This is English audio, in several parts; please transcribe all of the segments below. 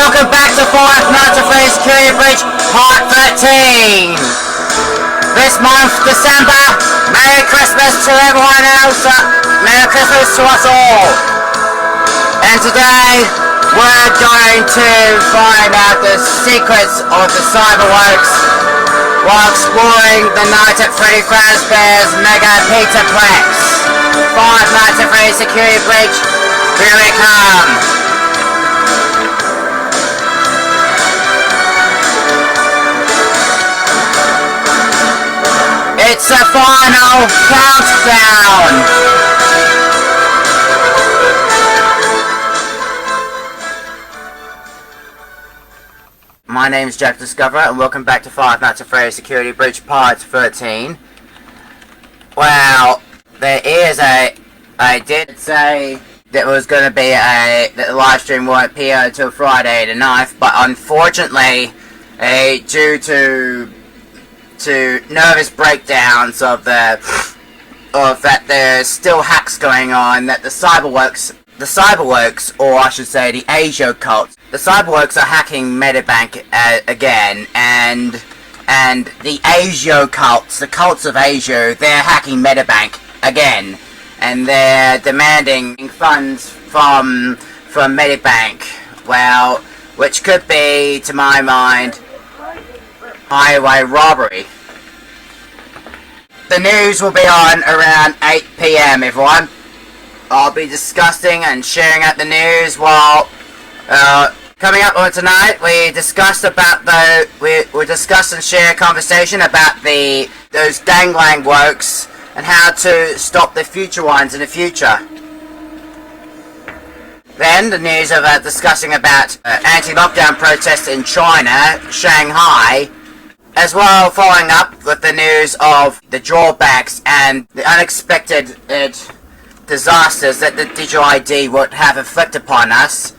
welcome back to Five Nights at Freddy's Security Breach Part 13! This month, December, Merry Christmas to everyone else, Merry Christmas to us all! And today, we're going to find out the secrets of the Cyberworks while exploring the Night at Freddy Fazbear's Mega Pizzaplex. Five Nights at Freddy's Security Breach, here we come! It's a final countdown! My name is Jack Discoverer and welcome back to Five Nights at Freddy's Security Breach Part 13. Well, there is I did say that was going to be that the live stream won't appear until Friday the 9th, but unfortunately, due to nervous breakdowns of that there's still hacks going on, that the Cyberworks, or I should say the Asia cult, the Cyberworks are hacking Medibank again, and the Asia cults, the cults of Asia, they're hacking Medibank again, and they're demanding funds from Medibank, well, which could be, to my mind, highway robbery. The news will be on around 8 PM, everyone. I'll be discussing and sharing out the news while coming up on tonight. We discussed about we discussed and share a conversation about those gangland works and how to stop the future ones in the future. Then the news of discussing about anti-lockdown protests in China, Shanghai, as well following up with the news of the drawbacks and the unexpected disasters that the digital ID would have inflicted upon us,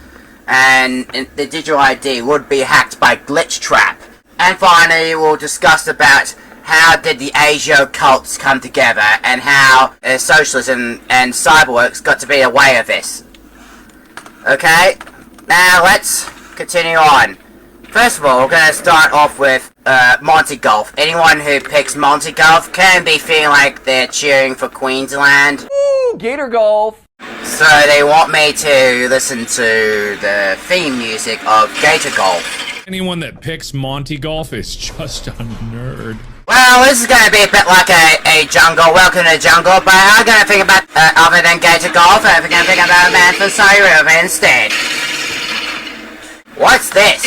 and the digital ID would be hacked by Glitch Trap. And finally, we'll discuss about how did the Asia cults come together and how socialism and Cyberworks got to be aware of this. Okay, now let's continue on. First of all, we're going to start off with Monty Golf. Anyone who picks Monty Golf can be feeling like they're cheering for Queensland. Ooh, Gator Golf! So they want me to listen to the theme music of Gator Golf. Anyone that picks Monty Golf is just a nerd. Well, this is going to be a bit like a jungle, welcome to the jungle, but I'm going to think about, other than Gator Golf, I'm going to think about MatPat River instead. What's this?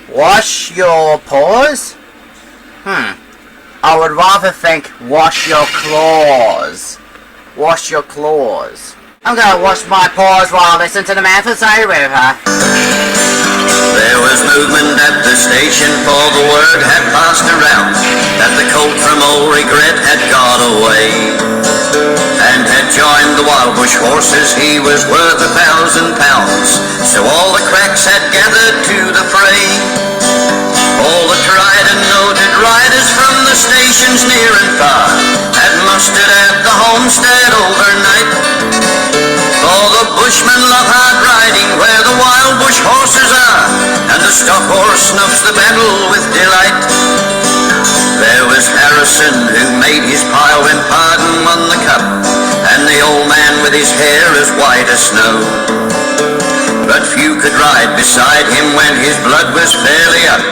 Wash your paws? I would rather think wash your claws. Wash your claws. I'm gonna wash my paws while I listen to the MatPat River. There was movement at the station, for the word had passed around that the colt from old regret had got away and had joined the wild bush horses. He was worth £1,000, so all the cracks had gathered to the fray. All the tried and noted riders from the stations near and far had mustered at the homestead overnight. For the bushmen love hard riding where the wild bush horses are, and the stock horse snuffs the battle with delight. There was Harrison who made his pile when Pardon won the cup, and the old man with his hair as white as snow. But few could ride beside him when his blood was fairly up.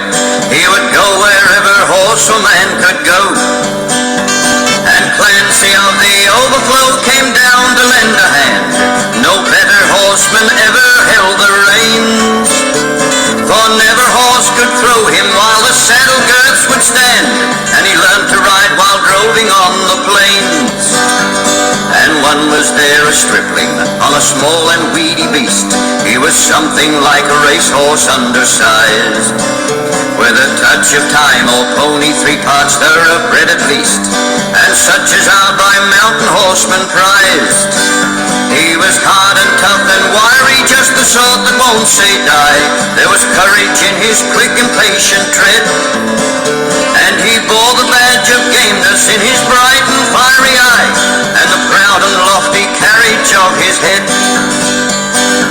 He would go wherever horse or man could go. And Clancy of the Overflow came down to lend a hand. No better horseman ever held the reins, for never horse could throw him while the saddle girths would stand, and he learned to ride while droving on the plains. And one was there, a stripling, on a small and weedy beast. He was something like a racehorse undersized, with a touch of time or pony, 3 parts thoroughbred at least, and such as are by mountain horsemen prized. He was hard and tough and wiry, just the sort that won't say die. There was courage in his quick and patient tread, and he bore the badge of gameness in his bright and fiery eye, and the proud and lofty carriage of his head.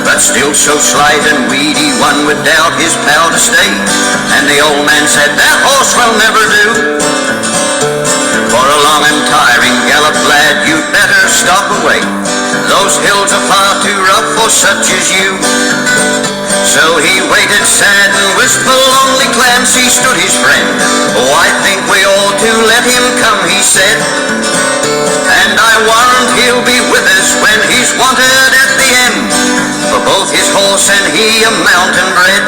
But but still so slight and weedy, one would doubt his pal to stay. And the old man said, that horse will never do. For a long and tiring gallop, lad, you'd better stop away. Those hills are far too rough for such as you. So he waited sad and wistful, only Clancy stood his friend. Oh, I think we ought to let him come, he said. And I warrant he'll be with us when he's wanted at the end. For both his horse and he a mountain bred.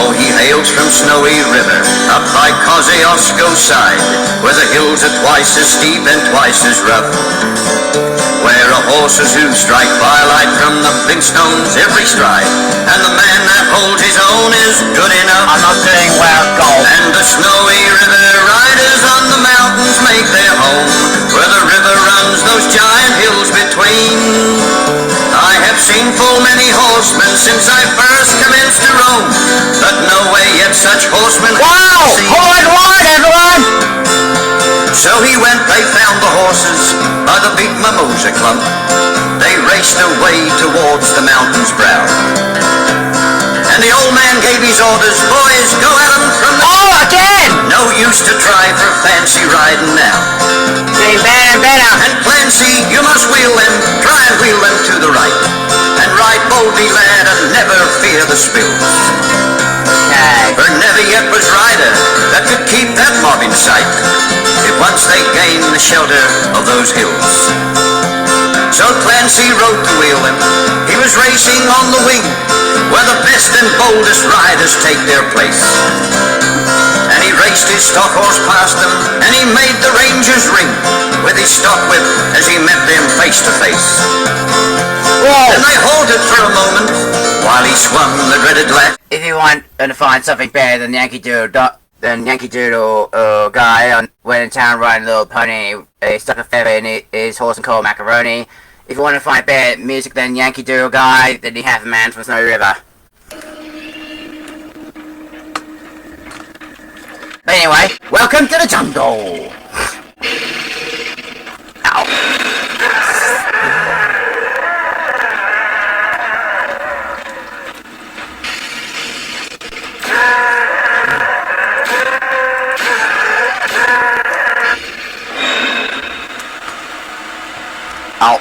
Oh, he hails from Snowy River, up by Kosciuszko's side, where the hills are twice as steep and twice as rough, where a horse's hooves strike firelight from the flintstones every stride, and the man that holds his own is good enough. I'm not doing well, golf. And the Snowy River riders on the mountains make their home, where the river runs those giant hills between. I have seen full many horsemen since I first commenced to roam, but no way yet such horsemen. Wow! Hold on, everyone! So he went, they found the horses by the big mimosa clump. They raced away towards the mountain's brow. And the old man gave his orders, boys, go at 'em from the... Oh, again! No use to try for fancy riding now. Getting better and better. And Clancy, you must wheel them, try and wheel them to the right. And ride boldly, lad, and never fear the spills. Okay. For never yet was rider that could keep that mob in sight, if once they gained the shelter of those hills. So Clancy rode to wheel them. He was racing on the wing, where the best and boldest riders take their place. And he raced his stock horse past them, and he made the rangers ring with his stock whip as he met them face to face. Whoa. And they halted for a moment while he swung the dreaded lash. If you want to find something better than Yankee Doodle guy went in town riding a little pony, he stuck a feather in his horse and called macaroni. If you want to find better music than Yankee Doodle guy, then you have a man from Snowy River. But anyway, welcome to the jungle! Ow. Ow.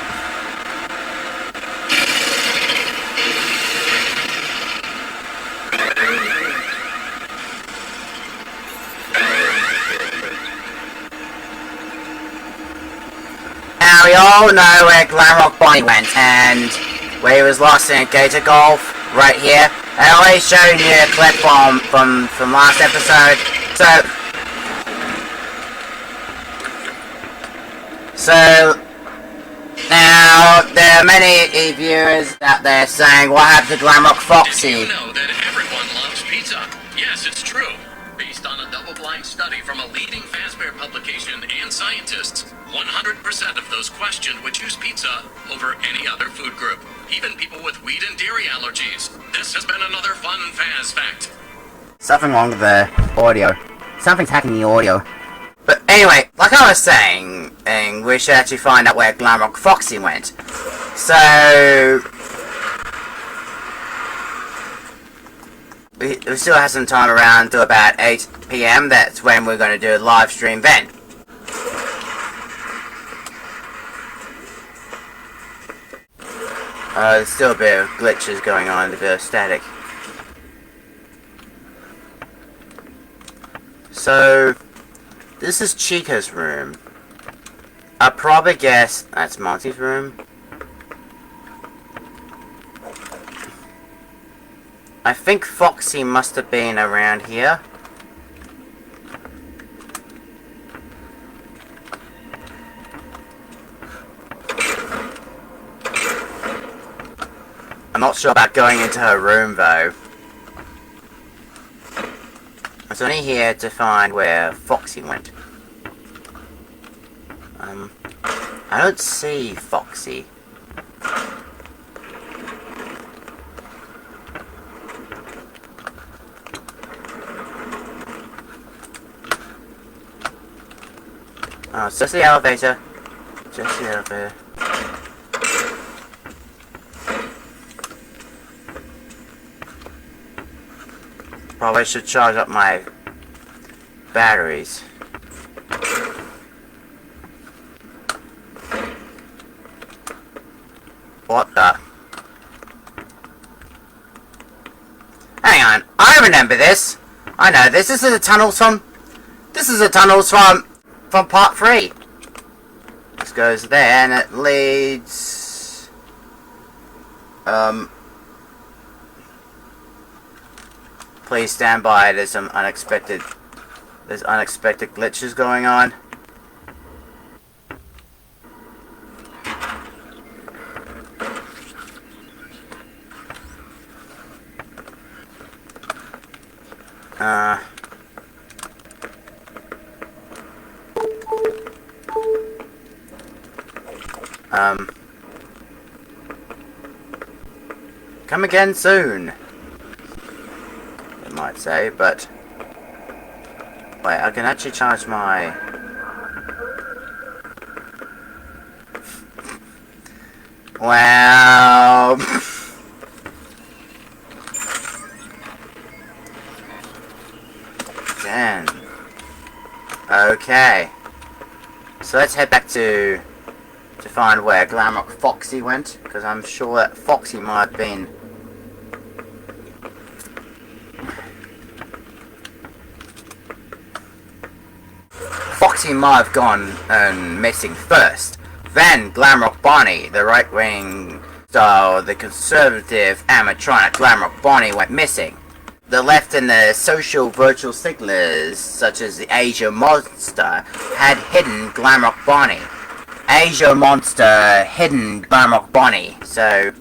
Now we all know where Glamrock Bonnie went, and where he was lost in Gator Golf, right here. I always showed you a clip from last episode, so now, there are many viewers out there saying, what happened to Glamrock Foxy? Did you know that everyone loves pizza? Yes, it's true. Based on a double-blind study from a leading FNAFSB publication and scientists, 100% of those questioned would choose pizza over any other food group, even people with wheat and dairy allergies. This has been another fun Faz fact. Something wrong with the audio. Something's hacking the audio. But anyway, like I was saying, we should actually find out where Glamrock Foxy went. So we still have some time around to about 8 PM. That's when we're going to do a live stream then. There's still a bit of glitches going on, a bit of static. So this is Chica's room. I'd probably guess that's Monty's room. I think Foxy must have been around here. I'm not sure about going into her room though. I was only here to find where Foxy went. I don't see Foxy. Oh, it's just the elevator. Just the elevator. Probably should charge up my batteries. What the? Hang on, I remember this. I know this. This is the tunnels from. This is the tunnels from part 3. This goes there, and it leads. Please stand by. There's some unexpected. There's unexpected glitches going on. Come again soon, it might say, but wait, I can actually charge my wow. Damn. Okay, so let's head back to find where Glamrock Foxy went, because I'm sure that Foxy might have been gone and missing first. Then Glamrock Bonnie, the right-wing style, the conservative animatronic Glamrock Bonnie went missing. The left and the social virtual signalers, such as the Asia Monster, had hidden Glamrock Bonnie. Asia Monster hidden Glamrock Bonnie, so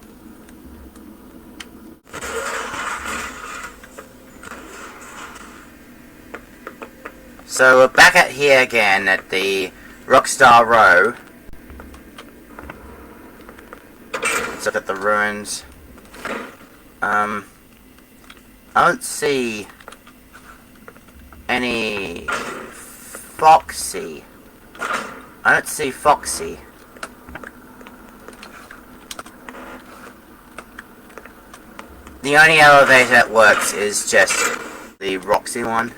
we're back at here again at the Rockstar Row. Let's look at the ruins. I don't see any Foxy. I don't see Foxy. The only elevator that works is just the Roxy one.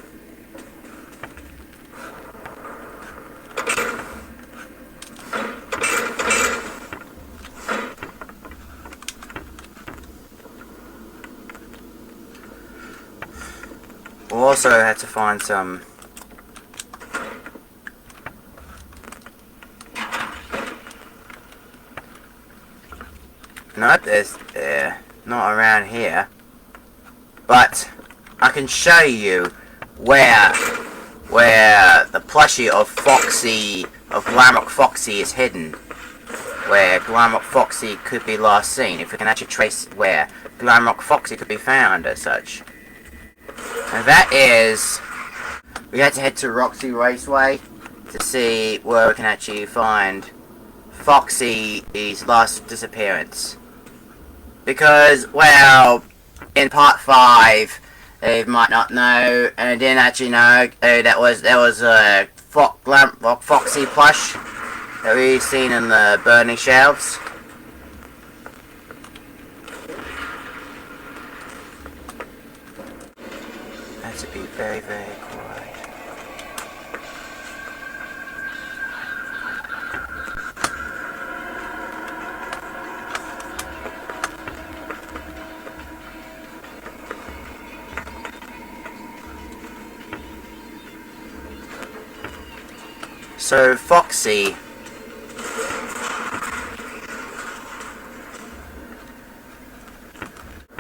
We'll also have to find some nope, there's not around here. But I can show you where the plushie of Foxy, of Glamrock Foxy is hidden. Where Glamrock Foxy could be last seen, if we can actually trace where Glamrock Foxy could be found as such. And that is, we had to head to Roxy Raceway to see where we can actually find Foxy's last disappearance. Because, well, in part 5, they might not know, and they didn't actually know, there was a Glamrock Foxy plush that we've seen in the burning shelves. Have to be very, very quiet. So, Foxy.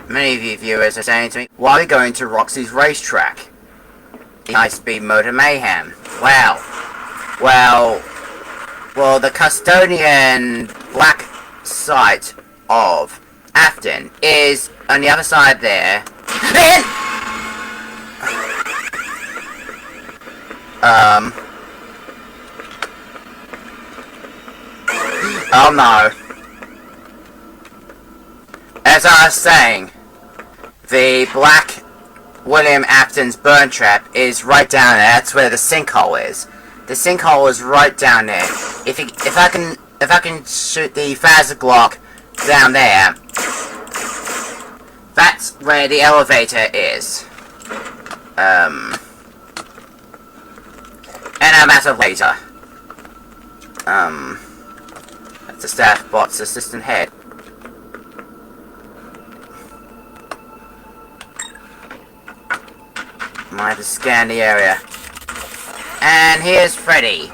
Many of you viewers are saying to me, why are we going to Roxy's racetrack? The high-speed motor mayhem. Well, the custodian black site of Afton is on the other side there. Oh no. As I was saying, the black William Afton's burn trap is right down there. That's where the sinkhole is. The sinkhole is right down there. If I can shoot the Faz-glock down there, that's where the elevator is. And a massive laser. That's the staff bot's assistant head. Might have to scan the area. And here's Freddy.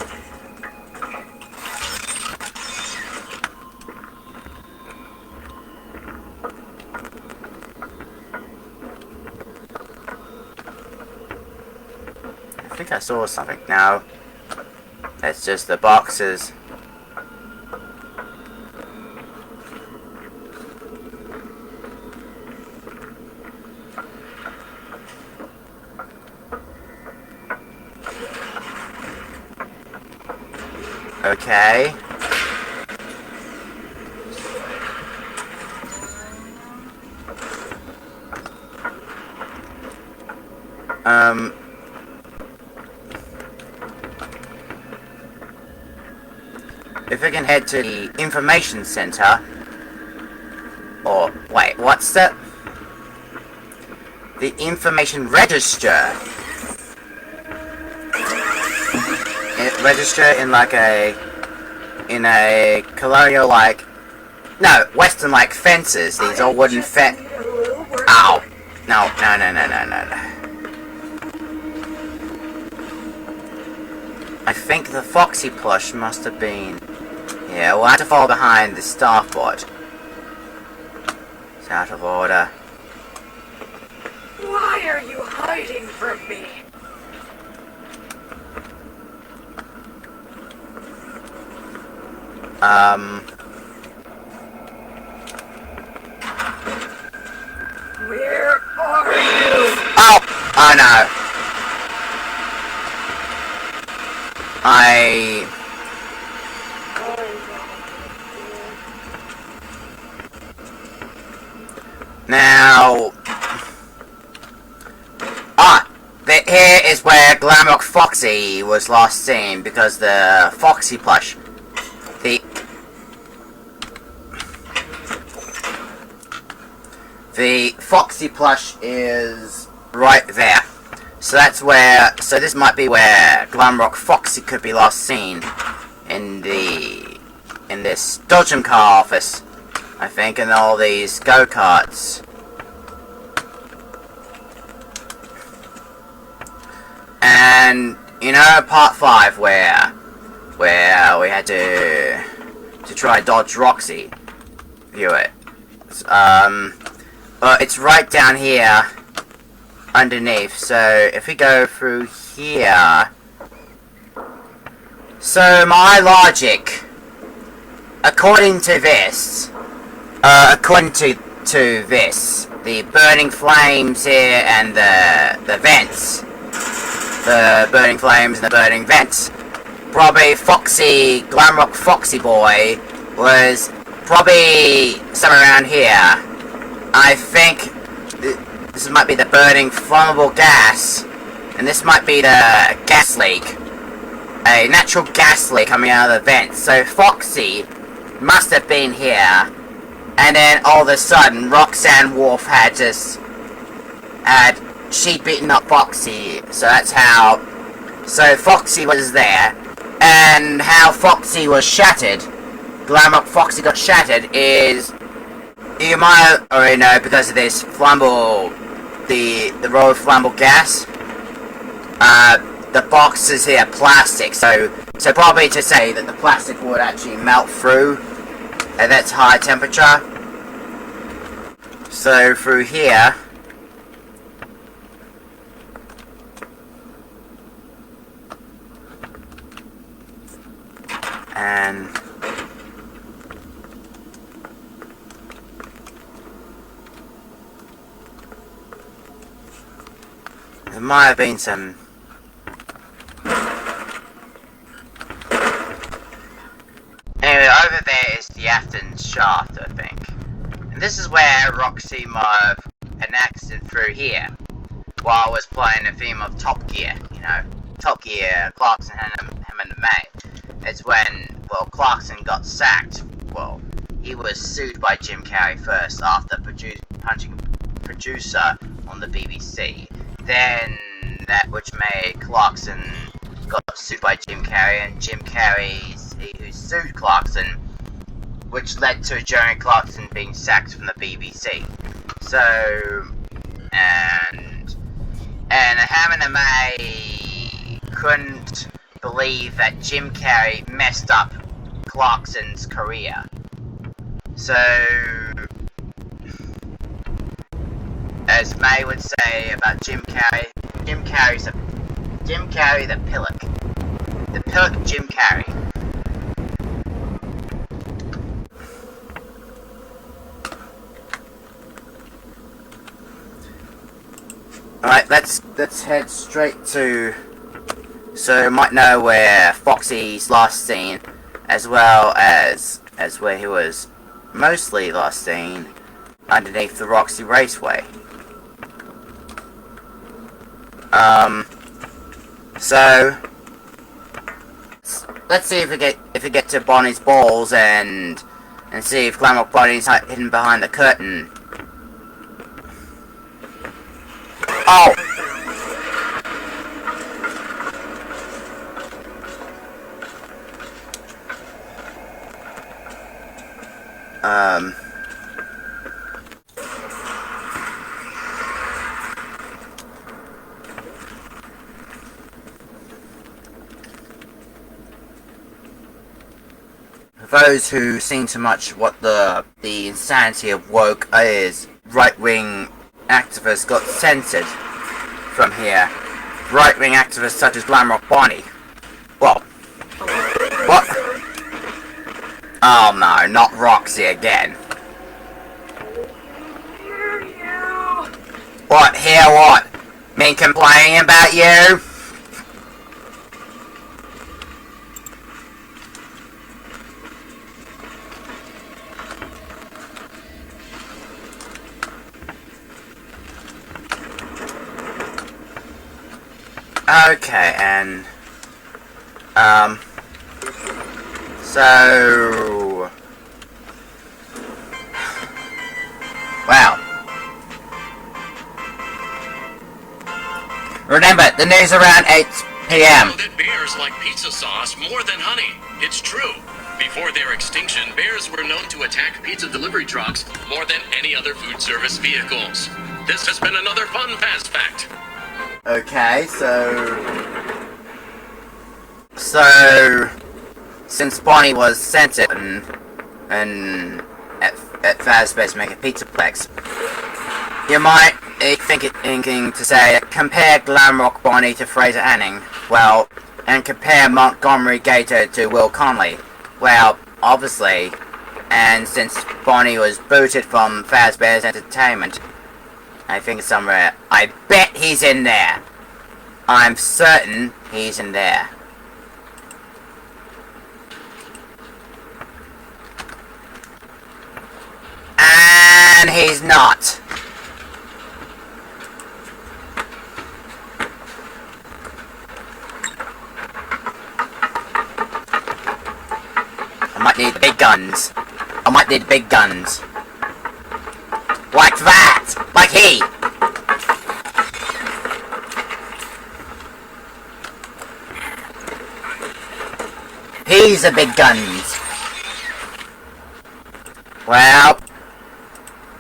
I think I saw something. No. That's just the boxes. Okay. If we can head to the information center, or wait, what's that? The information register. Register in like a colonial like western like fences. These all wooden Ow! No. I think the Foxy plush must have been. Yeah, we'll have to follow behind the staff bot. It's out of order. Why are you hiding from me? Where are you? Oh no. Now, here is where Glamrock Foxy was last seen, because the Foxy plush, the Foxy plush is right there. So that's where, so this might be where Glamrock Foxy could be last seen, in this Dodgem car office, I think, and all these go-karts. And, you know, part 5 where we had to try Dodge Roxy, view it. It's right down here, underneath, so if we go through here. So my logic, according to this, the burning flames here and the vents, the burning flames and the burning vents, probably Glamrock Foxy boy was probably somewhere around here. I think this might be the burning flammable gas, and this might be the gas leak. A natural gas leak coming out of the vents. So Foxy must have been here, and then all of a sudden Roxanne Wolf she'd beaten up Foxy, so that's how. So Foxy was there, and how Foxy was shattered, Glamrock Foxy got shattered, is, you might already know, because of this flammable, the raw flammable gas. The boxes here are plastic, so probably to say that the plastic would actually melt through at that high temperature. So through here, and there might have been some. Anyway, over there is the Afton's shaft, I think. And this is where Roxy might have had an accident through here, while I was playing the theme of Top Gear, you know, Top Gear, Clarkson, Hammond and May. It's when, well, Clarkson got sacked. Well, he was sued by Jim Carrey first after punching producer on the BBC. then that which made Clarkson got sued by Jim Carrey, and Jim Carrey who sued Clarkson, which led to Jeremy Clarkson being sacked from the BBC. So, and Hammond and May couldn't believe that Jim Carrey messed up Clarkson's career. So, as May would say about Jim Carrey the pillock. The pillock Jim Carrey. Alright, let's head straight to, so you might know where Foxy's last seen, as well as where he was mostly last seen, underneath the Roxy Raceway. So let's see if we get to Bonnie's balls and see if Glamrock Bonnie's hidden behind the curtain. Oh! For those who've seen too much what the insanity of woke is, right-wing activists got censored from here. Right-wing activists such as Glamrock Bonnie. Well, what? Oh no, not Roxy again. Hear you. What, hear what? Me complaining about you? Okay, and, so, wow. Remember, the news around 8 p.m. Know that bears like pizza sauce more than honey. It's true. Before their extinction, bears were known to attack pizza delivery trucks more than any other food service vehicles. This has been another fun fast fact. Okay, so since Bonnie was censored and at Faz-glock's Mega Pizzaplex, you might be thinking to say, compare Glamrock Bonnie to Fraser Anning, well, and compare Montgomery Gator to Will Connolly. Well, obviously, and since Bonnie was booted from Fazbear's Entertainment, I think somewhere, I bet he's in there. I'm certain he's in there. And he's not. I might need big guns. I might need big guns. Like that! Like he! He's the big guns. Well,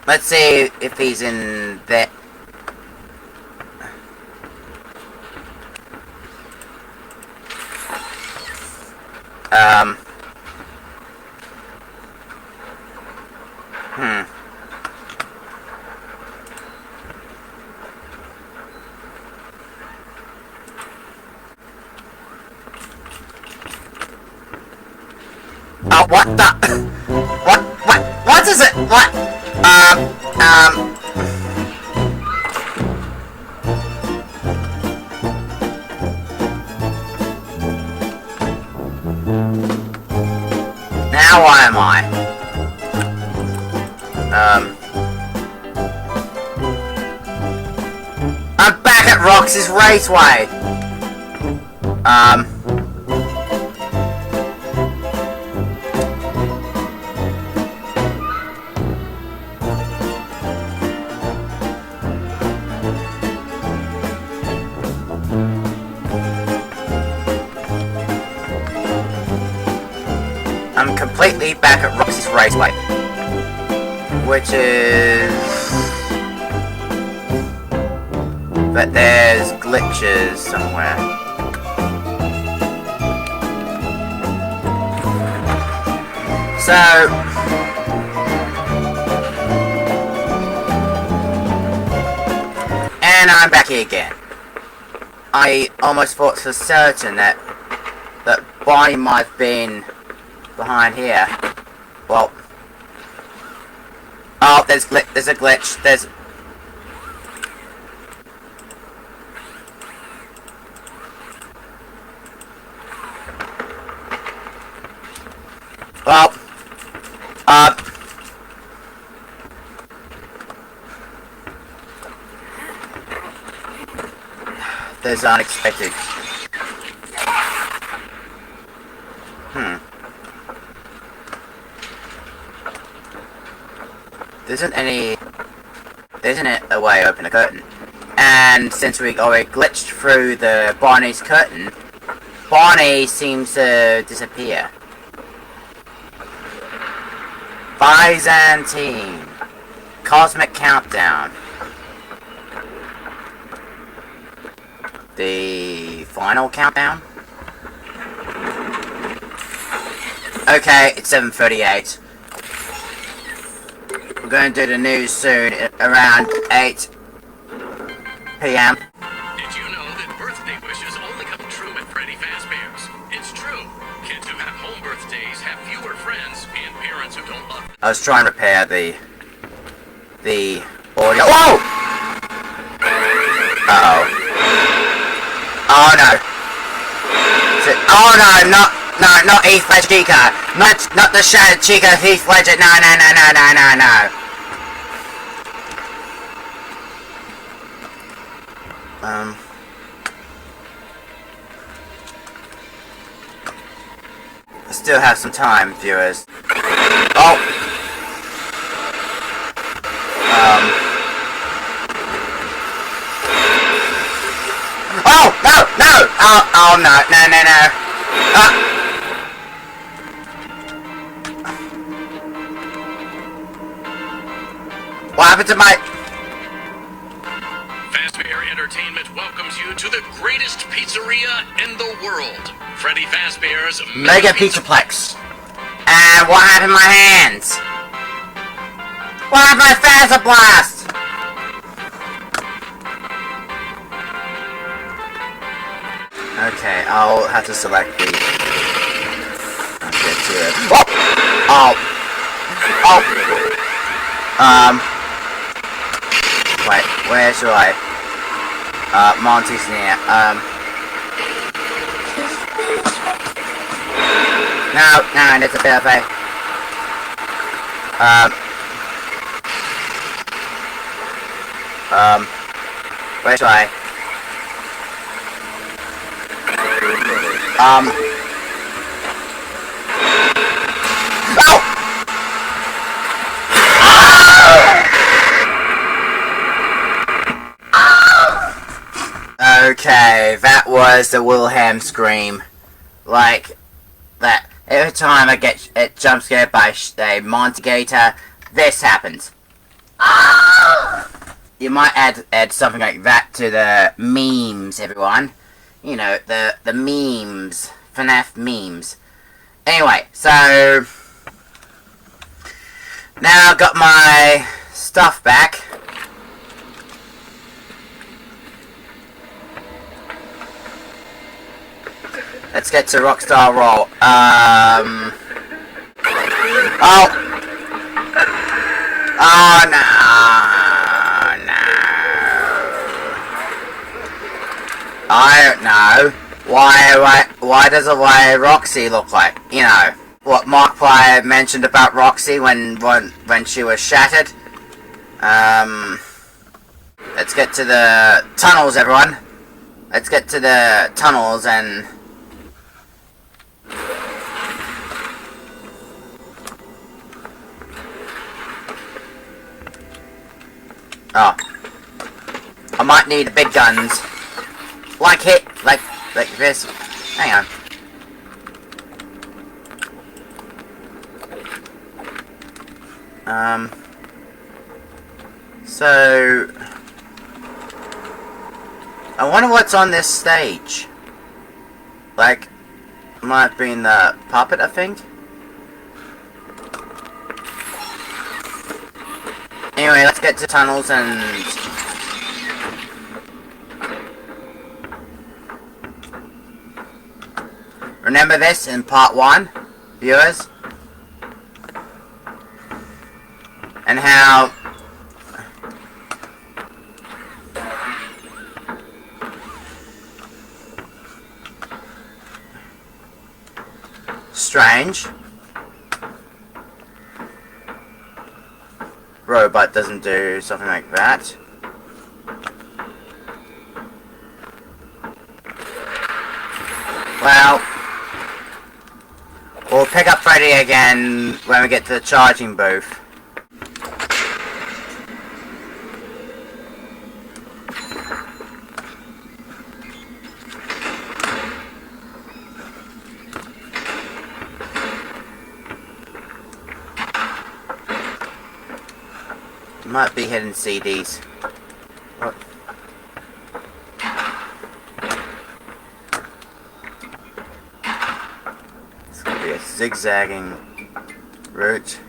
let's see if he's in there. Oh, what the? What is it? What? Now why am I? I'm back at Roxy's Raceway. completely back at Roxy's Raceway. Which is... But there's glitches somewhere. So... And I'm back here again. I almost thought for certain that Bonnie might have been behind here. Well... Oh, there's a glitch. There's... Well... There's unexpected... There isn't a way to open a curtain. And since we already glitched through the Bonnie's curtain, Bonnie seems to disappear. Byzantine. Cosmic Countdown. The final countdown? Okay, it's 7:38. We're going to do the news soon, around 8 p.m. Did you know that birthday wishes only come true at Freddy Fazbear's? It's true. Kids who have home birthdays have fewer friends and parents who don't love them. I was trying to repair the audio. Whoa! Uh-oh. Oh no. Oh no, not Heath Ledger Chica. Not the Shattered Chica Heath Ledger. No. I still have some time, viewers. Oh! Oh, no! Oh, no. What happened to my... Fazbear Entertainment welcomes you to the greatest pizzeria in the world. Freddy Fazbear's Mega Pizzaplex. And what happened to my hands? What happened to my Fazza Blast? Okay, I'll have to select the... Okay, to it. Oh! Wait, where should I? Monty's near. No, it's a bit of a... where should I? Okay, that was the Wilhelm scream. Like that. Every time I get jump scared by a Monty Gator, this happens. You might add something like that to the memes, everyone. You know, the memes. FNAF memes. Anyway, so... Now I've got my stuff back. Let's get to Rockstar Roll. Oh no. I don't know. Why does Roxy look like? You know, what MatPat mentioned about Roxy when she was shattered. Let's get to the tunnels, everyone. Let's get to the tunnels and... Oh. I might need the big guns. Like this. Hang on. So I wonder what's on this stage. Like, might be in the puppet, I think. Anyway, let's get to tunnels and... Remember this in part 1, viewers? And how... strange. Robot doesn't do something like that. Well, we'll pick up Freddy again when we get to the charging booth. Might be hidden CDs. What? It's gonna be a zigzagging route.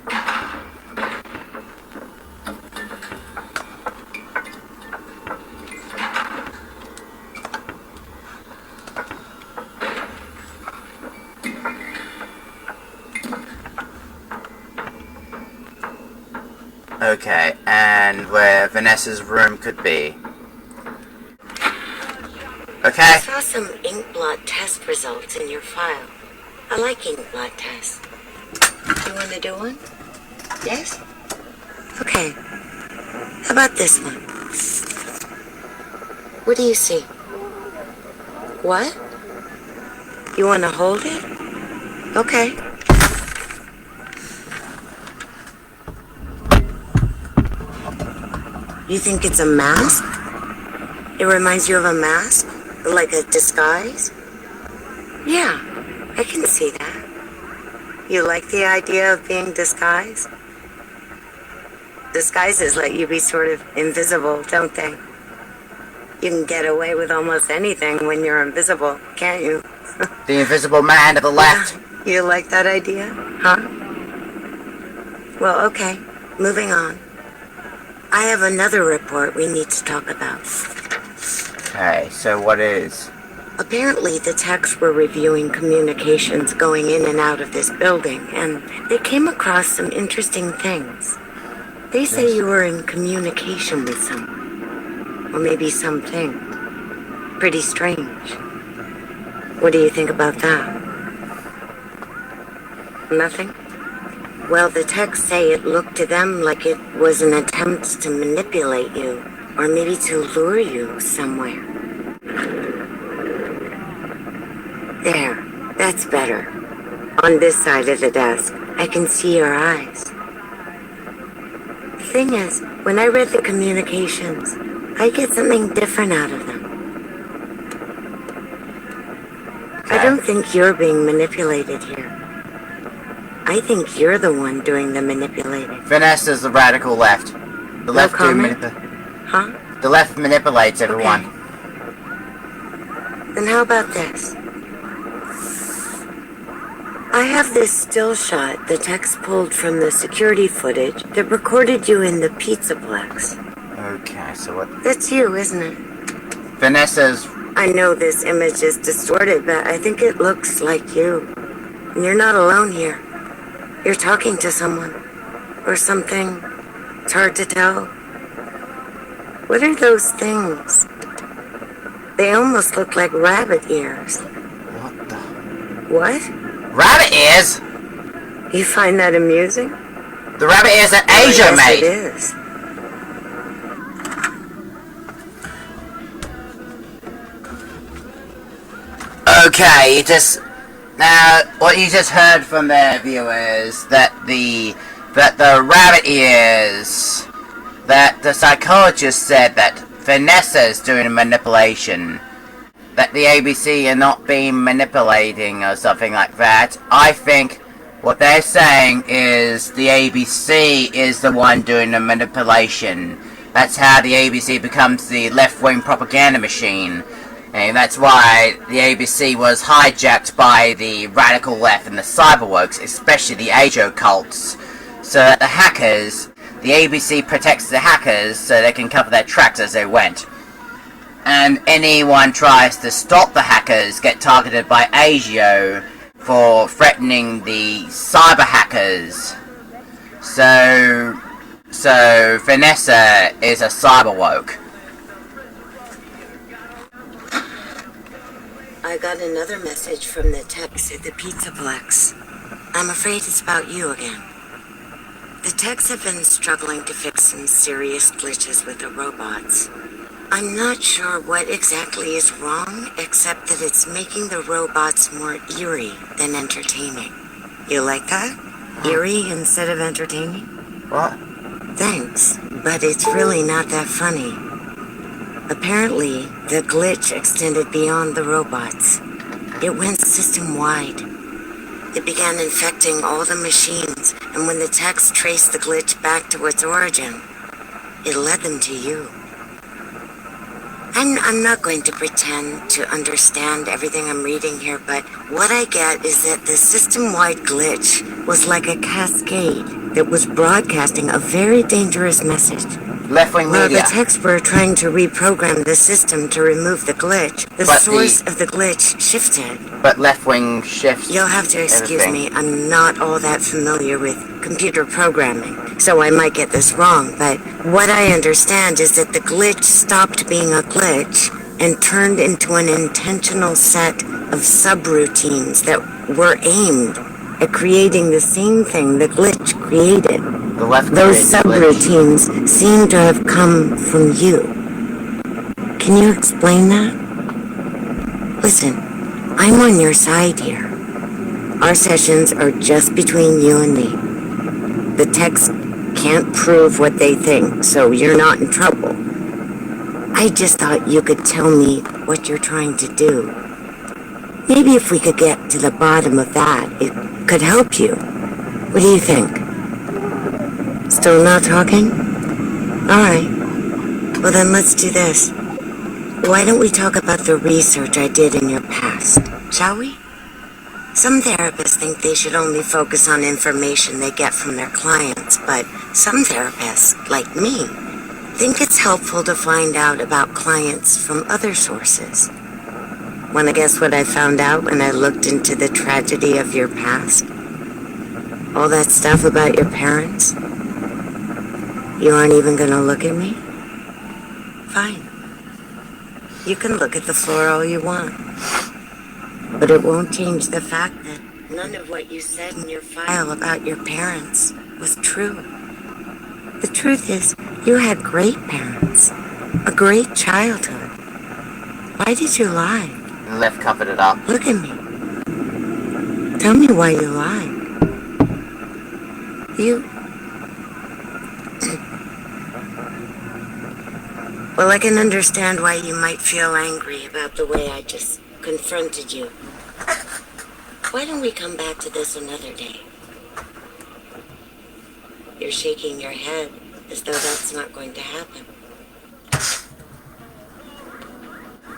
Okay, and where Vanessa's room could be. Okay. I saw some ink blot test results in your file. I like ink blot tests. You want to do one? Yes? Okay. How about this one? What do you see? What? You want to hold it? Okay. You think it's a mask? It reminds you of a mask? Like a disguise? Yeah, I can see that. You like the idea of being disguised? Disguises let you be sort of invisible, don't they? You can get away with almost anything when you're invisible, can't you? The invisible man to the left. You like that idea? Huh? Well, okay. Moving on. I have another report we need to talk about. Okay, so what is? Apparently, the techs were reviewing communications going in and out of this building, and they came across some interesting things. They say you were in communication with someone, or maybe something. Pretty strange. What do you think about that? Nothing? Well, the techs say it looked to them like it was an attempt to manipulate you, or maybe to lure you somewhere. There, that's better. On this side of the desk, I can see your eyes. The thing is, when I read the communications, I get something different out of them. I don't think you're being manipulated here. I think you're the one doing the manipulating. Vanessa's the radical left. The left Huh? The left manipulates everyone. Okay. Then how about this? I have this still shot the techs pulled from the security footage that recorded you in the Pizzaplex. Okay, so what? That's you, isn't it? Vanessa's... I know this image is distorted, but I think it looks like you. And you're not alone here. You're talking to someone. Or something. It's hard to tell. What are those things? They almost look like rabbit ears. What the... What? Rabbit ears? You find that amusing? The rabbit ears that Asia yes, made. It is. Okay, you just... Now, what you just heard from the viewers, that the rabbit ears, that the psychologist said that Vanessa's doing a manipulation, that the ABC are not being manipulating or something like that. I think What they're saying is the ABC is the one doing the manipulation. That's how the ABC becomes the left-wing propaganda machine. And that's why the ABC was hijacked by the radical left and the cyberworks, especially the Ajo cults. So that the hackers, the ABC protects the hackers so they can cover their tracks as they went. And anyone tries to stop the hackers get targeted by Ajo for threatening the cyber hackers. So Vanessa is a cyberwoke. I got another message from the techs at the Pizzaplex. I'm afraid it's about you again. The techs have been struggling to fix some serious glitches with the robots. I'm not sure what exactly is wrong, except that it's making the robots more eerie than entertaining. You like that? Eerie instead of entertaining? What? Thanks, but it's really not that funny. Apparently, the glitch extended beyond the robots. It went system-wide. It began infecting all the machines, and when the techs traced the glitch back to its origin, it led them to you. I'm not going to pretend to understand everything I'm reading here, but what I get is that the system-wide glitch was like a cascade that was broadcasting a very dangerous message. Left-wing While media. the techs were trying to reprogram the system to remove the glitch, the source of the glitch shifted. But left-wing shifts. You'll have to excuse everything. me, I'm not all that familiar with computer programming, so I might get this wrong, but what I understand is that the glitch stopped being a glitch and turned into an intentional set of subroutines that were aimed at creating the same thing the glitch created. The left Those created the glitch. subroutines seem to have come from you. Can you explain that? Listen, I'm on your side here. Our sessions are just between you and me. The techs can't prove what they think, so you're not in trouble. I just thought you could tell me what you're trying to do. Maybe if we could get to the bottom of that, it could help you. What do you think? Still not talking? Alright. Well then let's do this. Why don't we talk about the research I did in your past, shall we? Some therapists think they should only focus on information they get from their clients, but some therapists, like me, think it's helpful to find out about clients from other sources. Wanna guess what I found out when I looked into the tragedy of your past? All that stuff about your parents? You aren't even gonna look at me? Fine. You can look at the floor all you want. But it won't change the fact that none of what you said in your file about your parents was true. The truth is, you had great parents. A great childhood. Why did you lie? The left covered it up. Look at me. Tell me why you lied. Well, I can understand why you might feel angry about the way I just confronted you. Why don't we come back to this another day? You're shaking your head as though that's not going to happen.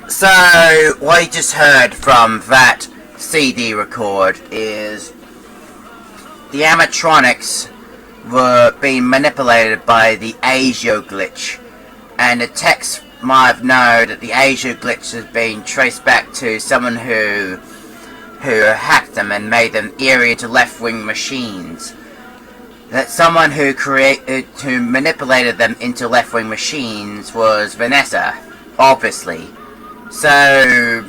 So, what you just heard from that CD record is the animatronics were being manipulated by the Ajo glitch, and the techs might have known that the Ajo glitch has been traced back to someone who hacked them and made them eerie to left-wing machines. That someone who manipulated them into left-wing machines was Vanessa, obviously. So,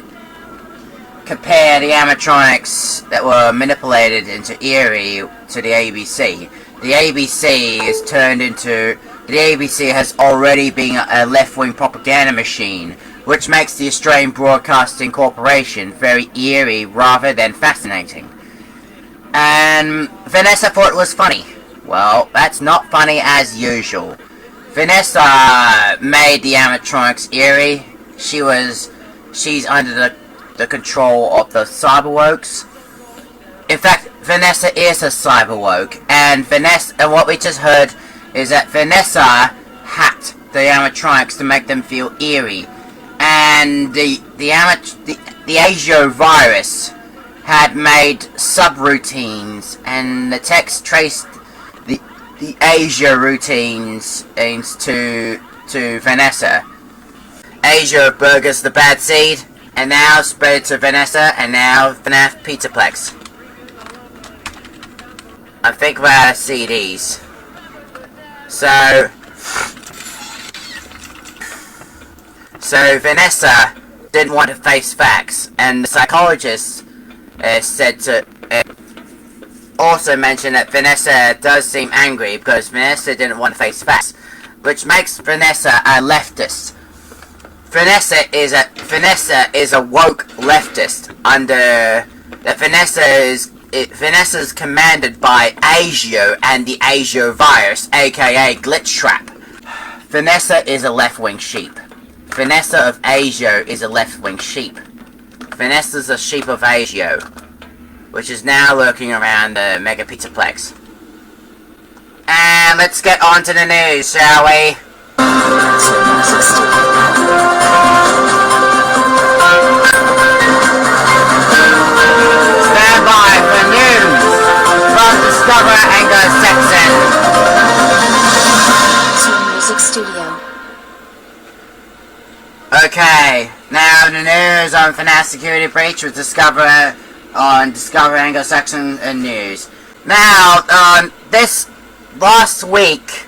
compare the animatronics that were manipulated into eerie to the ABC. The ABC is turned into... The ABC has already been a left-wing propaganda machine, which makes the Australian Broadcasting Corporation very eerie rather than fascinating. And Vanessa thought it was funny. Well, that's not funny as usual. Vanessa made the animatronics eerie. She's under the control of the cyberworks. In fact, Vanessa is a cyberwoke, and what we just heard is that Vanessa hacked the animatronics to make them feel eerie, and the Asio virus had made subroutines, and the text traced the Asio routines to Vanessa. Asio burgers the bad seed, and now spread to Vanessa, and now FNAF Pizzaplex. I think we're out of CDs. So Vanessa didn't want to face facts, and the psychologist also mentioned that Vanessa does seem angry because Vanessa didn't want to face facts, which makes Vanessa a leftist. Vanessa is a woke leftist. Vanessa's commanded by Asio and the Asio virus, aka Glitch Trap. Vanessa is a left-wing sheep. Vanessa of Asio is a left-wing sheep. Vanessa's a sheep of Asio, which is now lurking around the Mega Pizzaplex. And let's get on to the news, shall we? Stand by for news from Discover Anglo-Saxon. Music Studio. Okay, now the news on FNAF Security Breach with Discover Anglo-Saxon News. Now, this last week,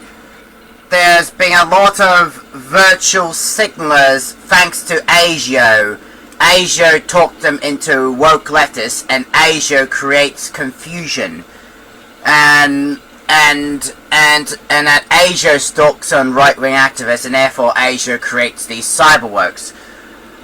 there's been a lot of virtual signalers thanks to Asio. Asio talked them into woke leftists, and Asio creates confusion. And that Asio stalks on right-wing activists, and therefore Asio creates these cyberworks.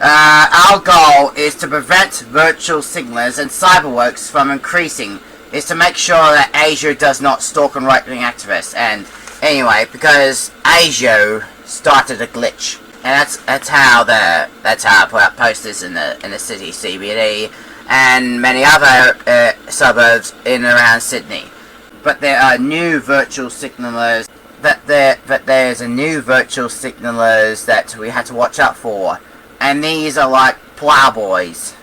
Our goal is to prevent virtual signalers and cyberworks from increasing, is to make sure that Asio does not stalk on right-wing activists. And anyway, because Asio started a glitch, and that's how I put up posters in the city CBD and many other suburbs in and around Sydney. But there are new virtual signalers there's a new virtual signalers that we had to watch out for, and these are like plowboys.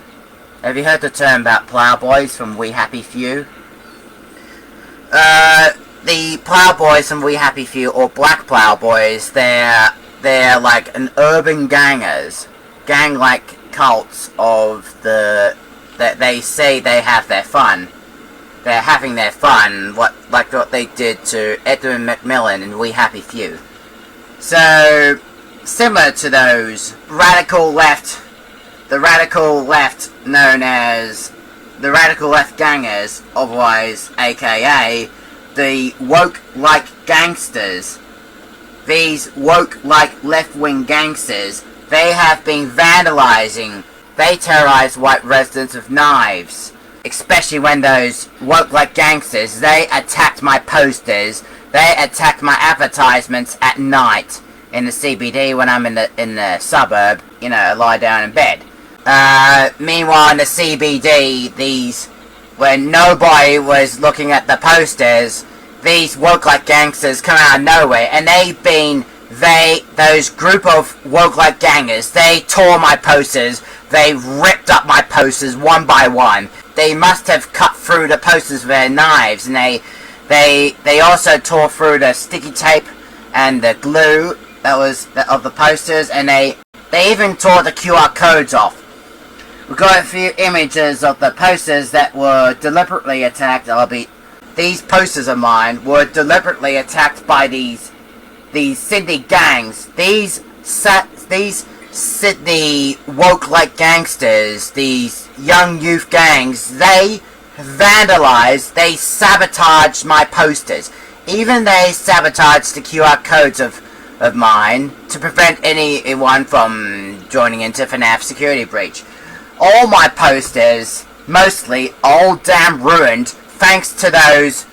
Have you heard the term about plowboys from We Happy Few? The plowboys from We Happy Few, or black plowboys, they're like an urban gang-like cults of that they say they have their fun. They're having their fun, like what they did to Edwin McMillan in We Happy Few. So, similar to those, the radical left known as the radical left gangers, otherwise aka the woke-like gangsters. These woke-like left-wing gangsters, they have been vandalizing. They terrorize white residents with knives. Especially when those woke-like gangsters, they attacked my posters, they attacked my advertisements at night in the CBD when I'm in the suburb, you know, lie down in bed. Meanwhile in the CBD, when nobody was looking at the posters, these woke-like gangsters come out of nowhere, and those group of woke-like gangers, they tore my posters, they ripped up my posters one by one. They must have cut through the posters with their knives, and they also tore through the sticky tape and the glue of the posters, and they even tore the QR codes off. We got a few images of the posters that were deliberately attacked. These posters of mine were deliberately attacked by these Sydney gangs. These Sydney woke-like gangsters, these young youth gangs, they vandalized, they sabotaged my posters. Even they sabotaged the QR codes of mine to prevent anyone from joining into FNAF Security Breach. All my posters, mostly, all damn ruined, thanks to those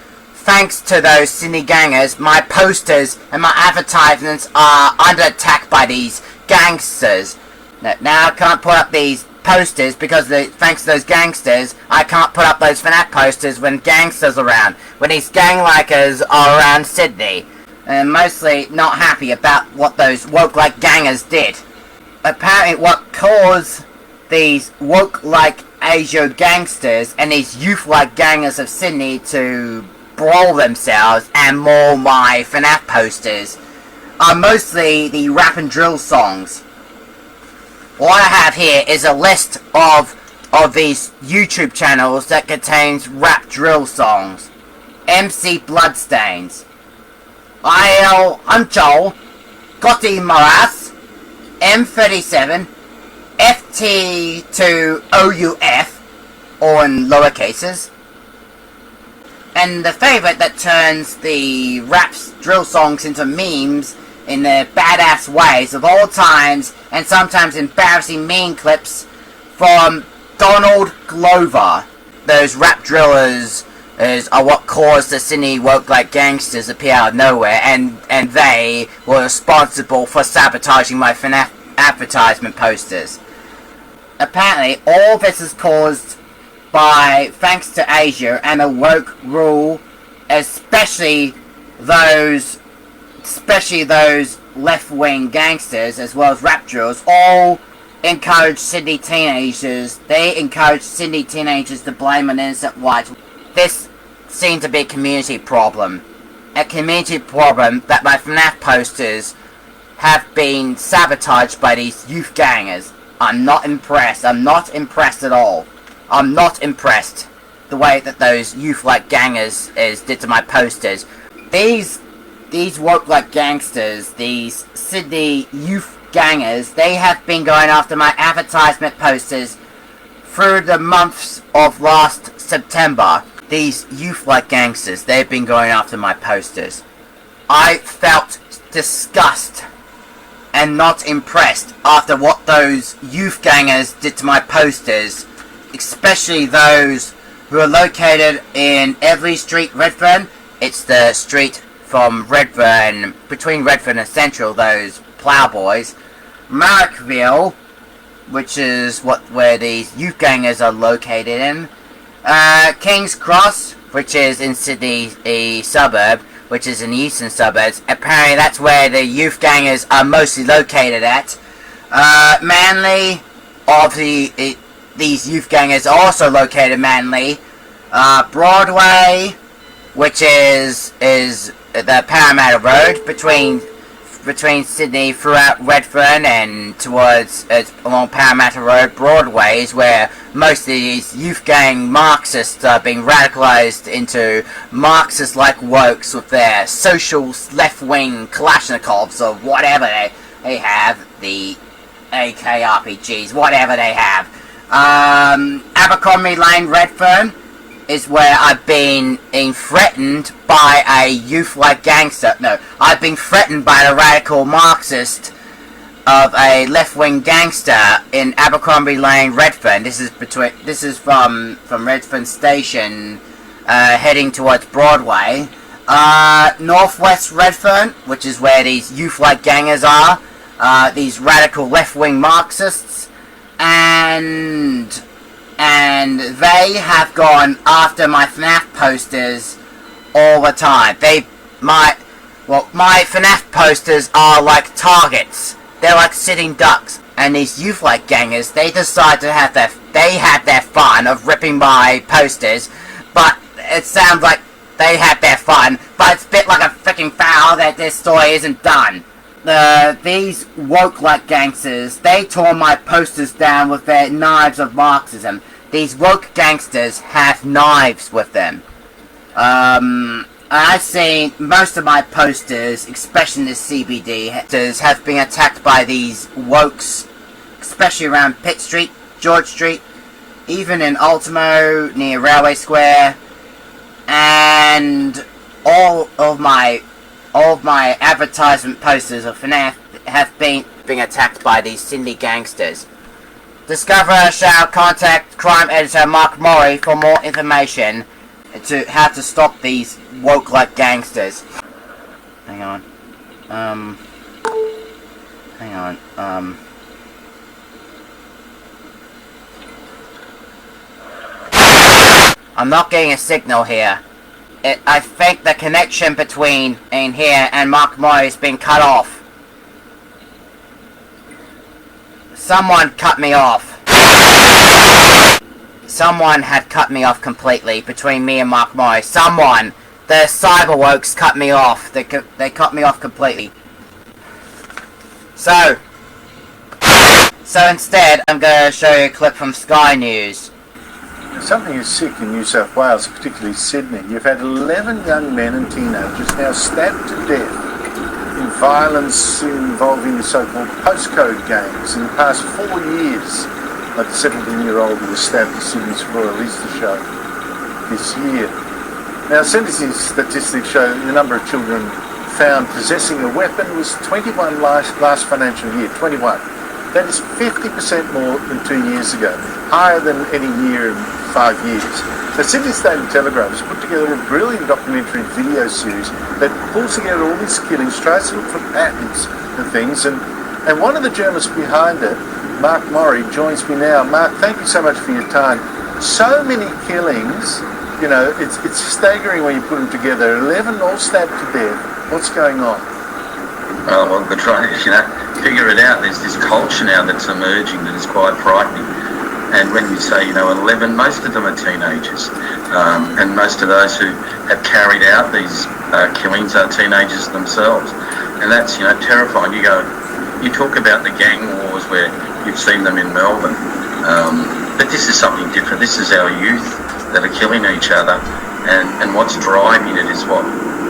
Sydney gangers. My posters and my advertisements are under attack by these gangsters. Now I can't put up these posters because thanks to those gangsters, I can't put up those FNAF posters when gangsters are around. When these gang likers are around Sydney. And mostly not happy about what those woke-like gangers did. Apparently what caused these woke-like Asia gangsters and these youth-like gangers of Sydney to brawl themselves and maul my FNAF posters are mostly the rap and drill songs. What I have here is a list of these YouTube channels that contains rap drill songs. MC Bloodstains, I'm Joel, Gotti Moras, M37, FT2OUF, or in lower cases. And the favourite that turns the raps drill songs into memes in their badass ways of all times, and sometimes embarrassing meme clips from Donald Glover. Those rap drillers are what caused the Sydney woke-like gangsters appear out of nowhere, and they were responsible for sabotaging my FNAF advertisement posters. Apparently, all this is caused by thanks to Asia and the woke rule, especially those left-wing gangsters as well as rap drills, all encourage Sydney teenagers. They encourage Sydney teenagers to blame an innocent white. This seems to be a community problem. A community problem that my FNAF posters have been sabotaged by these youth gangers. I'm not impressed. I'm not impressed at all. I'm not impressed the way that those youth-like gangers did to my posters. These woke-like gangsters, these Sydney youth gangers, they have been going after my advertisement posters through the months of last September. These youth-like gangsters, they've been going after my posters. I felt disgust and not impressed after what those youth gangers did to my posters, especially those who are located in Every Street, Redfern. It's the street from Redfern, between Redfern and Central, those ploughboys. Marrickville, which is where these youth gangers are located in. King's Cross, which is in Sydney, a suburb, which is in the eastern suburbs. Apparently that's where the youth gangers are mostly located at. Manly, these youth gangers are also located in Manly. Broadway, which is the Parramatta Road between Sydney throughout Redfern and towards along Parramatta Road. Broadway is where most of these youth gang Marxists are being radicalized into Marxist-like wokes with their social left-wing Kalashnikovs or whatever they have, the AK RPGs, whatever they have. Abercrombie Lane, Redfern is where I've been threatened by a youth-like gangster. No, I've been threatened by the radical Marxist of a left-wing gangster in Abercrombie Lane, Redfern. This is from Redfern Station, heading towards Broadway. Northwest Redfern, which is where these youth-like gangers are. These radical left-wing Marxists, and they have gone after my FNAF posters all the time. My FNAF posters are like targets. They're like sitting ducks. And these youth-like gangers, they decide to have their fun of ripping my posters, but it sounds like they had their fun, but it's a bit like a freaking foul that this story isn't done. These woke-like gangsters, they tore my posters down with their knives of Marxism. These woke gangsters have knives with them. I've seen most of my posters, especially in the CBD, have been attacked by these wokes, especially around Pitt Street, George Street, even in Ultimo, near Railway Square, and all of my advertisement posters of FNAF have been attacked by these Sydney gangsters. Discoverer shall contact crime editor Mark Murray for more information to how to stop these woke-like gangsters. Hang on. I'm not getting a signal here. I think the connection between in here and Mark Moy has been cut off. Someone cut me off. Someone had cut me off completely between me and Mark Moy. Someone! The Cyberwokes cut me off. They cut me off completely. So instead, I'm going to show you a clip from Sky News. Something is sick in New South Wales, particularly Sydney. You've had 11 young men and teenagers now stabbed to death in violence involving the so-called postcode games in the past 4 years. Like the 17-year-old who was stabbed at Sydney's Royal Easter Show this year. Now, sentencing statistics show the number of children found possessing a weapon was 21 last financial year, 21. That is 50% more than 2 years ago, higher than any year in 5 years. The Sydney State Telegraph has put together a brilliant documentary video series that pulls together all these killings, tries to look for patterns and things, and one of the journalists behind it, Mark Murray, joins me now. Mark, thank you so much for your time. So many killings, you know, it's staggering when you put them together. 11 all stabbed to death. What's going on? Oh, well, we're trying to, figure it out. There's this culture now that's emerging that is quite frightening. And when you say, 11, most of them are teenagers. And most of those who have carried out these killings are teenagers themselves. And that's, terrifying. You talk about the gang wars where you've seen them in Melbourne. But this is something different. This is our youth that are killing each other. And what's driving it is what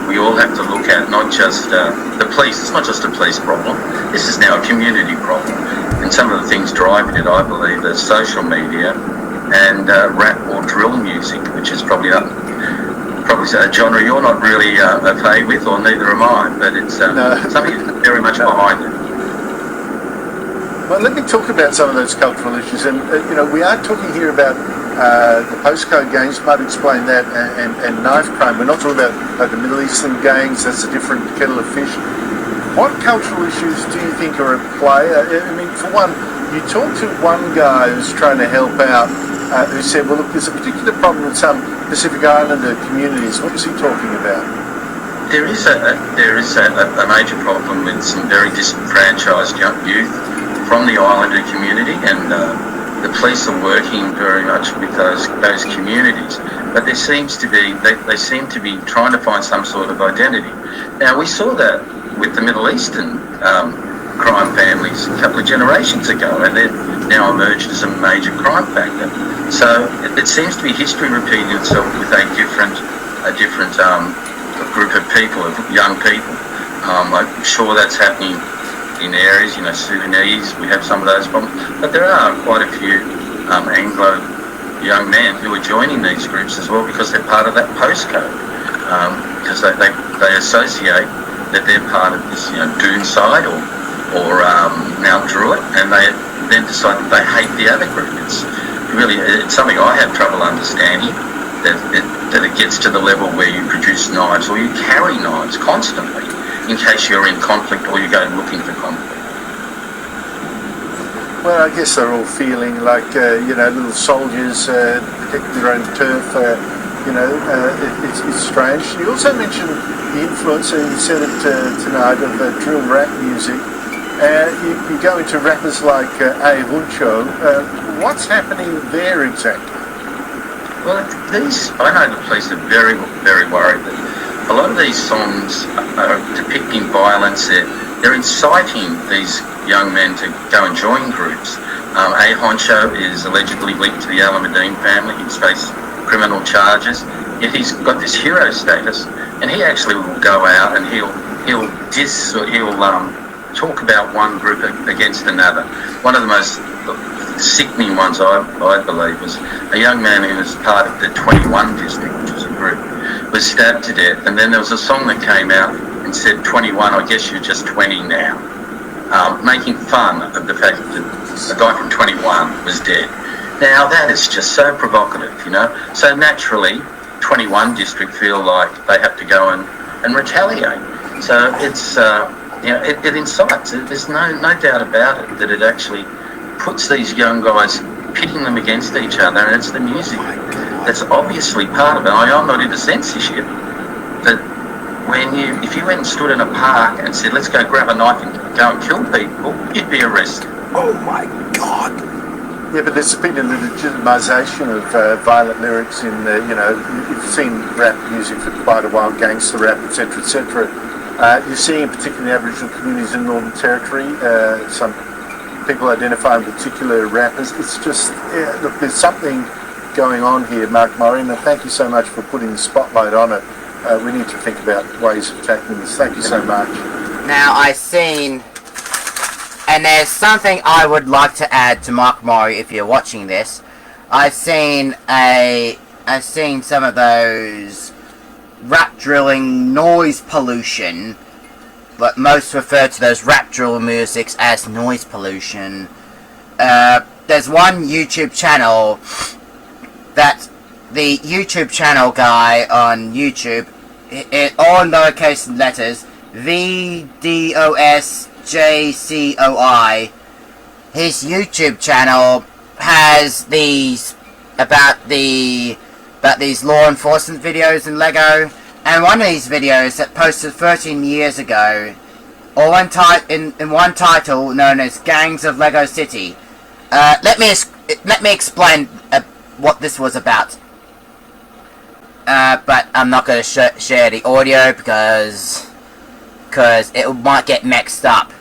we all have to look at, not just the police. It's not just a police problem. This is now a community problem. And some of the things driving it, I believe, are social media and rap or drill music, which is probably a genre you're not really au fait with, or neither am I. But it's something very much behind it. Well, let me talk about some of those cultural issues. And, we are talking here about the postcode gangs, might explain that, and knife crime. We're not talking about the Middle Eastern gangs, that's a different kettle of fish. What cultural issues do you think are at play? I mean, for one, you talked to one guy who's trying to help out, who said, well, look, there's a particular problem with some Pacific Islander communities. What was he talking about? There is a major problem with some very disenfranchised young youth from the Islander community, and the police are working very much with those communities. But there seems to be they seem to be trying to find some sort of identity. Now, we saw that with the Middle Eastern crime families a couple of generations ago, and they've now emerged as a major crime factor. So it seems to be history repeating itself with a different group of people, of young people. I'm sure that's happening in areas, Sudanese, we have some of those problems, but there are quite a few Anglo young men who are joining these groups as well because they're part of that postcode, because they associate that they're part of this, Doon side or Mount Druitt, and they then decide that they hate the other group. It's something I have trouble understanding, that it gets to the level where you produce knives or you carry knives constantly in case you're in conflict or you go looking for conflict. Well, I guess they're all feeling like, little soldiers protecting their own turf. It's strange. You also mentioned the influence, and you said it tonight, of drill rap music. You go into rappers like A. Huncho. What's happening there exactly? Well, I know the police are very, very worried that a lot of these songs are depicting violence. They're inciting these young men to go and join groups. A. Honcho is allegedly linked to the Alameddine family. He's faced criminal charges. Yet he's got this hero status, and he actually will go out and he'll talk about one group against another. One of the most sickening ones, I believe, was a young man who was part of the 21 district, which was a group, was stabbed to death, and then there was a song that came out and said, 21, I guess you're just 20 now, making fun of the fact that a guy from 21 was dead. Now that is just so provocative, so naturally 21 district feel like they have to go and retaliate. So it's it incites. There's no doubt about it that it actually puts these young guys pitting them against each other, and it's the music. that's obviously part of it. I'm not into censorship, but if you went and stood in a park and said, let's go grab a knife and go and kill people, you'd be arrested. Oh my God. Yeah, but there's been a legitimisation of violent lyrics in, you've seen rap music for quite a while, gangster rap, etc., etc. You're seeing, particularly in Aboriginal communities in Northern Territory, some people identifying particular rappers. It's just, look, there's something going on here, Mark Murray, and thank you so much for putting the spotlight on it. We need to think about ways of tackling this. Thank you so much. Now, I've seen, and there's something I would like to add to Mark Murray if you're watching this. I've seen some of those rap drilling noise pollution, but most refer to those rap drill musics as noise pollution. There's one YouTube channel that the YouTube channel guy on YouTube, all in lowercase letters, VDOSJCOI, his YouTube channel has these about these law enforcement videos in Lego, and one of these videos that posted 13 years ago, or in one title known as Gangs of Lego City. Let me explain what this was about. But I'm not going to share the audio because it might get mixed up.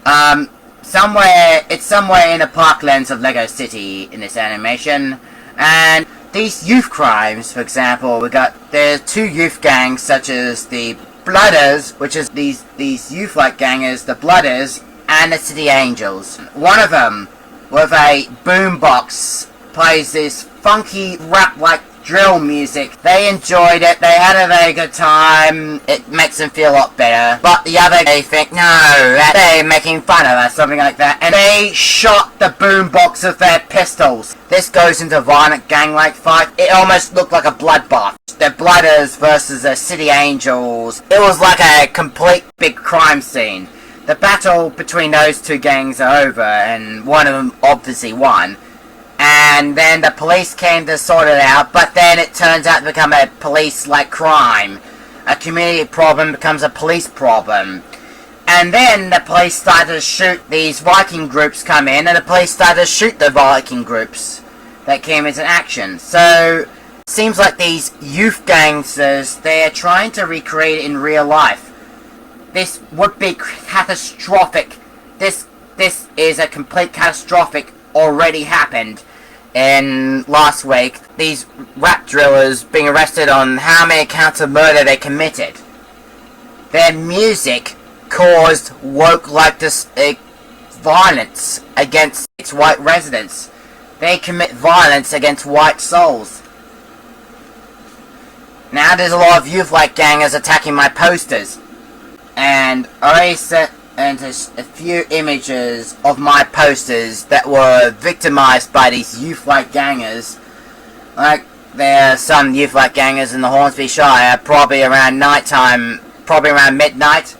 It's somewhere in the parklands of Lego City in this animation, and these youth crimes, for example, there are two youth gangs such as the Blooders, which is these youth-like gangers, the Blooders, and the City Angels. One of them, with a boombox, plays this funky rap-like drill music. They enjoyed it, they had a very good time, it makes them feel a lot better. But the other, they think, no, they're making fun of us, something like that, and they shot the boombox with their pistols. This goes into a violent gang-like fight. It almost looked like a bloodbath. The Blooders versus the City Angels. It was like a complete big crime scene. The battle between those two gangs are over, and one of them obviously won. And then the police came to sort it out, but then it turns out to become a police-like crime. A community problem becomes a police problem. And then the police started to shoot, these Viking groups come in, and the police started to shoot the Viking groups that came into action. So, it seems like these youth gangsters, they are trying to recreate it in real life. This would be catastrophic. This is a complete catastrophic already happened. In last week, these rap drillers being arrested on how many counts of murder they committed. Their music caused woke-like violence against its white residents. They commit violence against white souls. Now there's a lot of youth-like gangers attacking my posters. And I already sent a few images of my posters that were victimized by these youth-like gangers. Like, there are some youth-like gangers in the Hornsby Shire, probably around nighttime, probably around midnight.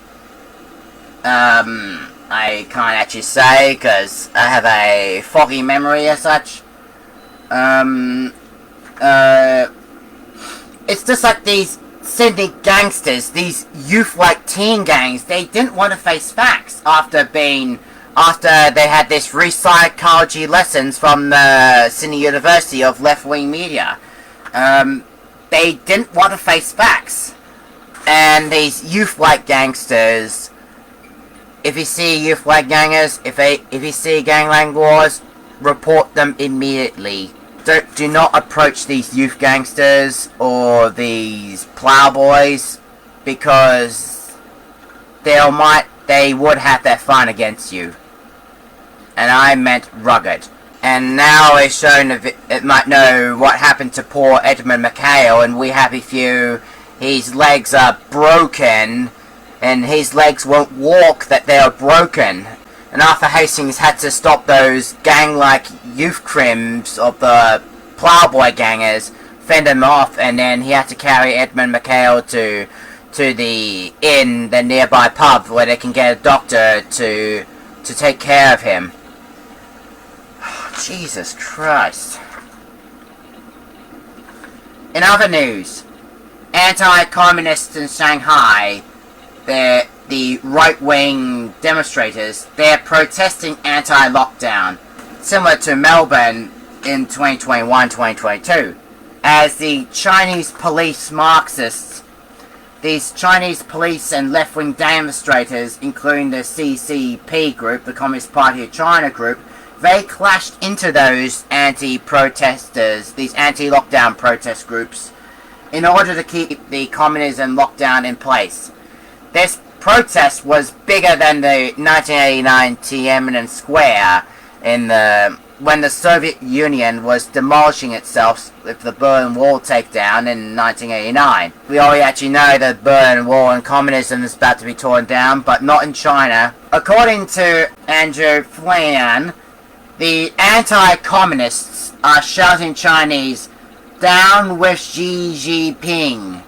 I can't actually say, because I have a foggy memory as such. It's just like these Sydney gangsters, these youth-like teen gangs, they didn't want to face facts after they had this psychology lessons from the Sydney University of left-wing media. They didn't want to face facts. And these youth-like gangsters, if you see youth-like gangers, if you see gangland wars, report them immediately. Do not approach these youth gangsters or these plowboys, because they would have their fun against you. And I meant rugged. And now it's shown it might know what happened to poor Edmund McHale, and we happy few. His legs are broken, and his legs won't walk, that they are broken. And Arthur Hastings had to stop those gang-like youth crims of the plowboy gangers, fend them off, and then he had to carry Edmund McHale to the nearby pub where they can get a doctor to take care of him. In other news, anti-communists in Shanghai, the right-wing demonstrators, they're protesting anti-lockdown, similar to Melbourne in 2021-2022, as the Chinese police Marxists, these Chinese police and left-wing demonstrators, including the CCP group, the Communist Party of China group, they clashed into those anti-protesters, these anti-lockdown protest groups, in order to keep the communism lockdown in place. This protest was bigger than the 1989 Tiananmen Square when the Soviet Union was demolishing itself with the Berlin Wall takedown in 1989. We already actually know that Berlin Wall and communism is about to be torn down, but not in China. According to Andrew Flynn, the anti-communists are shouting Chinese, "Down with Xi Jinping,"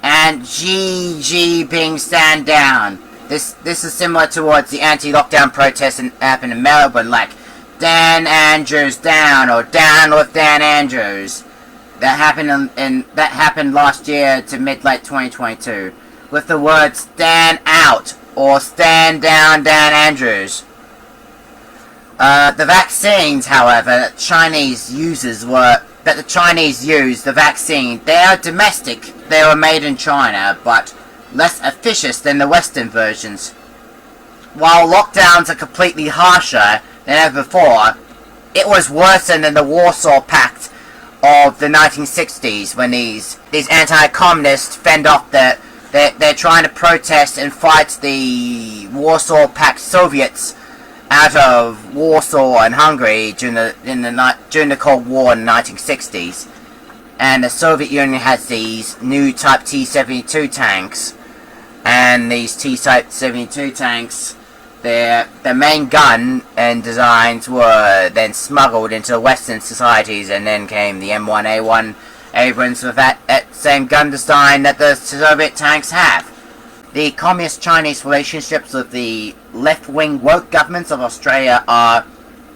and "Xi Jinping stand down." This is similar towards the anti-lockdown protests that happened in Melbourne, like "Dan Andrews down" or "Down with Dan Andrews." That happened last year to mid-late 2022, with the words "Stand out" or "Stand down Dan Andrews." The vaccines, however, that the Chinese used, the vaccine, they are domestic. They were made in China, but less efficacious than the Western versions. While lockdowns are completely harsher than ever before, it was worse than the Warsaw Pact of the 1960s, when these anti-communists fend off they're trying to protest and fight the Warsaw Pact Soviets out of Warsaw and Hungary during the Cold War in the 1960s. And the Soviet Union has these new Type T-72 tanks, and these T-Type 72 tanks, their main gun and designs were then smuggled into Western societies, and then came the M1A1 Abrams with that same gun design that the Soviet tanks have. The Communist Chinese relationships with the left-wing woke governments of Australia are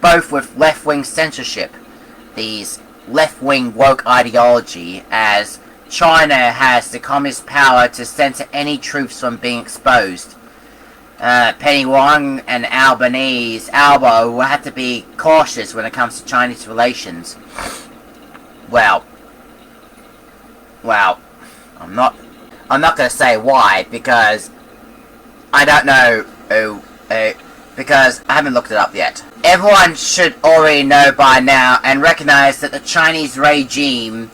both with left-wing censorship. These left-wing woke ideology, as China has the communist power to censor any truths from being exposed. Penny Wong and Albanese Albo will have to be cautious when it comes to Chinese relations. Well, I'm not going to say why, because I don't know, because I haven't looked it up yet. Everyone should already know by now and recognize that the Chinese regime,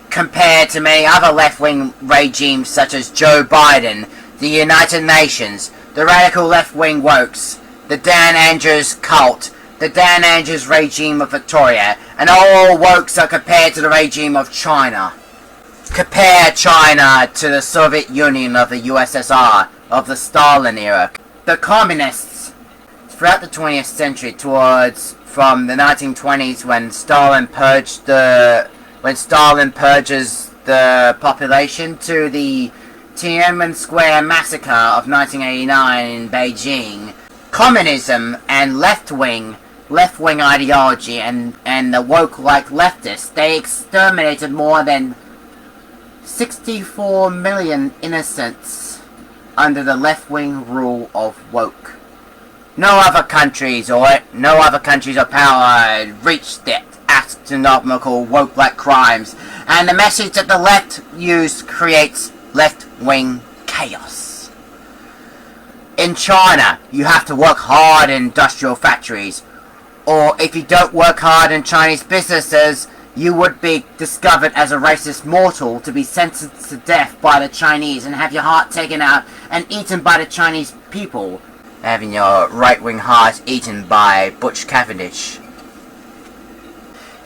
compared to many other left-wing regimes such as Joe Biden, the United Nations, the radical left-wing wokes, the Dan Andrews cult, the Dan Andrews regime of Victoria, and all wokes are compared to the regime of China. Compare China to the Soviet Union of the USSR of the Stalin era. The communists throughout the 20th century, from the 1920s when Stalin purges the population, to the Tiananmen Square massacre of 1989 in Beijing, communism and left-wing ideology and the woke-like leftists, they exterminated more than 64 million innocents under the left-wing rule of woke. No other countries or power reached that astronomical woke-like crimes, and the message that the left used creates left-wing chaos. In China, you have to work hard in industrial factories, or if you don't work hard in Chinese businesses, you would be discovered as a racist mortal to be sentenced to death by the Chinese and have your heart taken out and eaten by the Chinese people, having your right-wing heart eaten by Butch Cavendish.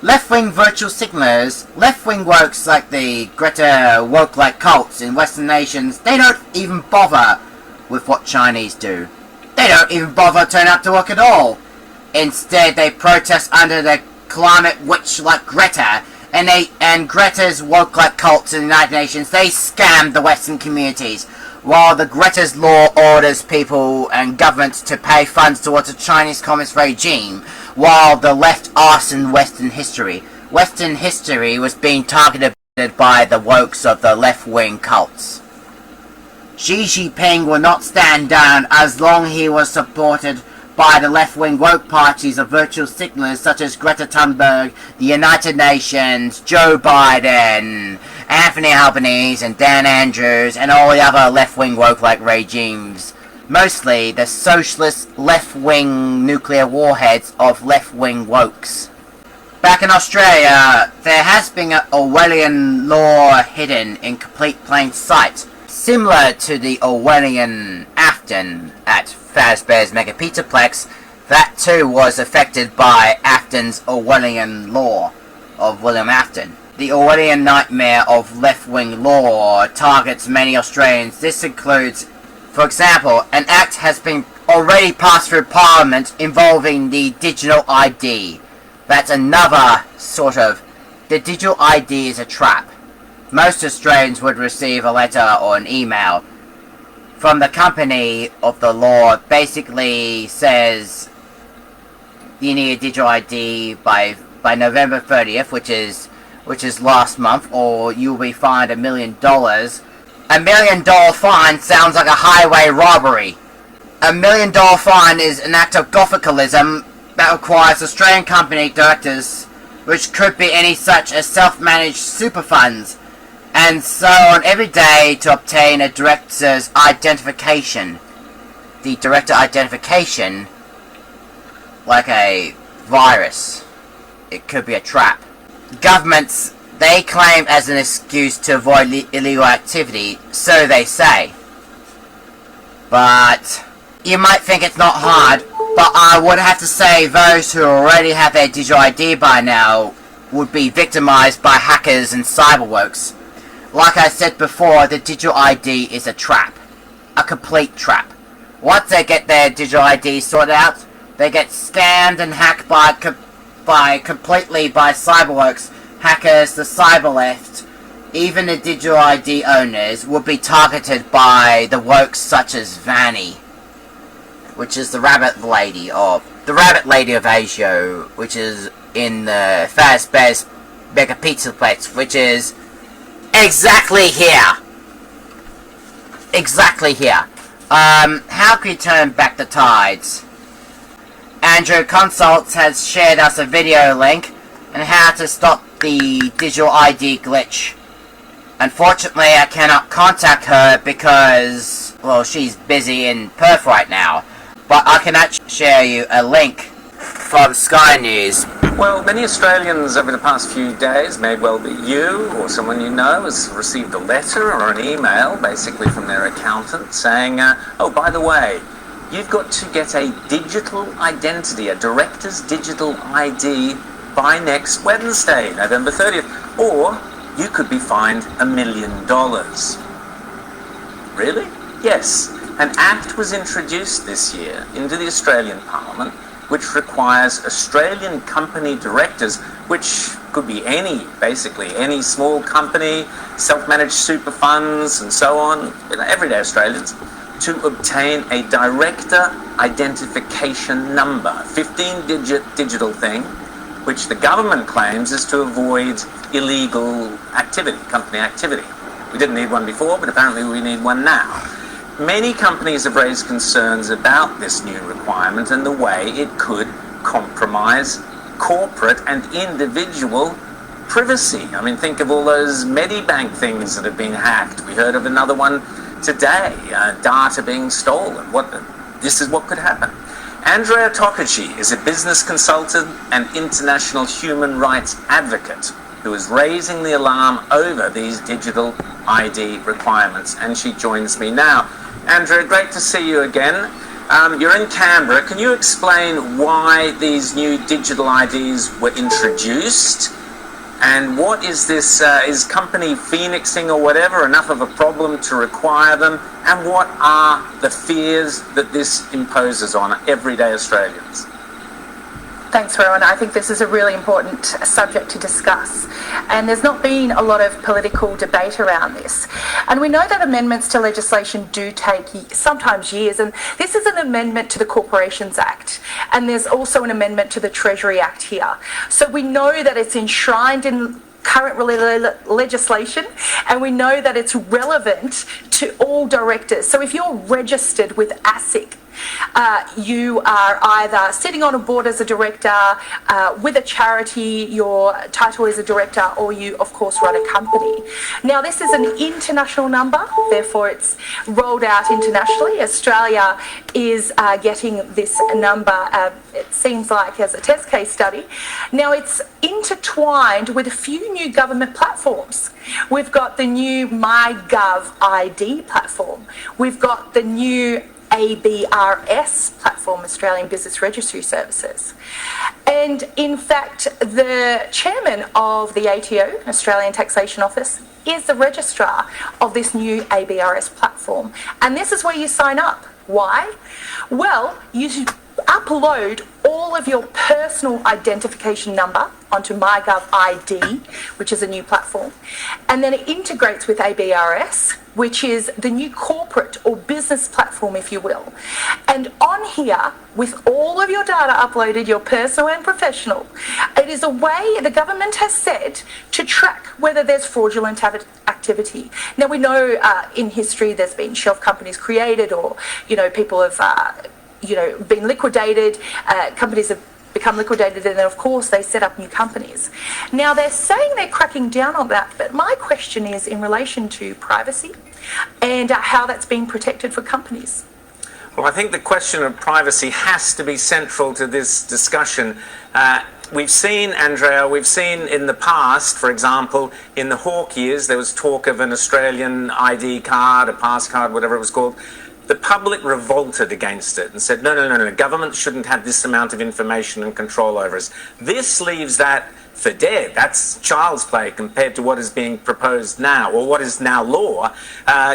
Left-wing virtual signalers, left-wing wokes like the Greta woke-like cults in Western nations, they don't even bother with what Chinese do. They don't even bother turning up to work at all. Instead, they protest under the climate witch like Greta, and Greta's woke-like cults in the United Nations, they scam the Western communities, while the Greta's law orders people and governments to pay funds towards a Chinese communist regime, while the left arson Western history. Western history was being targeted by the wokes of the left-wing cults. Xi Jinping will not stand down as long he was supported by the left-wing woke parties of virtual signalers such as Greta Thunberg, the United Nations, Joe Biden, Anthony Albanese, and Dan Andrews, and all the other left-wing woke-like regimes. Mostly the socialist left-wing nuclear warheads of left-wing wokes. Back in Australia, there has been an Orwellian law hidden in complete plain sight, similar to the Orwellian Afton at Fazbear's Mega Pizzaplex. That too was affected by Afton's Orwellian law of William Afton. The Orwellian nightmare of left-wing law targets many Australians. This includes, for example, an act has been already passed through Parliament involving the digital ID. That's another sort of... The digital ID is a trap. Most Australians would receive a letter or an email from the company of the law. Basically says you need a digital ID by November 30th, which is last month, or you'll be fined $1 million. $1 million fine sounds like a highway robbery. $1 million fine is an act of gothicalism that requires Australian company directors, which could be any such as self-managed super funds, and so on every day to obtain a director's identification. The director identification, like a virus. It could be a trap. Governments, they claim as an excuse to avoid illegal activity, so they say. But you might think it's not hard, but I would have to say those who already have their digital ID by now would be victimized by hackers and cyberworks. Like I said before, the digital ID is a trap. A complete trap. Once they get their digital ID sorted out, they get scammed and hacked completely by cyberworks, hackers, the cyber left. Even the digital ID owners would be targeted by the wokes such as Vanny, which is the rabbit lady of Asia, which is in the Fazbear's Mega Pizzaplex, which is exactly here. Exactly here. How can we turn back the tides? Andrew Consults has shared us a video link on how to stop the digital ID glitch. Unfortunately, I cannot contact her because, well, she's busy in Perth right now. But I can actually share you a link from Sky News. Well, many Australians over the past few days, may well be you or someone you know, has received a letter or an email, basically from their accountant, saying, oh, by the way, you've got to get a digital identity, a director's digital ID, by next Wednesday, November 30th, or you could be fined $1 million. Really? Yes. An act was introduced this year into the Australian Parliament which requires Australian company directors, which could be basically any small company, self-managed super funds and so on, everyday Australians, to obtain a director identification number, 15-digit digital thing, which the government claims is to avoid illegal activity, company activity. We didn't need one before, but apparently we need one now. Many companies have raised concerns about this new requirement and the way it could compromise corporate and individual privacy. I mean, think of all those Medibank things that have been hacked. We heard of another one today, data being stolen. This is what could happen. Andrea Tokachi is a business consultant and international human rights advocate who is raising the alarm over these digital ID requirements, and she joins me now. Andrea, great to see you again. You're in Canberra. Can you explain why these new digital IDs were introduced? And what is this, is company phoenixing or whatever enough of a problem to require them? And what are the fears that this imposes on everyday Australians? Thanks, Rowan. I think this is a really important subject to discuss. And there's not been a lot of political debate around this. And we know that amendments to legislation do take sometimes years. And this is an amendment to the Corporations Act. And there's also an amendment to the Treasury Act here. So we know that it's enshrined in current legislation, and we know that it's relevant to all directors. So if you're registered with ASIC, you are either sitting on a board as a director, with a charity, your title is a director, or you, of course, run a company. Now, this is an international number, therefore it's rolled out internationally. Australia is getting this number, it seems like, as a test case study. Now, it's intertwined with a few new government platforms. We've got the new MyGov ID platform. We've got the new ABRS platform, Australian Business Registry Services. And in fact, the chairman of the ATO, Australian Taxation Office, is the registrar of this new ABRS platform. And this is where you sign up. Why? Well, you upload all of your personal identification number onto MyGov ID, which is a new platform, and then it integrates with ABRS, which is the new corporate or business platform, if you will. And on here, with all of your data uploaded, your personal and professional, it is a way the government has said to track whether there's fraudulent activity. Now, we know in history there's been shelf companies created, or, people have been liquidated, companies have become liquidated, and then of course they set up new companies. Now, they're saying they're cracking down on that, but my question is in relation to privacy and how that's being protected for companies. Well, I think the question of privacy has to be central to this discussion. We've seen, Andrea, in the past, for example, in the Hawke years, there was talk of an Australian ID card, a pass card, whatever it was called. The public revolted against it and said, no, government shouldn't have this amount of information and control over us. This leaves that for dead. That's child's play compared to what is being proposed now, or what is now law.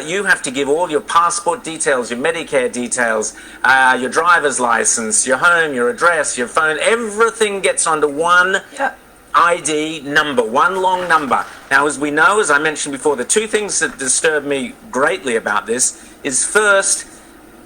You have to give all your passport details, your Medicare details, your driver's license, your home, your address, your phone. Everything gets onto one ID number, one long number. Now, as we know, as I mentioned before, the two things that disturb me greatly about this is, first,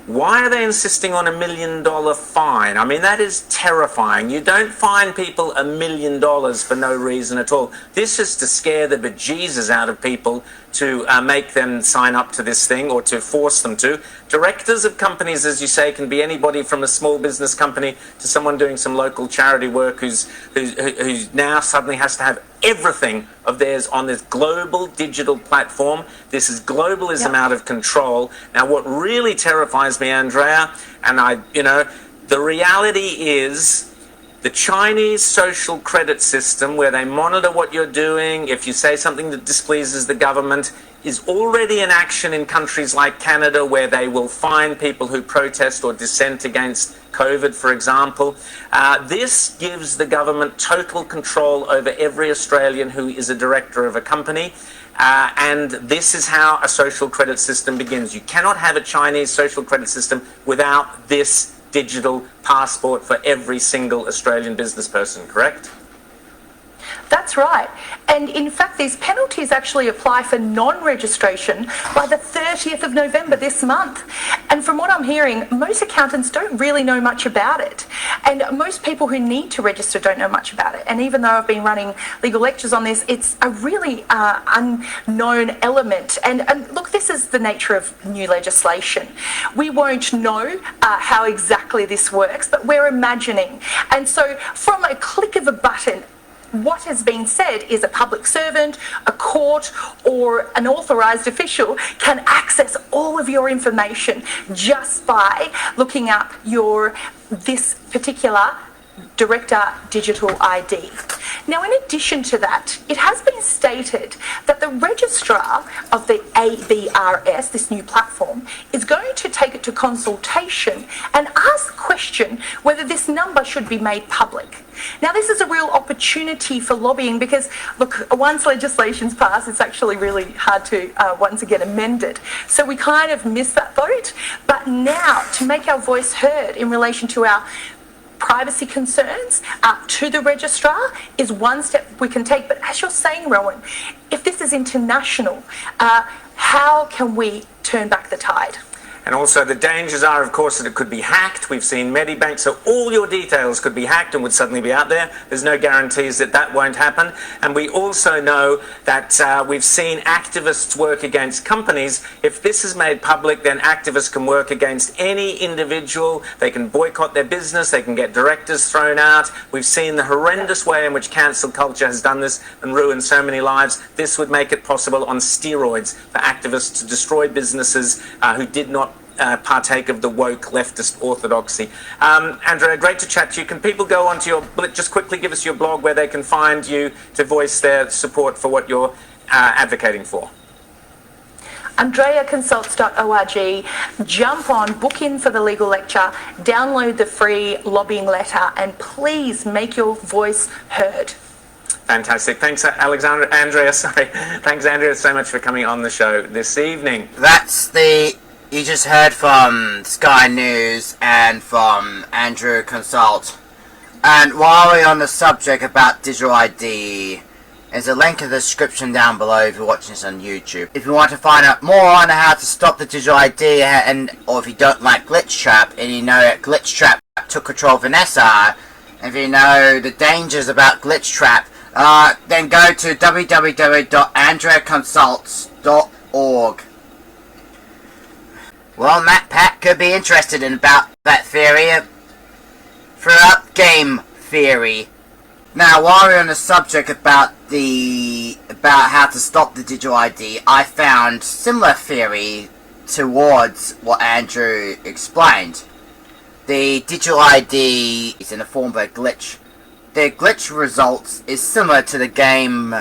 why are they insisting on $1 million fine? I mean, that is terrifying. You don't fine people $1 million for no reason at all. This is to scare the bejesus out of people, to make them sign up to this thing, or to force them to. Directors of companies, as you say, can be anybody from a small business company to someone doing some local charity work who's now suddenly has to have everything of theirs on this global digital platform. This is globalism out of control. Now, what really terrifies me, Andrea, and the reality is, the Chinese social credit system, where they monitor what you're doing, if you say something that displeases the government, is already in action in countries like Canada, where they will fine people who protest or dissent against COVID, for example. This gives the government total control over every Australian who is a director of a company. And this is how a social credit system begins. You cannot have a Chinese social credit system without this digital passport for every single Australian business person, correct? That's right. And in fact, these penalties actually apply for non-registration by the 30th of November this month. And from what I'm hearing, most accountants don't really know much about it. And most people who need to register don't know much about it. And even though I've been running legal lectures on this, it's a really unknown element. And look, this is the nature of new legislation. We won't know how exactly this works, but we're imagining. And so from a click of a button, what has been said is a public servant, a court, or an authorised official can access all of your information just by looking up this particular director digital ID. Now, in addition to that, it has been stated that the registrar of the ABRS, this new platform, is going to take it to consultation and ask the question whether this number should be made public. Now, this is a real opportunity for lobbying because, look, once legislation's passed, it's actually really hard to once again amend it. So we kind of missed that vote. But now, to make our voice heard in relation to our privacy concerns to the registrar is one step we can take. But as you're saying, Rowan, if this is international, how can we turn back the tide? And also the dangers are, of course, that it could be hacked. We've seen Medibank, so all your details could be hacked and would suddenly be out there. There's no guarantees that that won't happen. And we also know that we've seen activists work against companies. If this is made public, then activists can work against any individual. They can boycott their business. They can get directors thrown out. We've seen the horrendous way in which cancel culture has done this and ruined so many lives. This would make it possible on steroids for activists to destroy businesses who did not partake of the woke leftist orthodoxy. Andrea, great to chat to you. Can people go onto your, just quickly give us your blog where they can find you to voice their support for what you're advocating for? AndreaConsults.org. Jump on, book in for the legal lecture, download the free lobbying letter, and please make your voice heard. Fantastic. Thanks, Thanks, Andrea, so much for coming on the show this evening. You just heard from Sky News and from Andrew Consult. And while we're on the subject about digital ID, there's a link in the description down below if you're watching this on YouTube. If you want to find out more on how to stop the digital ID, or if you don't like Glitch Trap, and you know that Glitch Trap took control of Vanessa, and if you know the dangers about Glitch Trap, then go to www.andreaconsults.org. Well, MatPat could be interested in about that theory throughout game theory. Now, while we're on the subject about how to stop the digital ID, I found similar theory towards what Andrew explained. The digital ID is in the form of a glitch. The glitch results is similar to the game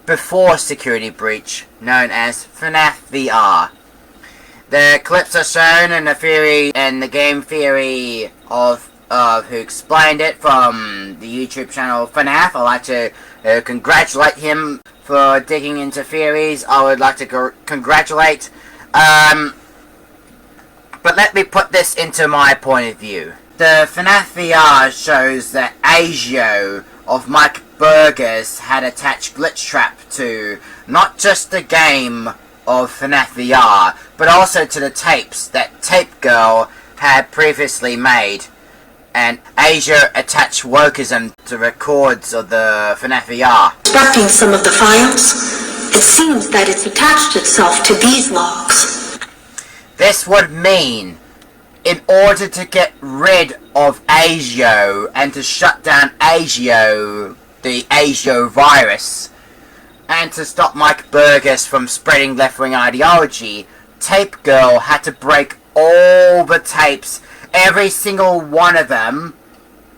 before Security Breach, known as FNAF VR. The clips are shown in the game theory of who explained it from the YouTube channel FNAF. I'd like to congratulate him for digging into theories. I would like to congratulate. But let me put this into my point of view. The FNAF VR shows that Asio of Mike Burgers had attached Glitch Trap to not just the game of FNAF VR, but also to the tapes that Tape Girl had previously made. And Asia attached wokeism to records of the FNAF VR. Extracting some of the files, it seems that it's attached itself to these logs. This would mean, in order to get rid of Asio and to shut down Asio, the Asio virus, and to stop Mike Burgess from spreading left-wing ideology, Tape Girl had to break all the tapes, every single one of them,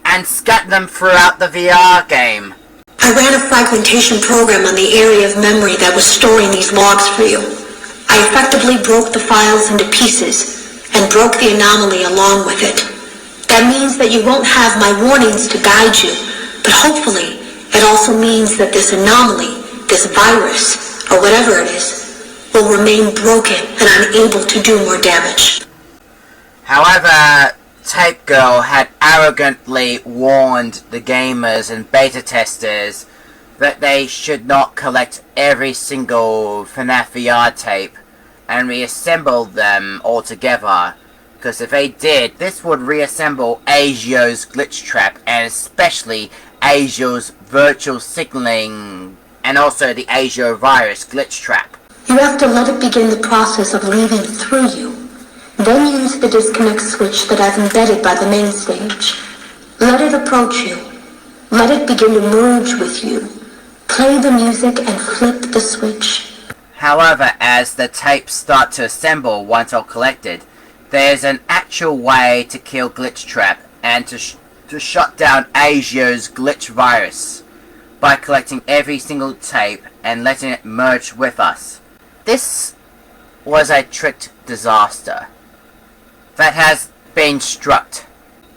and scatter them throughout the VR game. I ran a fragmentation program on the area of memory that was storing these logs for you. I effectively broke the files into pieces and broke the anomaly along with it. That means that you won't have my warnings to guide you, but hopefully it also means that this anomaly, this virus, or whatever it is, will remain broken and unable to do more damage. However, Tape Girl had arrogantly warned the gamers and beta testers that they should not collect every single FNAF VR tape and reassemble them all together, because if they did, this would reassemble Asio's Glitch Trap, and especially Asio's virtual signaling, and also the Asio virus Glitch Trap. You have to let it begin the process of leaving through you. Then use the disconnect switch that I've embedded by the main stage. Let it approach you. Let it begin to merge with you. Play the music and flip the switch. However, as the tapes start to assemble once all collected, there's an actual way to kill Glitch Trap and to shut down Asio's glitch virus by collecting every single tape and letting it merge with us. This was a tricked disaster that has been struck.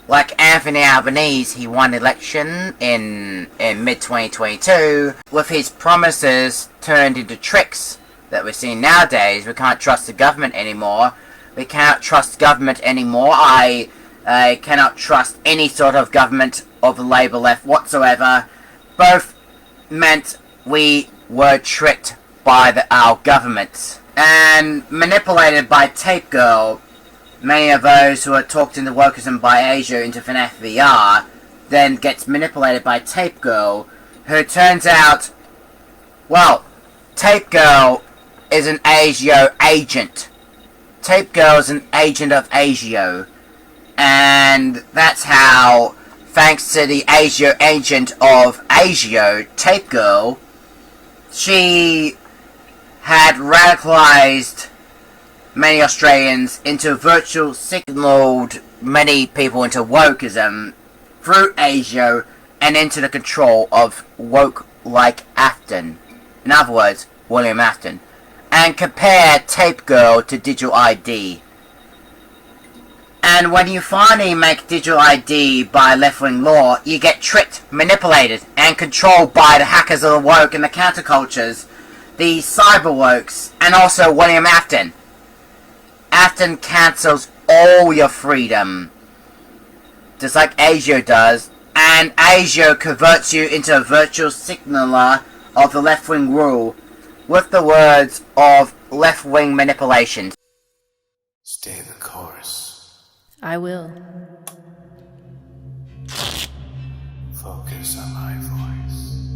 Like Anthony Albanese, he won the election in mid-2022 with his promises turned into tricks that we're seeing nowadays. We can't trust the government anymore. We cannot trust government anymore. I cannot trust any sort of government of the Labour left whatsoever. Both meant we were tricked by our governments. and manipulated by Tape Girl. Many of those who are talked into wokeism by Asia into FNAF VR then gets manipulated by Tape Girl, who turns out, well, Tape Girl is an ASIO agent. Tape Girl is an agent of ASIO, and that's how, thanks to the ASIO agent of ASIO, Tape Girl, she had radicalized many Australians into virtual signaled many people into wokeism through ASIO and into the control of woke like Afton. In other words, William Afton. And compare Tape Girl to Digital ID. And when you finally make Digital ID by left-wing law, you get tricked, manipulated, and controlled by the hackers of the woke and the countercultures, the cyber wokes, and also William Afton. Afton cancels all your freedom, just like ASIO does, and ASIO converts you into a virtual signaler of the left-wing rule, with the words of left-wing manipulation. Stay the course. I will. Focus on my voice.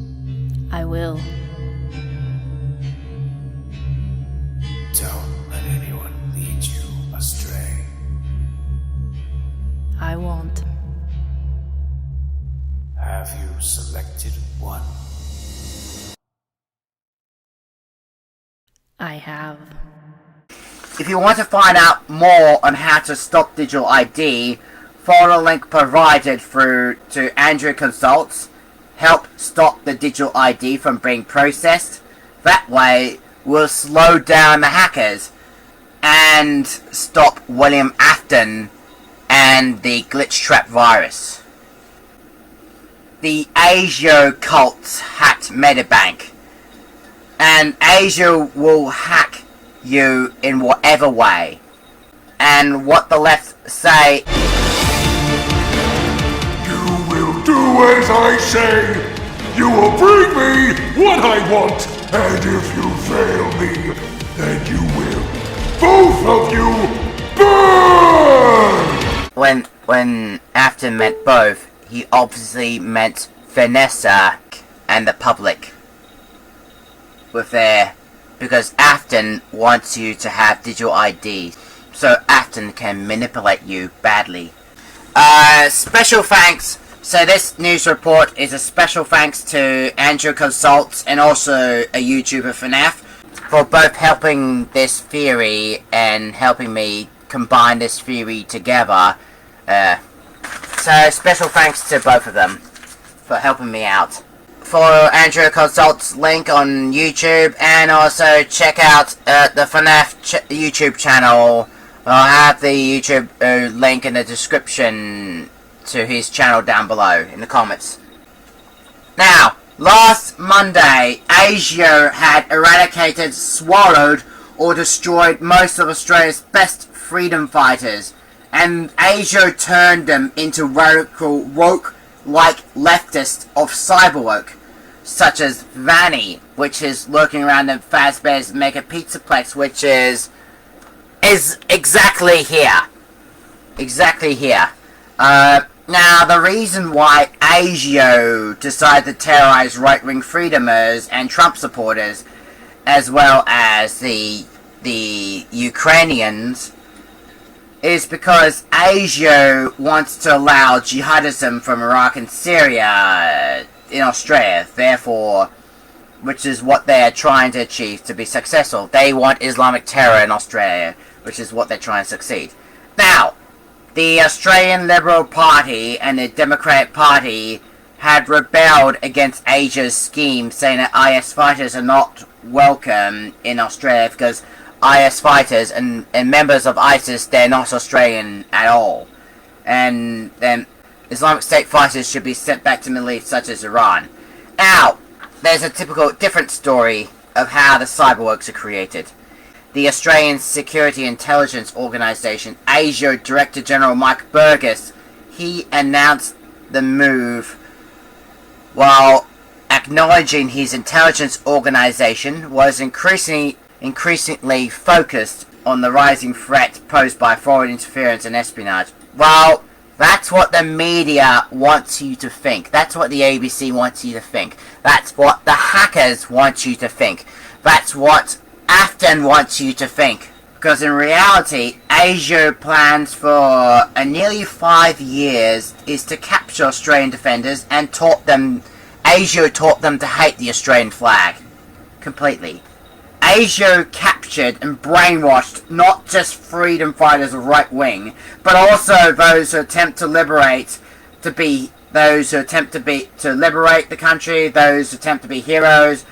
I will. Don't let anyone lead you astray. I won't. Have you selected one? I have. If you want to find out more on how to stop Digital ID, follow the link provided through to Andrew Consults. Help stop the Digital ID from being processed. That way, we'll slow down the hackers and stop William Afton and the glitch trap virus. The ASIO cults hacked Medibank, and ASIO will hack you in whatever way. And what the left say, you will do as I say. You will bring me what I want, and if you fail me, then you will, both of you, burn! When Afton meant both, he obviously meant Vanessa and the public. Because Afton wants you to have digital ID, so Afton can manipulate you badly. Special thanks. So this news report is a special thanks to Andrew Consults and also a YouTuber FNAF for both helping this theory and helping me combine this theory together. So special thanks to both of them for helping me out. Follow Andrew Consults link on YouTube, and also check out the FNAF YouTube channel. I'll have the YouTube link in the description to his channel down below in the comments. Now, last Monday, ASIO had eradicated, swallowed, or destroyed most of Australia's best freedom fighters, and ASIO turned them into radical woke-like leftists of cyberwoke, such as Vanny, which is lurking around in FazB's Mega Pizzaplex, which is exactly here. Exactly here. Now, the reason why ASIO decided to terrorize right-wing freedomers and Trump supporters, as well as the Ukrainians, is because ASIO wants to allow jihadism from Iraq and Syria in Australia, therefore, which is what they are trying to achieve to be successful. They want Islamic terror in Australia, which is what they're trying to succeed. Now, the Australian Liberal Party and the Democratic Party had rebelled against Asia's scheme, saying that IS fighters are not welcome in Australia because IS fighters and members of ISIS, they're not Australian at all. And then Islamic State fighters should be sent back to Middle East, such as Iran. Now, there's a typical different story of how the cyberworks are created. The Australian Security Intelligence Organisation, ASIO Director General Mike Burgess, he announced the move while acknowledging his intelligence organisation was increasingly increasingly focused on the rising threat posed by foreign interference and espionage. Well, that's what the media wants you to think. That's what the ABC wants you to think. That's what the hackers want you to think. That's what Afton wants you to think. Because in reality, ASIO plans for nearly 5 years is to capture Australian defenders and ASIO taught them to hate the Australian flag. Completely. ASIO captured and brainwashed not just freedom fighters of right wing, but also those who attempt to liberate the country, those who attempt to be heroes,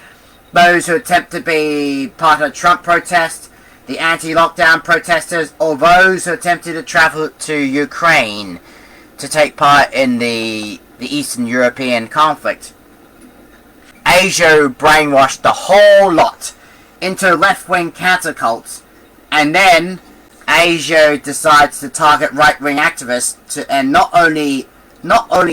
those who attempt to be part of Trump protests, the anti-lockdown protesters, or those who attempted to travel to Ukraine to take part in the Eastern European conflict. ASIO brainwashed the whole lot into left-wing counter-cults, and then ASIO decides to target right-wing activists and not only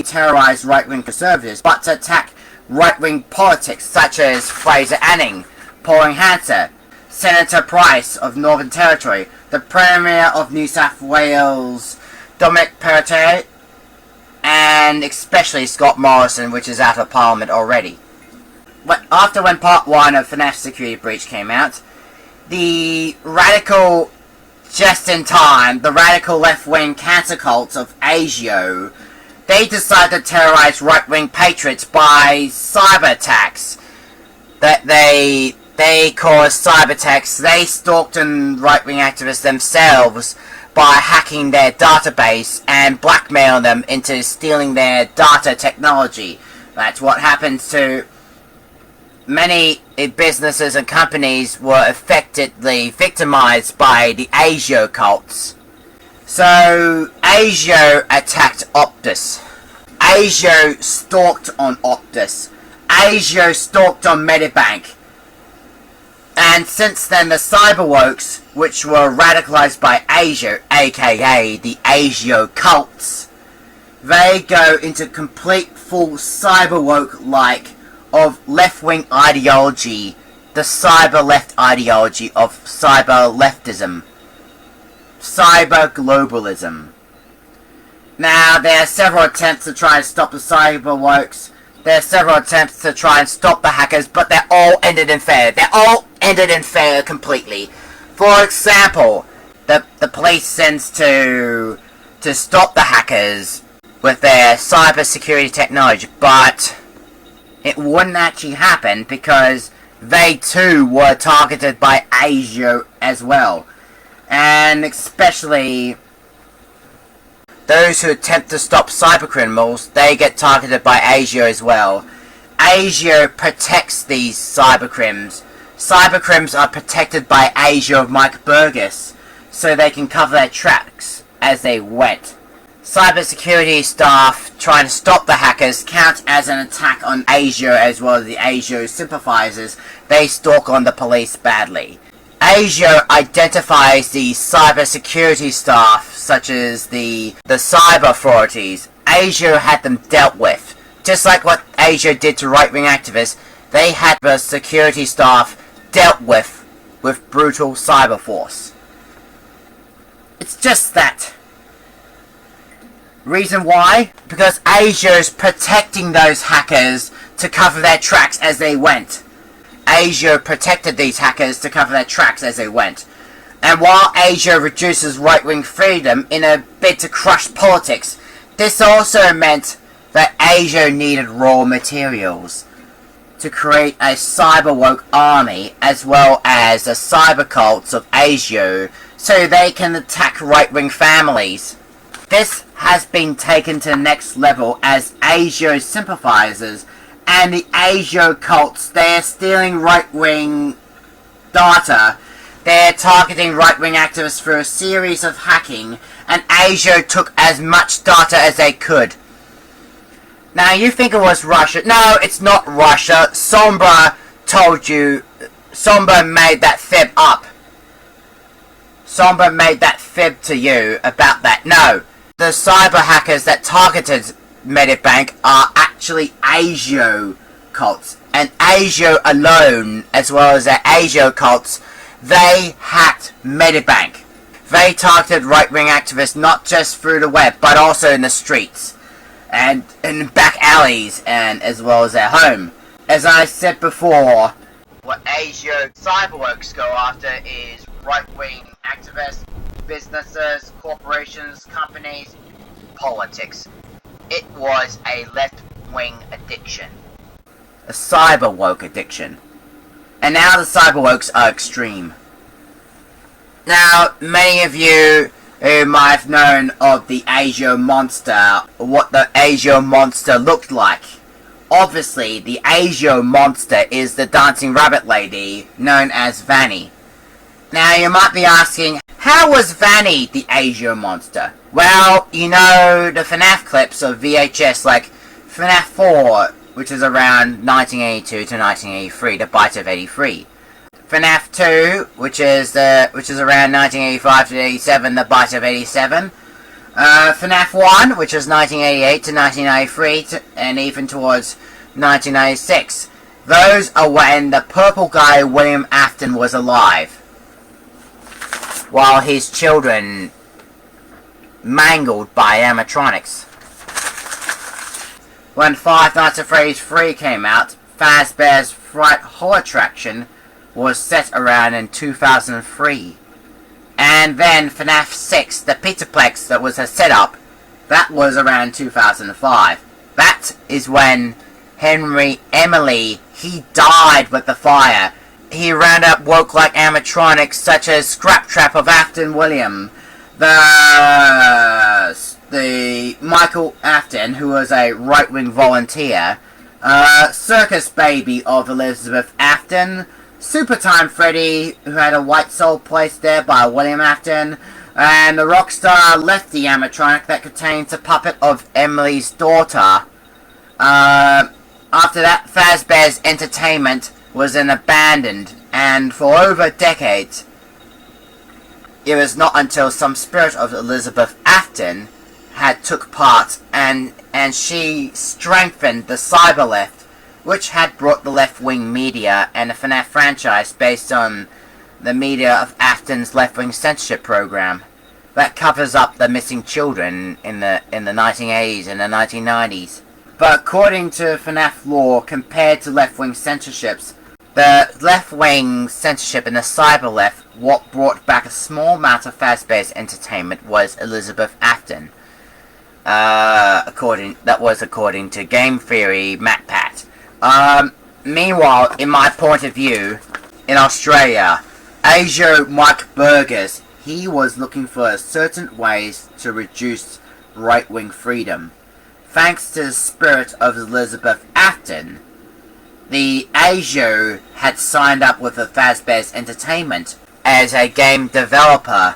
terrorize right-wing conservatives, but to attack right-wing politics such as Fraser Anning, Pauline Hanson, Senator Price of Northern Territory, the Premier of New South Wales, Dominic Perrottet, and especially Scott Morrison, which is out of Parliament already. After when Part 1 of FNAF Security Breach came out, the radical, just in time, the radical left-wing cancer cults of ASIO, they decided to terrorize right-wing patriots by cyber attacks. That they caused cyber attacks. They stalked right-wing activists themselves by hacking their database and blackmailing them into stealing their data technology. That's what happens to many businesses and companies were effectively victimized by the ASIO cults. So, ASIO attacked Optus. ASIO stalked on Optus. ASIO stalked on Medibank. And since then, the cyberwokes, which were radicalized by ASIO, aka the ASIO cults, they go into complete full cyberwoke-like of left-wing ideology, the cyber-left ideology of cyber-leftism, cyber-globalism. Now, there are several attempts to try and stop the cyberwokes. There are several attempts to try and stop the hackers, but they're all ended in failure. They're all ended in failure completely. For example, the police sends to stop the hackers with their cyber security technology, but it wouldn't actually happen because they too were targeted by ASIO as well. And especially those who attempt to stop cybercriminals, they get targeted by ASIO as well. ASIO protects these cybercrims. Cybercrims are protected by ASIO of Mike Burgess, so they can cover their tracks as they went. Cybersecurity staff trying to stop the hackers count as an attack on ASIO as well as the ASIO sympathizers. They stalk on the police badly. ASIO identifies the cybersecurity staff, such as the cyber authorities. ASIO had them dealt with. Just like what ASIO did to right-wing activists, they had the security staff dealt with brutal cyber force. It's just that. Reason why? Because ASIO's protecting those hackers to cover their tracks as they went. ASIO protected these hackers to cover their tracks as they went. And while ASIO reduces right-wing freedom in a bid to crush politics, this also meant that ASIO needed raw materials to create a cyber-woke army as well as the cyber cults of ASIO so they can attack right-wing families. This has been taken to the next level as ASIO sympathizers and the ASIO cults, they're stealing right-wing data. They're targeting right-wing activists through a series of hacking, and ASIO took as much data as they could. Now, you think it was Russia. No, it's not Russia. Sombra told you. Sombra made that fib up. Sombra made that fib to you about that. No. The cyber hackers that targeted Medibank are actually ASIO cults. And ASIO alone, as well as their ASIO cults, They hacked Medibank. They targeted right-wing activists not just through the web, but also in the streets, and in back alleys, and as well as at home. As I said before, what Asia cyberworks go after is right-wing activists, businesses, corporations, companies, politics. It was a left-wing addiction. A cyber-woke addiction. And now the cyber-wokes are extreme. Now, many of you who might have known of the Asia Monster, what the Asia Monster looked like. Obviously, the Asia Monster is the dancing rabbit lady known as Vanny. Now, you might be asking, how was Vanny the Asia Monster? Well, you know the FNAF clips of VHS like FNAF 4, which is around 1982 to 1983, the Bite of 83. FNAF 2, which is around 1985 to 87, the Bite of 87. FNAF 1, which is 1988 to 1993, and even towards 1996. Those are when the purple guy William Afton was alive, while his children mangled by animatronics. When Five Nights at Freddy's 3 came out, Fazbear's Fright Hall attraction was set around in 2003. And then FNAF 6, the Pizzaplex that was a setup, that was around 2005. That is when Henry Emily, he died with the fire. He rounded up woke-like animatronics such as Scrap Trap of Afton William, the Michael Afton, who was a right-wing volunteer, Circus Baby of Elizabeth Afton, Super Time Freddy, who had a white soul placed there by William Afton, and the Rockstar Lefty animatronic that contains a puppet of Emily's daughter. After that, Fazbear's Entertainment was then abandoned, and for over decades, it was not until some spirit of Elizabeth Afton had took part, and she strengthened the cyber left, which had brought the left-wing media and the FNAF franchise based on the media of Afton's left-wing censorship program that covers up the missing children in the 1980s and the 1990s. But according to FNAF lore, compared to left-wing censorships, the left-wing censorship in the cyber left, what brought back a small amount of Fazbear's Entertainment was Elizabeth Afton. According to game theory MatPat. Meanwhile, in my point of view, in Australia, Asia Mike Burgess, he was looking for certain ways to reduce right-wing freedom. Thanks to the spirit of Elizabeth Afton, the Asia had signed up with the Fazbear's Entertainment as a game developer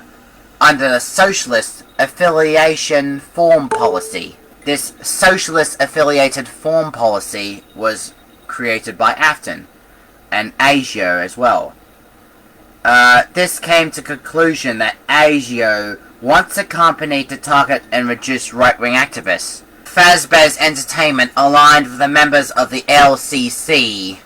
under the Socialist Affiliation Form Policy. This Socialist Affiliated Form Policy was created by Afton, and Asia as well. This came to conclusion that Asia wants a company to target and reduce right-wing activists. Fazbear's Entertainment aligned with the members of the LCC,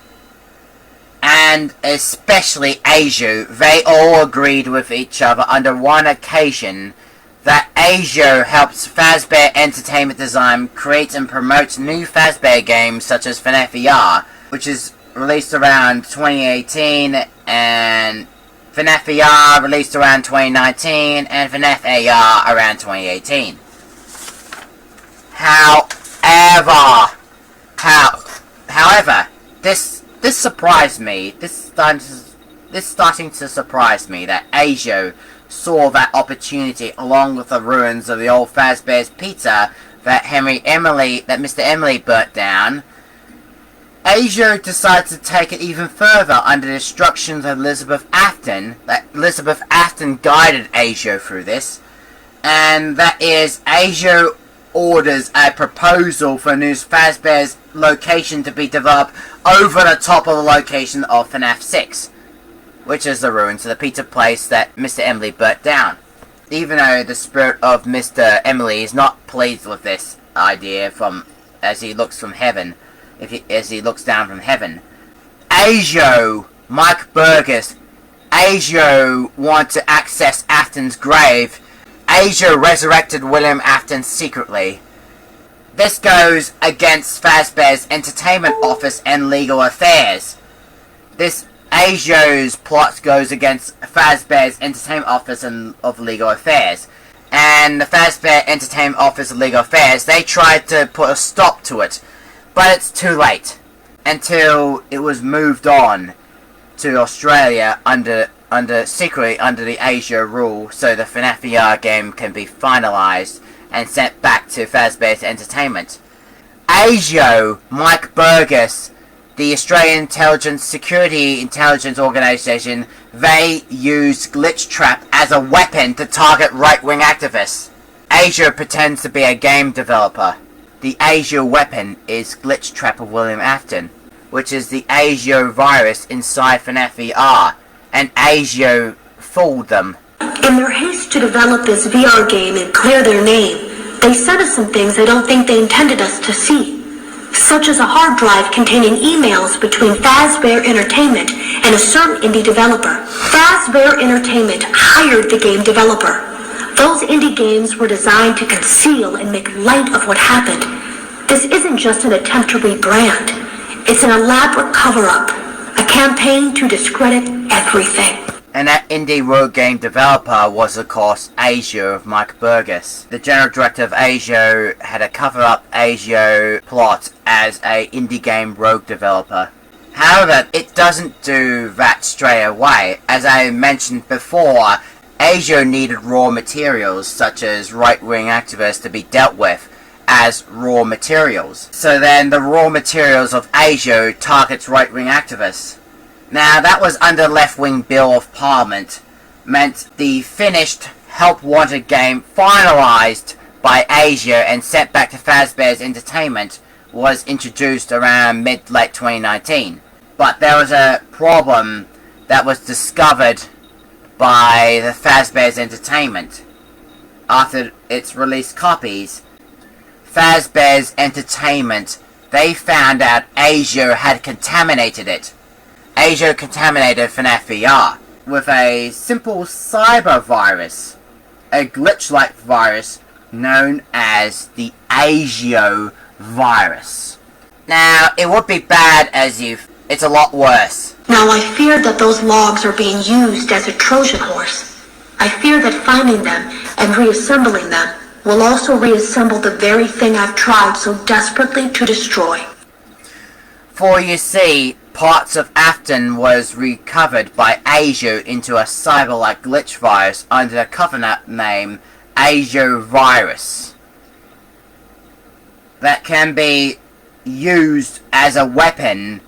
and especially Asia. They all agreed with each other under one occasion that Asia helps Fazbear Entertainment Design create and promote new Fazbear games such as FNAF VR, which is released around 2018, and FNAF VR released around 2019, and FNAF AR around 2018. However, this surprised me. This starting to surprise me that Asia saw that opportunity along with the ruins of the old Fazbear's Pizza that Mr. Emily burnt down. Asia decided to take it even further under the instructions of Elizabeth Afton. That Elizabeth Afton guided Asia through this, and that is Asia orders a proposal for a new Fazbear's location to be developed over the top of the location of FNAF 6, which is the ruins of the pizza place that Mr. Emily burnt down. Even though the spirit of Mr. Emily is not pleased with this idea as he looks down from heaven. Asia, Mike Burgess, Asia wanted to access Afton's grave, Asia resurrected William Afton secretly. This goes against Fazbear's Entertainment Office and Legal Affairs. This Asia's plot goes against Fazbear's Entertainment Office and of Legal Affairs. And the Fazbear Entertainment Office of Legal Affairs, they tried to put a stop to it. But it's too late. Until it was moved on to Australia secretly under the Asia rule, so the FNAF game can be finalised and sent back to Fazbear's Entertainment. Asia, Mike Burgess, the Australian Security Intelligence Organisation, they used Glitch Trap as a weapon to target right-wing activists. Asia pretends to be a game developer. The Asia weapon is Glitch Trap of William Afton, which is the Asia virus inside FNAF, and Asia fooled them. In their haste to develop this VR game and clear their name, they said us some things I don't think they intended us to see. Such as a hard drive containing emails between Fazbear Entertainment and a certain indie developer. Fazbear Entertainment hired the game developer. Those indie games were designed to conceal and make light of what happened. This isn't just an attempt to rebrand. It's an elaborate cover-up. A campaign to discredit everything. And that indie rogue game developer was, of course, Asia of Mike Burgess. The general director of Asia had a cover-up Asia plot as a indie game rogue developer. However, it doesn't do that straight away. As I mentioned before, Asia needed raw materials, such as right-wing activists, to be dealt with as raw materials. So then the raw materials of Asia targets right-wing activists. Now, that was under left-wing Bill of Parliament, meant the finished Help Wanted game finalised by Asia and sent back to Fazbear's Entertainment was introduced around mid-late 2019. But there was a problem that was discovered by the Fazbear's Entertainment. After its released copies, Fazbear's Entertainment, they found out Asia had contaminated it. Asia contaminated FNAF with a simple cyber virus, a glitch-like virus known as the Asia virus. Now, it would be bad as it's a lot worse. Now I fear that those logs are being used as a Trojan horse. I fear that finding them and reassembling them will also reassemble the very thing I've tried so desperately to destroy. For you see, parts of Afton was recovered by Asia into a cyber-like glitch virus under the covenant name Asia Virus. That can be used as a weapon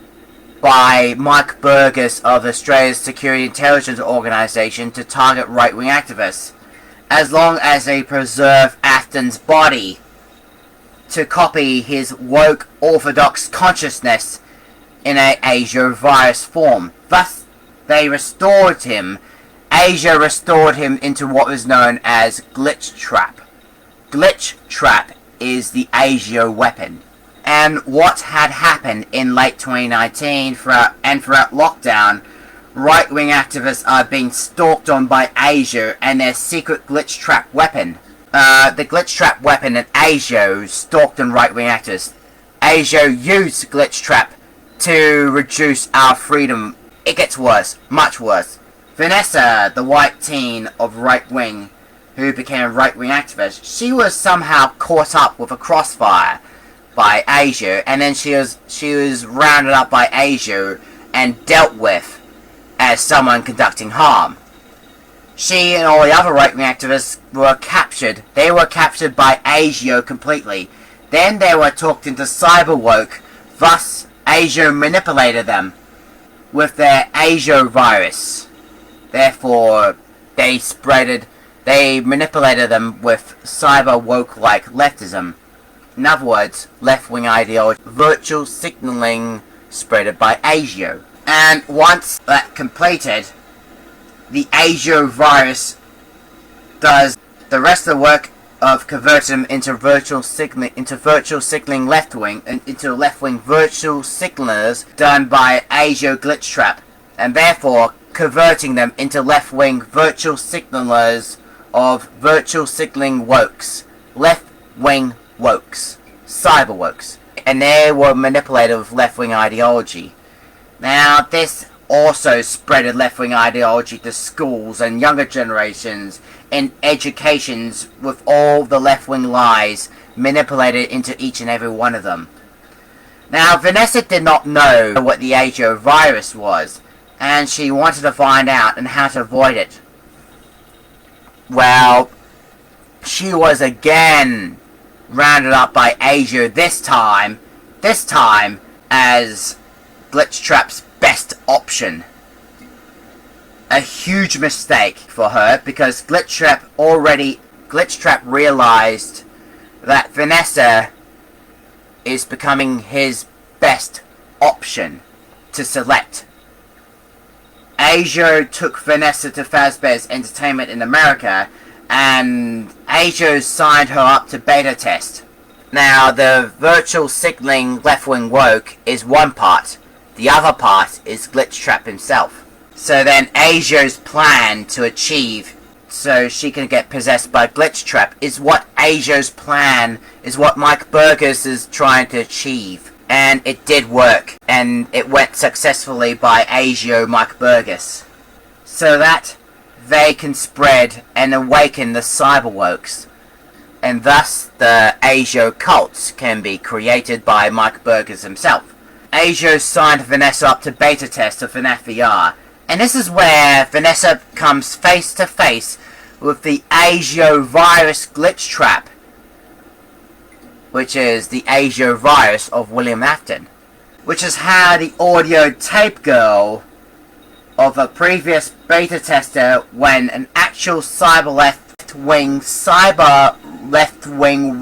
by Mike Burgess of Australia's Security Intelligence Organisation to target right-wing activists, as long as they preserve Afton's body to copy his woke orthodox consciousness in a Asia virus form. Thus, they restored him. Asia restored him into what was known as Glitch Trap. Glitch Trap is the Asia weapon. And what had happened in late 2019 throughout lockdown, right-wing activists are being stalked on by Asia and their secret Glitch Trap weapon. The Glitch Trap weapon in Asia stalked on right-wing activists. Asia used Glitch Trap to reduce our freedom. It gets worse, much worse. Vanessa, the white teen of right-wing, who became a right-wing activist, she was somehow caught up with a crossfire by Asia, and then she was rounded up by Asia and dealt with as someone conducting harm. She and all the other right-wing activists were captured. They were captured by Asia completely. Then they were talked into cyberwoke. Thus, Asia manipulated them with their Asia virus. Therefore, they manipulated them with cyber woke-like leftism. In other words, left-wing ideology, virtual signaling spreaded by Asia. And once that completed, the Asia virus does the rest of the work of converting them into virtual signaling left-wing, and into left-wing virtual signalers done by Asia Glitch Trap, and therefore converting them into left-wing virtual signalers of virtual signaling wokes. Left-wing wokes. Cyber wokes. And they were manipulated with left-wing ideology. Now, this also spreaded left-wing ideology to schools and younger generations in educations, with all the left-wing lies manipulated into each and every one of them. Now, Vanessa did not know what the AGO virus was, and she wanted to find out and how to avoid it. Well, she was again rounded up by AGO this time as Glitchtrap's best option. A huge mistake for her, because Glitchtrap realized that Vanessa is becoming his best option to select. AGO took Vanessa to Fazbear's Entertainment in America, and AGO signed her up to beta test. Now, the virtual signaling left-wing woke is one part. The other part is Glitchtrap himself. So then AGO's plan to achieve so she can get possessed by Glitchtrap is what AGO's plan is, what Mike Burgess is trying to achieve. And it did work, and it went successfully by AGO Mike Burgess, so that they can spread and awaken the cyberwokes, and thus the AGO cults can be created by Mike Burgess himself. AGO signed Vanessa up to beta test of FNAF VR, and this is where Vanessa comes face to face with the AGO virus Glitchtrap, which is the AGO virus of William Afton, which is how the audio tape girl of a previous beta tester, when an actual cyber left-wing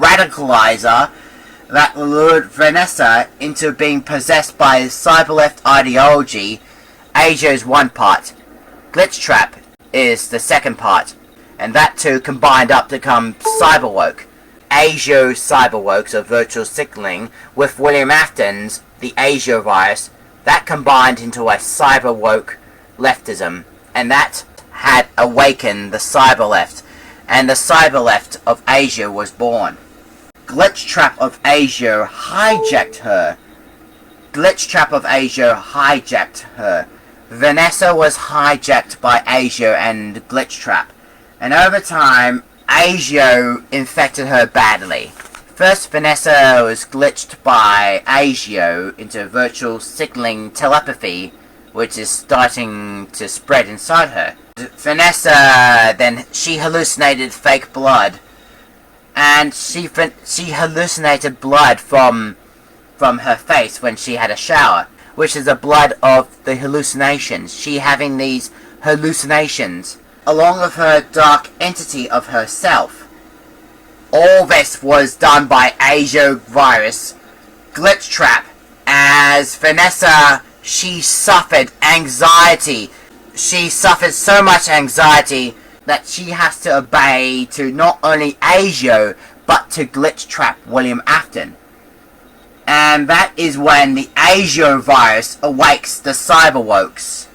radicalizer that lured Vanessa into being possessed by cyber left ideology. AGO's one part, Glitchtrap is the second part, and that two combined up to become cyberwoke. AGO cyberwokes of virtual signaling with William Afton's the AGO virus, that combined into a cyberwoke leftism, and that had awakened the cyber left, and the cyber left of AGO was born. Glitchtrap of AGO hijacked her. Glitchtrap of AGO hijacked her. Vanessa was hijacked by AGO and Glitchtrap, and over time AGO infected her badly. First, Vanessa was glitched by AGO into virtual signaling telepathy, which is starting to spread inside her. Vanessa, then she hallucinated fake blood, and she hallucinated blood from her face when she had a shower, which is the blood of the hallucinations. She having these hallucinations, along with her dark entity of herself. All this was done by AGO virus Glitchtrap, as Vanessa, she suffered anxiety. She suffered so much anxiety that she has to obey to not only AGO, but to Glitchtrap William Afton. And that is when the AGO virus awakes the cyberwokes.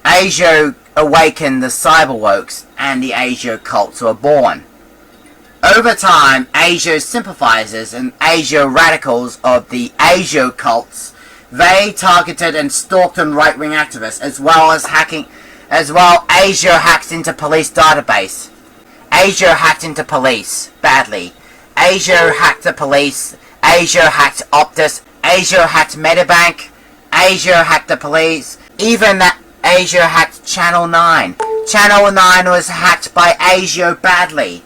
AGO awakened the cyberwokes, and the AGO cults were born. Over time, AGO sympathizers and AGO radicals of the AGO cults, they targeted and stalked on right-wing activists, as well AGO hacked into police database. AGO hacked into police badly. AGO hacked the police. AGO hacked Optus. AGO hacked Medibank. AGO hacked the police. Even that AGO hacked Channel 9. Channel 9 was hacked by AGO badly.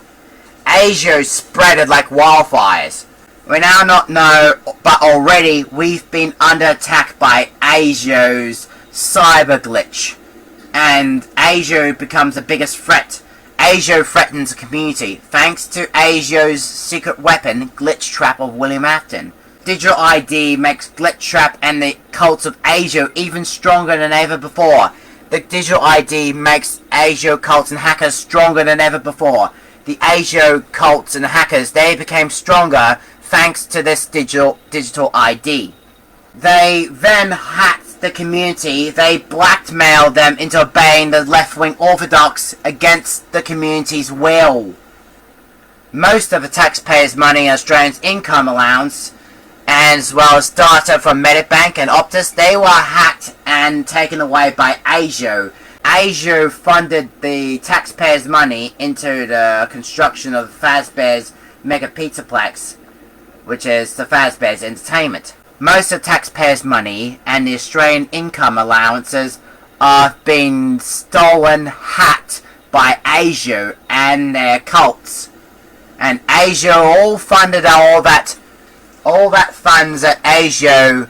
AGO spreaded like wildfires. We now not know, but already we've been under attack by AGO's cyber glitch. And AGO becomes the biggest threat. AGO threatens the community, thanks to AGO's secret weapon, Glitchtrap of William Afton. Digital ID makes Glitchtrap and the cults of AGO even stronger than ever before. The digital ID makes AGO cults and hackers stronger than ever before. The AGO cults and hackers, they became stronger thanks to this digital ID. They then hacked the community, they blackmailed them into obeying the left-wing orthodox against the community's will. Most of the taxpayers' money and Australians' income allowance, as well as data from Medibank and Optus, they were hacked and taken away by ASIO. ASIO funded the taxpayers' money into the construction of Fazbear's Mega Pizzaplex, which is the Fazbear's Entertainment. Most of taxpayers' money and the Australian income allowances are being stolen, hacked by ASIO and their cults. And ASIO all funded all that funds that ASIO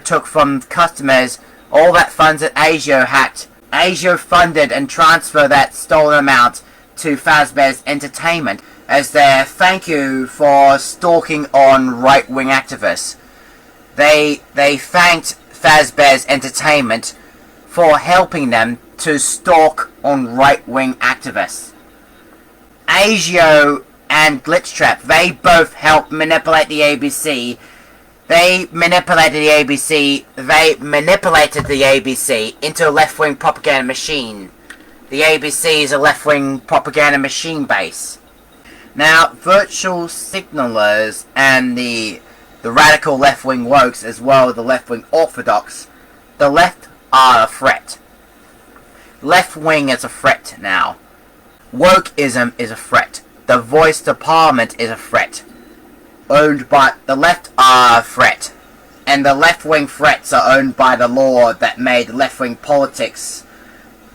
took from customers, all that funds that ASIO hacked. ASIO funded and transferred that stolen amount to Fazbear's Entertainment as their thank you for stalking on right-wing activists. They thanked Fazbear's Entertainment for helping them to stalk on right-wing activists. ASIO and Glitchtrap, they both helped manipulate the ABC. They manipulated the ABC into a left-wing propaganda machine. The ABC is a left-wing propaganda machine base. Now, virtual signalers and the radical left-wing wokes, as well as the left-wing orthodox, the left are a threat. Left-wing is a threat now. Wokeism is a threat. The voice to parliament is a threat. Owned by the left are a threat. And the left-wing threats are owned by the law that made left-wing politics,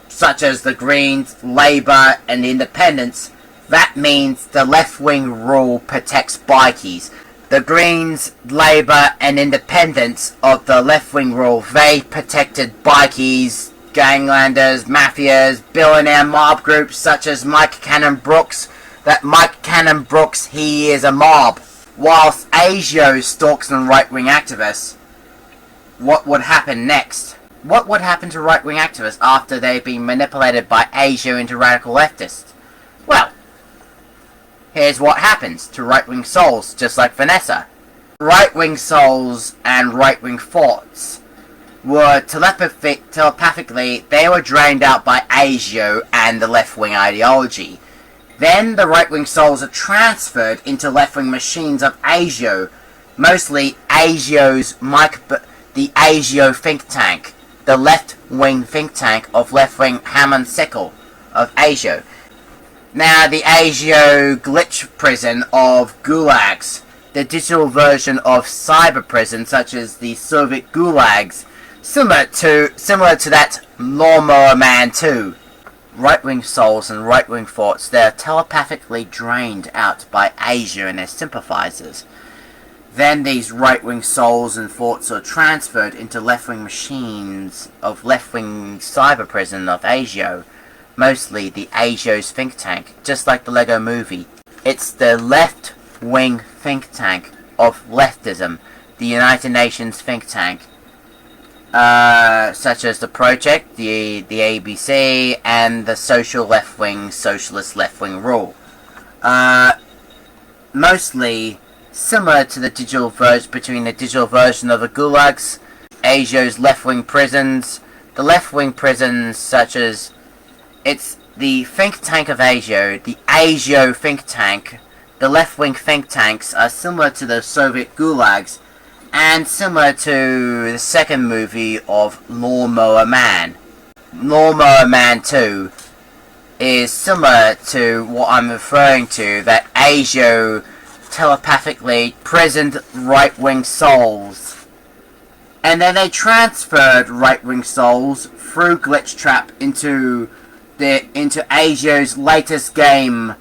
such as the Greens, Labour, and the Independents. That means the left-wing rule protects bikies. The Greens, Labour, and Independents of the left-wing rule, they protected bikies, ganglanders, mafias, billionaire mob groups such as Mike Cannon-Brookes. That Mike Cannon-Brookes, he is a mob. Whilst ASIO stalks on right-wing activists, what would happen next? What would happen to right-wing activists after they've been manipulated by ASIO into radical leftists? Well, here's what happens to right-wing souls, just like Vanessa. Right-wing souls and right-wing thoughts were telepathically, they were drained out by ASIO and the left-wing ideology. Then the right-wing souls are transferred into left-wing machines of ASIO, mostly the ASIO think tank, the left-wing think tank of left-wing Hammond Sickle of ASIO. Now, the ASIO glitch prison of gulags, the digital version of cyber prison, such as the Soviet gulags, similar to that Lawnmower Man 2. Right-wing souls and right-wing thoughts, they are telepathically drained out by ASIO and their sympathizers. Then these right-wing souls and thoughts are transferred into left-wing machines of left-wing cyber prison of ASIO, mostly the ASIO's think tank, just like the Lego movie. It's the left-wing think tank of leftism, the United Nations think tank, such as the Project, the ABC, and the social left-wing, socialist left-wing rule. Mostly similar to the digital version, between the digital version of the gulags, ASIO's left-wing prisons, the left-wing prisons such as, it's the think tank of ASIO, the ASIO think tank. The left-wing think tanks are similar to the Soviet gulags, and similar to the second movie of Lawnmower Man. Lawnmower Man 2 is similar to what I'm referring to, that ASIO telepathically prisoned right-wing souls. And then they transferred right-wing souls through Glitchtrap into ASIO's latest game.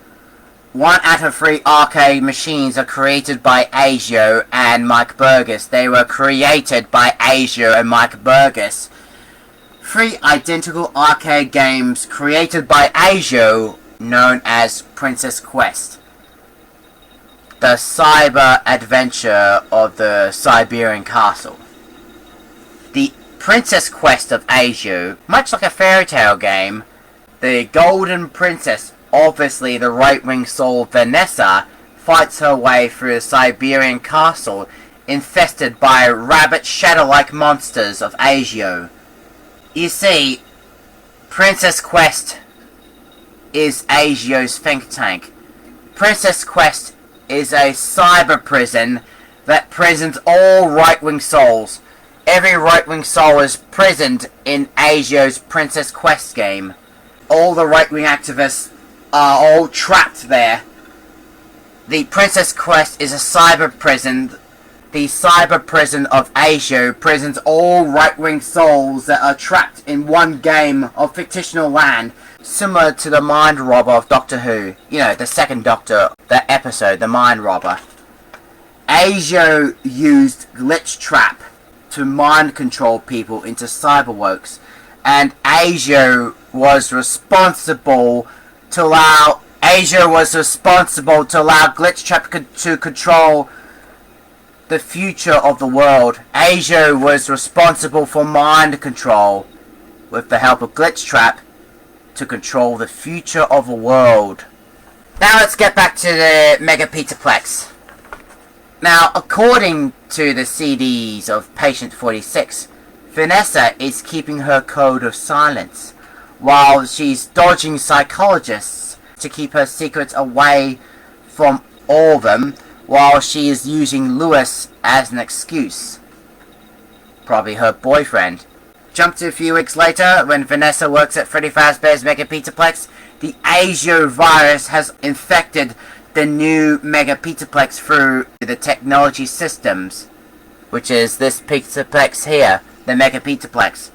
1 out of 3 arcade machines are created by ASIO and Mike Burgess. They were created by ASIO and Mike Burgess. 3 identical arcade games created by ASIO, known as Princess Quest. The cyber adventure of the Siberian castle. The Princess Quest of ASIO, much like a fairy tale game, the Golden Princess, obviously the right-wing soul Vanessa, fights her way through the Siberian castle infested by rabbit shadow-like monsters of Asio. You see, Princess Quest is Asio's think tank. Princess Quest is a cyber prison that prisons all right-wing souls. Every right-wing soul is prisoned in Asio's Princess Quest game. All the right-wing activists are all trapped there. The Princess Quest is a cyber prison. The cyber prison of Asio prisons all right-wing souls that are trapped in one game of fictional land, similar to the Mind Robber of Doctor Who. You know, the second Doctor, that episode, the Mind Robber. Asio used Glitch Trap to mind control people into cyberworks, and Asio was responsible to allow Glitch Trap to control the future of the world. Asio was responsible for mind control, with the help of Glitch Trap, to control the future of the world. Now let's get back to the Mega Pizzaplex. Now, according to the CDs of Patient 46, Vanessa is keeping her code of silence, while she's dodging psychologists to keep her secrets away from all of them, while she is using Lewis as an excuse. Probably her boyfriend. Jump to a few weeks later, when Vanessa works at Freddy Fazbear's Mega Pizzaplex, the Asio virus has infected the new Mega Pizzaplex through the technology systems, which is this Pizzaplex here, the Mega Pizzaplex.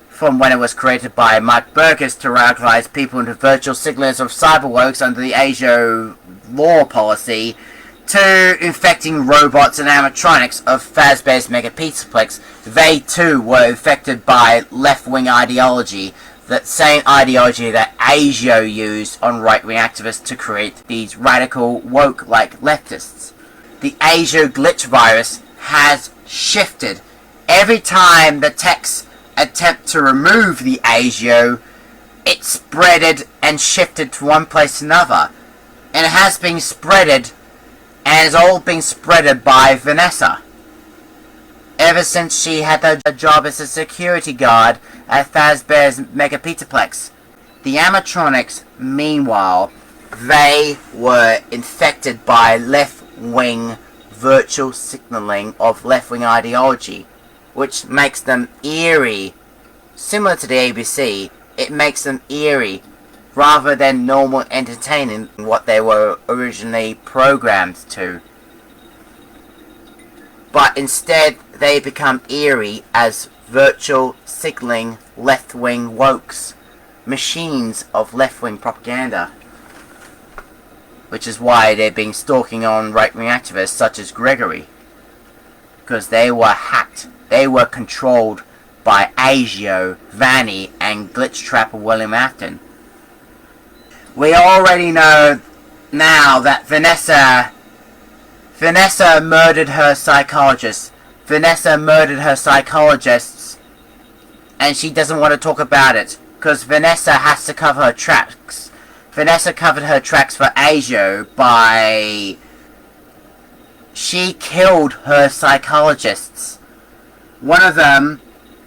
From when it was created by Mike Burgess to radicalize people into virtual signalers of cyberworks under the Asio law policy, to infecting robots and animatronics of Fazbear's Mega Pizzaplex. They too were infected by left-wing ideology, that same ideology that Asio used on right-wing activists to create these radical woke-like leftists. The Asio glitch virus has shifted. Every time the techs attempt to remove the Asio, it spreaded and shifted to one place to another. And it has been spreaded, and it's all been spreaded by Vanessa. Ever since she had her job as a security guard at Fazbear's Mega Pizzaplex. The animatronics, meanwhile, they were infected by left-wing virtual signaling of left-wing ideology, which makes them eerie. Similar to the ABC, it makes them eerie rather than normal entertaining, what they were originally programmed to. But instead, they become eerie as virtual signaling left-wing wokes, machines of left-wing propaganda. Which is why they've been stalking on right-wing activists such as Gregory. Because they were hacked, they were controlled by Asio, Vanny, and Glitch Trapper William Afton. We already know now that Vanessa murdered her psychologists. Vanessa murdered her psychologists, and she doesn't want to talk about it, because Vanessa has to cover her tracks. Vanessa covered her tracks for Asio by... she killed her psychologists. One of them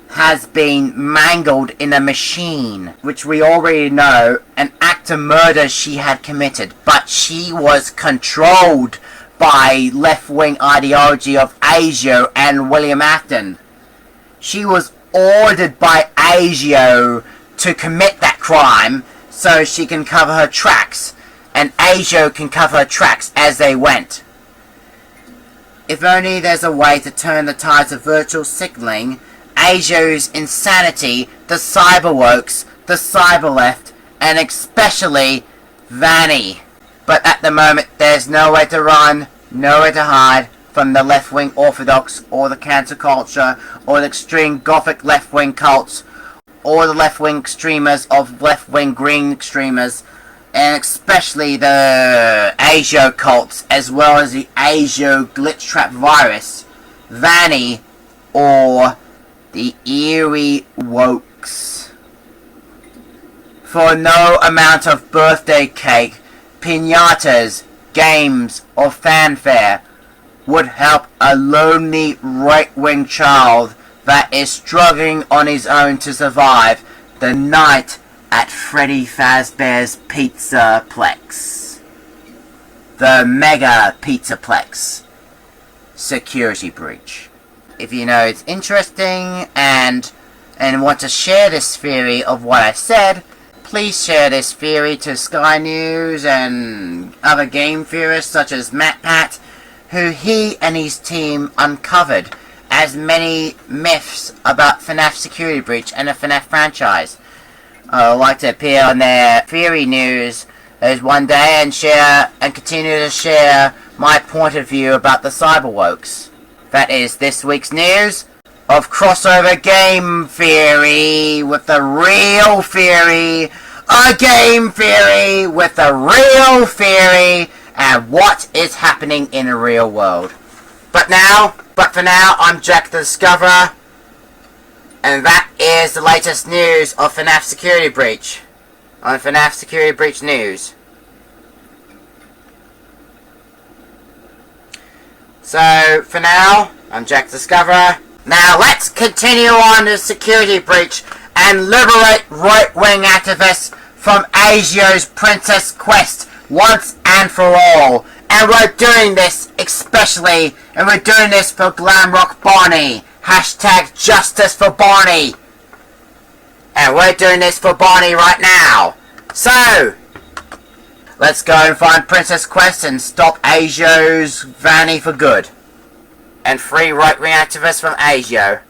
has been mangled in a machine, which we already know an act of murder she had committed, but she was controlled by left-wing ideology of Asio and William Afton. She was ordered by Asio to commit that crime so she can cover her tracks, and Asio can cover her tracks as they went. If only there's a way to turn the tides of virtual signaling, Asio's insanity, the cyberworks, the cyberleft, and especially Vanny. But at the moment, there's nowhere to run, nowhere to hide from the left-wing orthodox, or the cancer culture, or the extreme gothic left-wing cults, or the left-wing extremists of left-wing green extremists, and especially the Asio cults, as well as the Asio glitch trap virus, Vanny, or the eerie wokes. For no amount of birthday cake, piñatas, games, or fanfare would help a lonely right-wing child that is struggling on his own to survive the night at Freddy Fazbear's Pizzaplex. The Mega Pizzaplex security breach. If you know it's interesting and want to share this theory of what I said, please share this theory to Sky News and other game theorists such as MatPat, who he and his team uncovered as many myths about FNAF security breach and the FNAF franchise. I would like to appear on their theory news as one day and share and continue to share my point of view about the Cyberwokes. That is this week's news of crossover game theory with the real theory, a game theory with the real theory, and what is happening in the real world. But for now, I'm Jack the Discoverer, and that is the latest news of FNAF Security Breach on FNAF Security Breach News. So, for now, I'm Jack the Discoverer. Now, let's continue on the security breach and liberate right-wing activists from Asia's Princess Quest once and for all. And we're doing this especially, and we're doing this for Glamrock Barney. Hashtag justice for Barney. And we're doing this for Barney right now. So, let's go and find Princess Quest and stop Asia's Vanny for good. And free right-wing activists from Asia.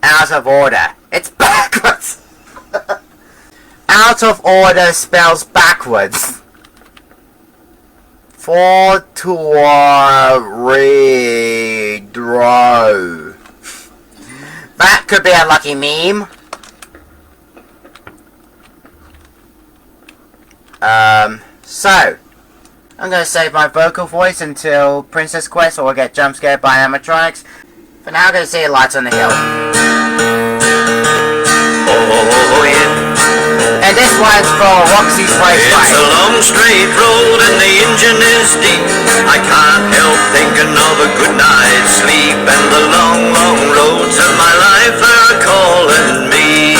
Out of order. It's backwards! Out of order spells backwards. For to redraw. That could be a lucky meme. So I'm gonna save my vocal voice until Princess Quest or get jump scared by animatronics. For now, I'm gonna see lights on the hill. Oh, yeah. And this one's for Roxy's Raceway. It's a long straight road and the engine is deep. I can't help thinking of a good night's sleep. And the long, long roads of my life are calling me.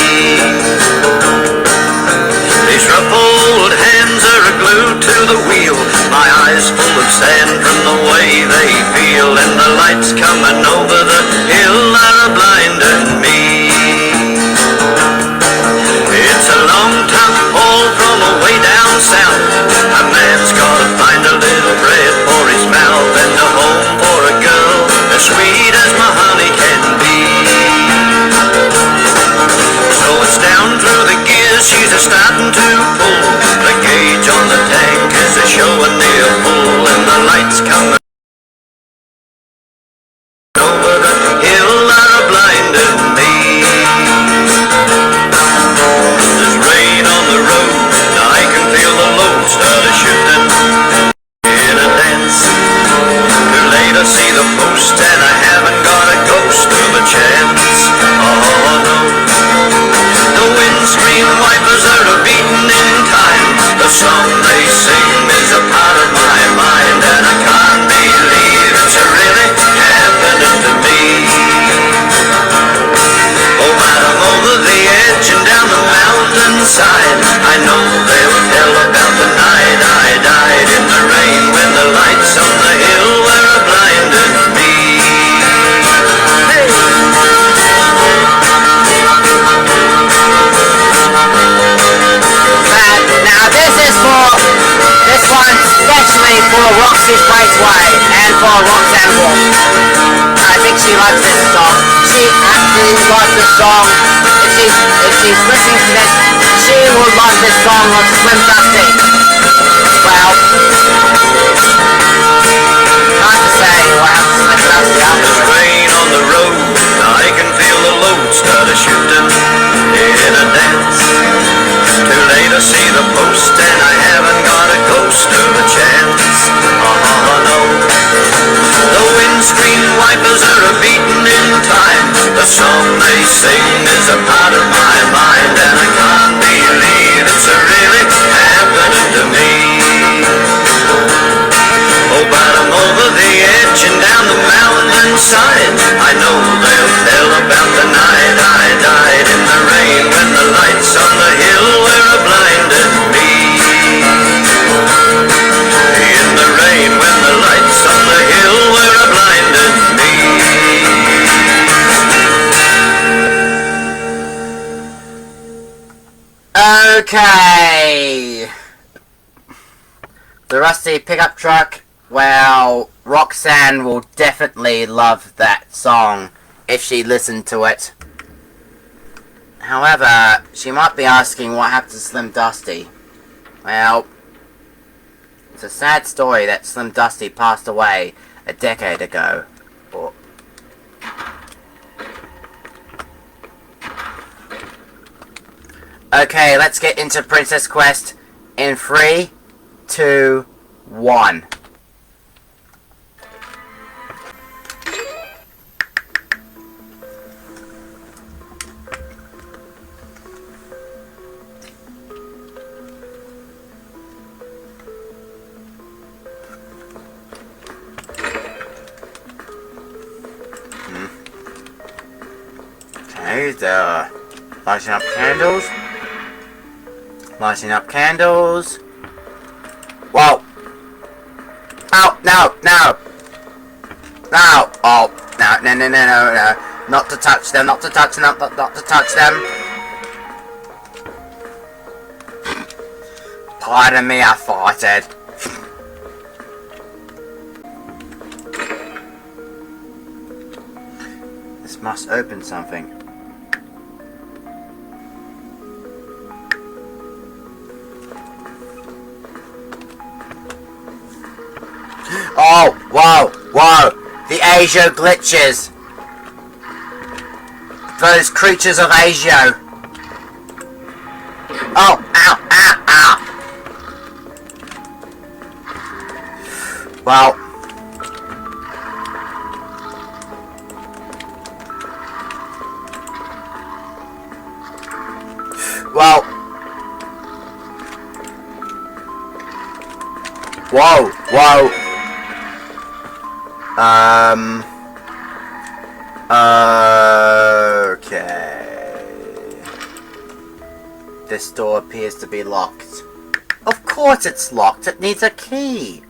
These rough old hands are glued to the wheel. My eyes full of sand from the way they feel. And the lights coming over the hill are blinding me. It's a long tough haul from away down south. A man's gotta find a little bread for his mouth. And a home for a girl as sweet as my honey can be. So it's down through the gears, she's starting to pull. The gauge on the tank is showing near full. And the lights coming over the hill are blinding me. There's rain on the road, now I can feel the load start shifting in a dance. Too late to see the post and I haven't got a ghost of a chance. Oh no. The windscreen wipers are beating in time. The song they sing is a part of my mind. And I can't believe it's really happening to me. Oh, madam, over the edge and down the mountainside, I know they'll tell about the night I died in the rain when the lights on the hill were blinding me. Hey. Now this one's especially for Roxy's Raceway and for Roxanne Wolf. I think she likes this song. She actually likes this song. If she's listening to this, she will like this song of Slim Dusty. Well, hard to say what Slim Dusty after. There's rain on the road, I can feel the load start shifting in a dance. Too late to see the post and I haven't got a ghost of a chance. Oh no. The windscreen wipers are beating in time. The song they sing is a part of my mind. And I can't believe it's really happening to me. inside. I know they'll tell about the night I died in the rain when the lights on the hill were blinded me. In the rain when the lights on the hill were blinded me. Okay. The rusty pickup truck. Well, Roxanne will definitely love that song if she listened to it. However, she might be asking what happened to Slim Dusty. Well, it's a sad story that Slim Dusty passed away a decade ago. Okay, let's get into Princess Quest in 3, 2, 1. Okay, they're lighting up candles. Lighting up candles. Whoa! Oh, no, no! No! Oh, no. Not to touch them, not to touch them, not to touch them. Pardon me, I farted. This must open something. Oh, whoa, the Asia glitches. Those creatures of Asia. Oh, ow. Well. Whoa. Okay. This door appears to be locked. Of course it's locked. It needs a key.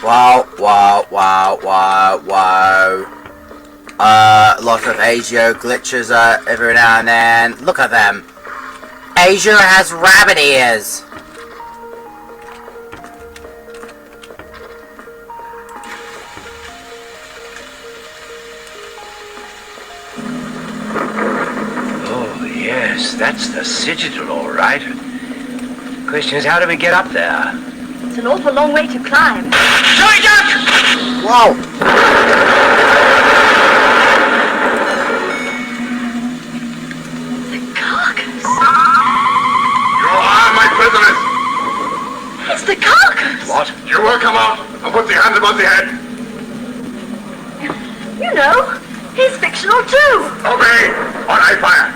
Wow. Lots of Asia glitches every now and then. Look at them. Asia has rabbit ears. Oh, yes, that's the Citadel, all right. Question is, how do we get up there? It's an awful long way to climb. Sorry, Duck! Whoa! The carcass. You are my prisoners. It's the carcass. What? You will come out and put the hands above the head. You know, he's fictional too. Obey, or I fire.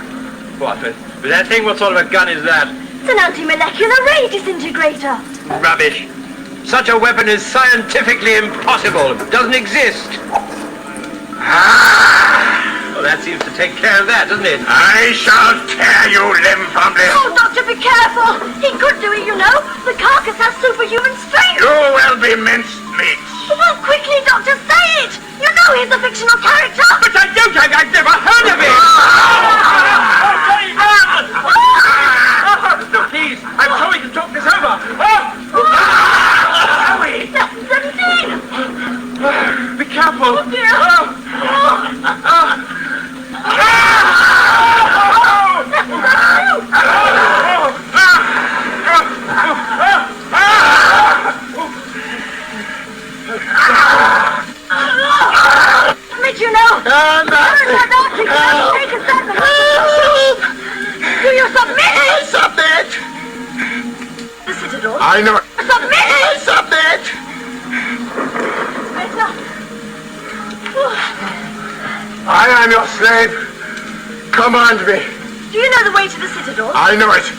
What? But that thing, what sort of a gun is that? It's an anti-molecular ray disintegrator. Rubbish. Such a weapon is scientifically impossible. It doesn't exist. Well, that seems to take care of that, doesn't it? I shall tear you limb from limb. Oh, Doctor, be careful. He could do it, you know. The carcass has superhuman strength. You will be minced meat. Well, quickly, Doctor, say it. You know he's a fictional character. But I don't. I've never heard of it. No, please. I'm sure we can talk this over. Be careful. Oh, dear. Let you know. Do you submit? I submit. The Citadel. I know. Submit. I submit. Right now. I am your slave. Command me. Do you know the way to the Citadel? I know it.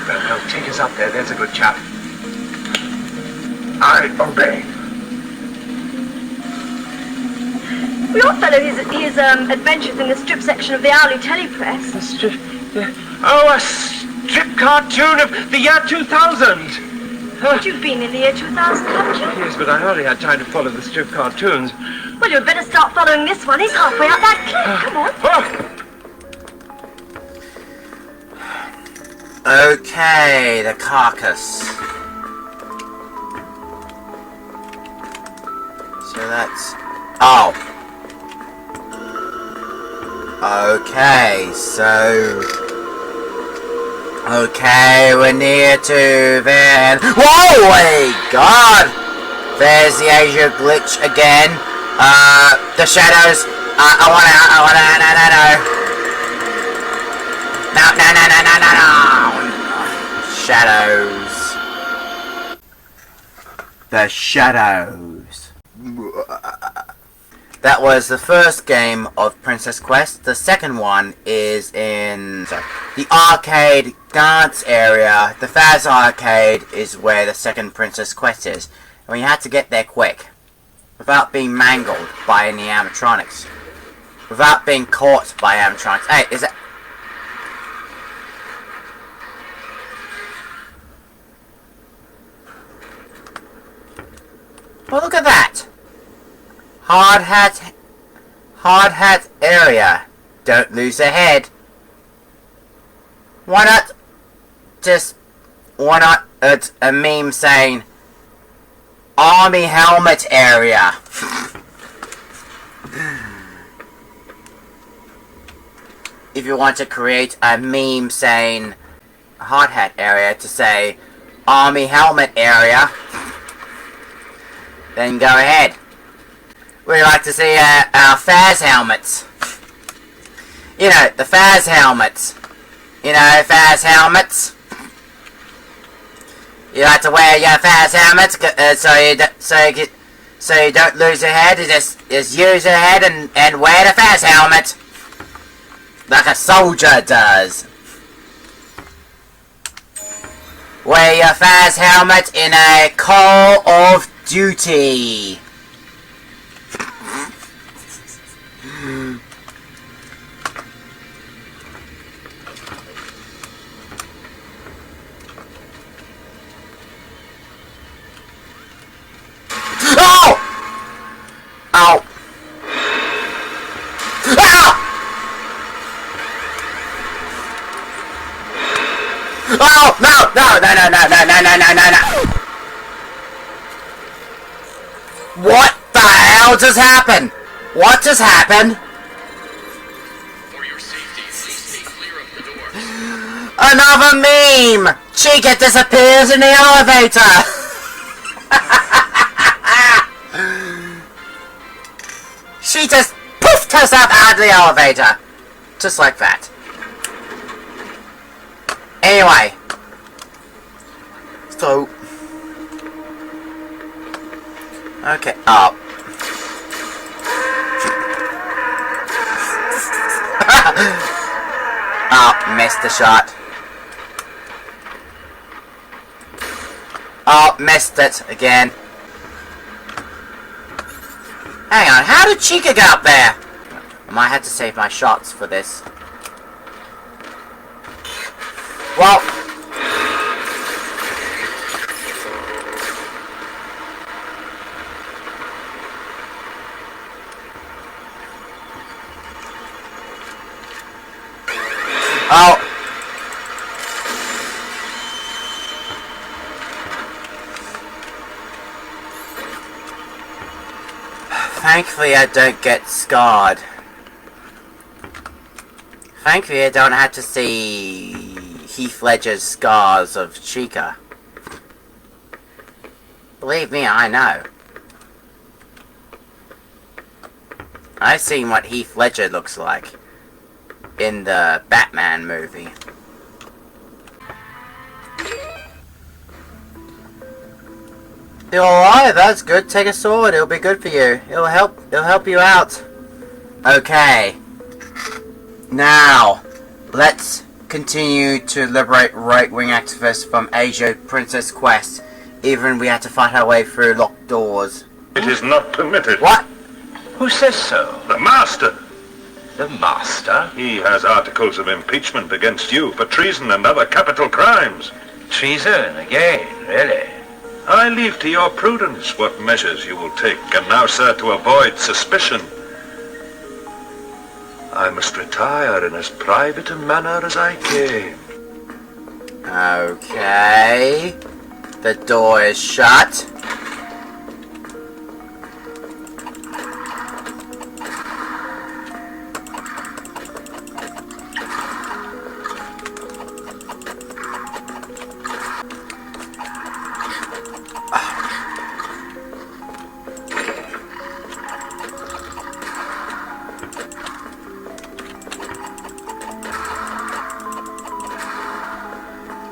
Well, take us up there. There's a good chap. I obey. We all follow his adventures in the strip section of the Hourly Telepress. The strip... Oh, a strip cartoon of the year 2000. But you've been in the year 2000, haven't you? Yes, but I hardly had time to follow the strip cartoons. Well, you'd better start following this one. He's halfway up that cliff. Come on. Okay, the carcass. So that's... Oh. Okay, so... Okay, we're near to Van... Whoa, my God! There's the Asia glitch again. The shadows... I wanna... No. Shadows. The shadows. That was the first game of Princess Quest. The second one is in the arcade dance area. The Faz arcade is where the second Princess Quest is. And you had to get there quick. Without being mangled by any animatronics. Without being caught by animatronics. Hey, is that... Well, look at that! Hard hat area. Don't lose a head. Why not a meme saying army helmet area? If you want to create a meme saying hard hat area to say army helmet area, then go ahead. We'd like to see our Faz helmets. You know, the Faz helmets. You know, Faz helmets. You like to wear your Faz helmets so you don't lose your head. You just use your head and wear the Faz helmet. Like a soldier does. Wear your Faz helmet in a Call of Duty. Oh! Ow! Ah! Oh! No! No! No! No! No! No! No! No! No! No! What the hell just happened? What just happened? For your safety, please stay clear of the door. Another meme! Chica disappears in the elevator! She just poofed herself out of the elevator. Just like that. Anyway. So. Okay. Oh. Oh, missed the shot. Oh, missed it again. Hang on, how did Chica get up there? I might have to save my shots for this. Well. Oh. Thankfully I don't get scarred. Thankfully I don't have to see Heath Ledger's scars of Chica. Believe me, I know. I've seen what Heath Ledger looks like in the Batman movie. You're alive, that's good. Take a sword, it'll be good for you. It'll help you out. Okay. Now, let's continue to liberate right-wing activists from Asia Princess Quest, even we had to fight our way through locked doors. It is not permitted. What? Who says so? The Master. The Master? He has articles of impeachment against you for treason and other capital crimes. Treason again, really? I leave to your prudence what measures you will take, and now, sir, to avoid suspicion, I must retire in as private a manner as I came. Okay. The door is shut.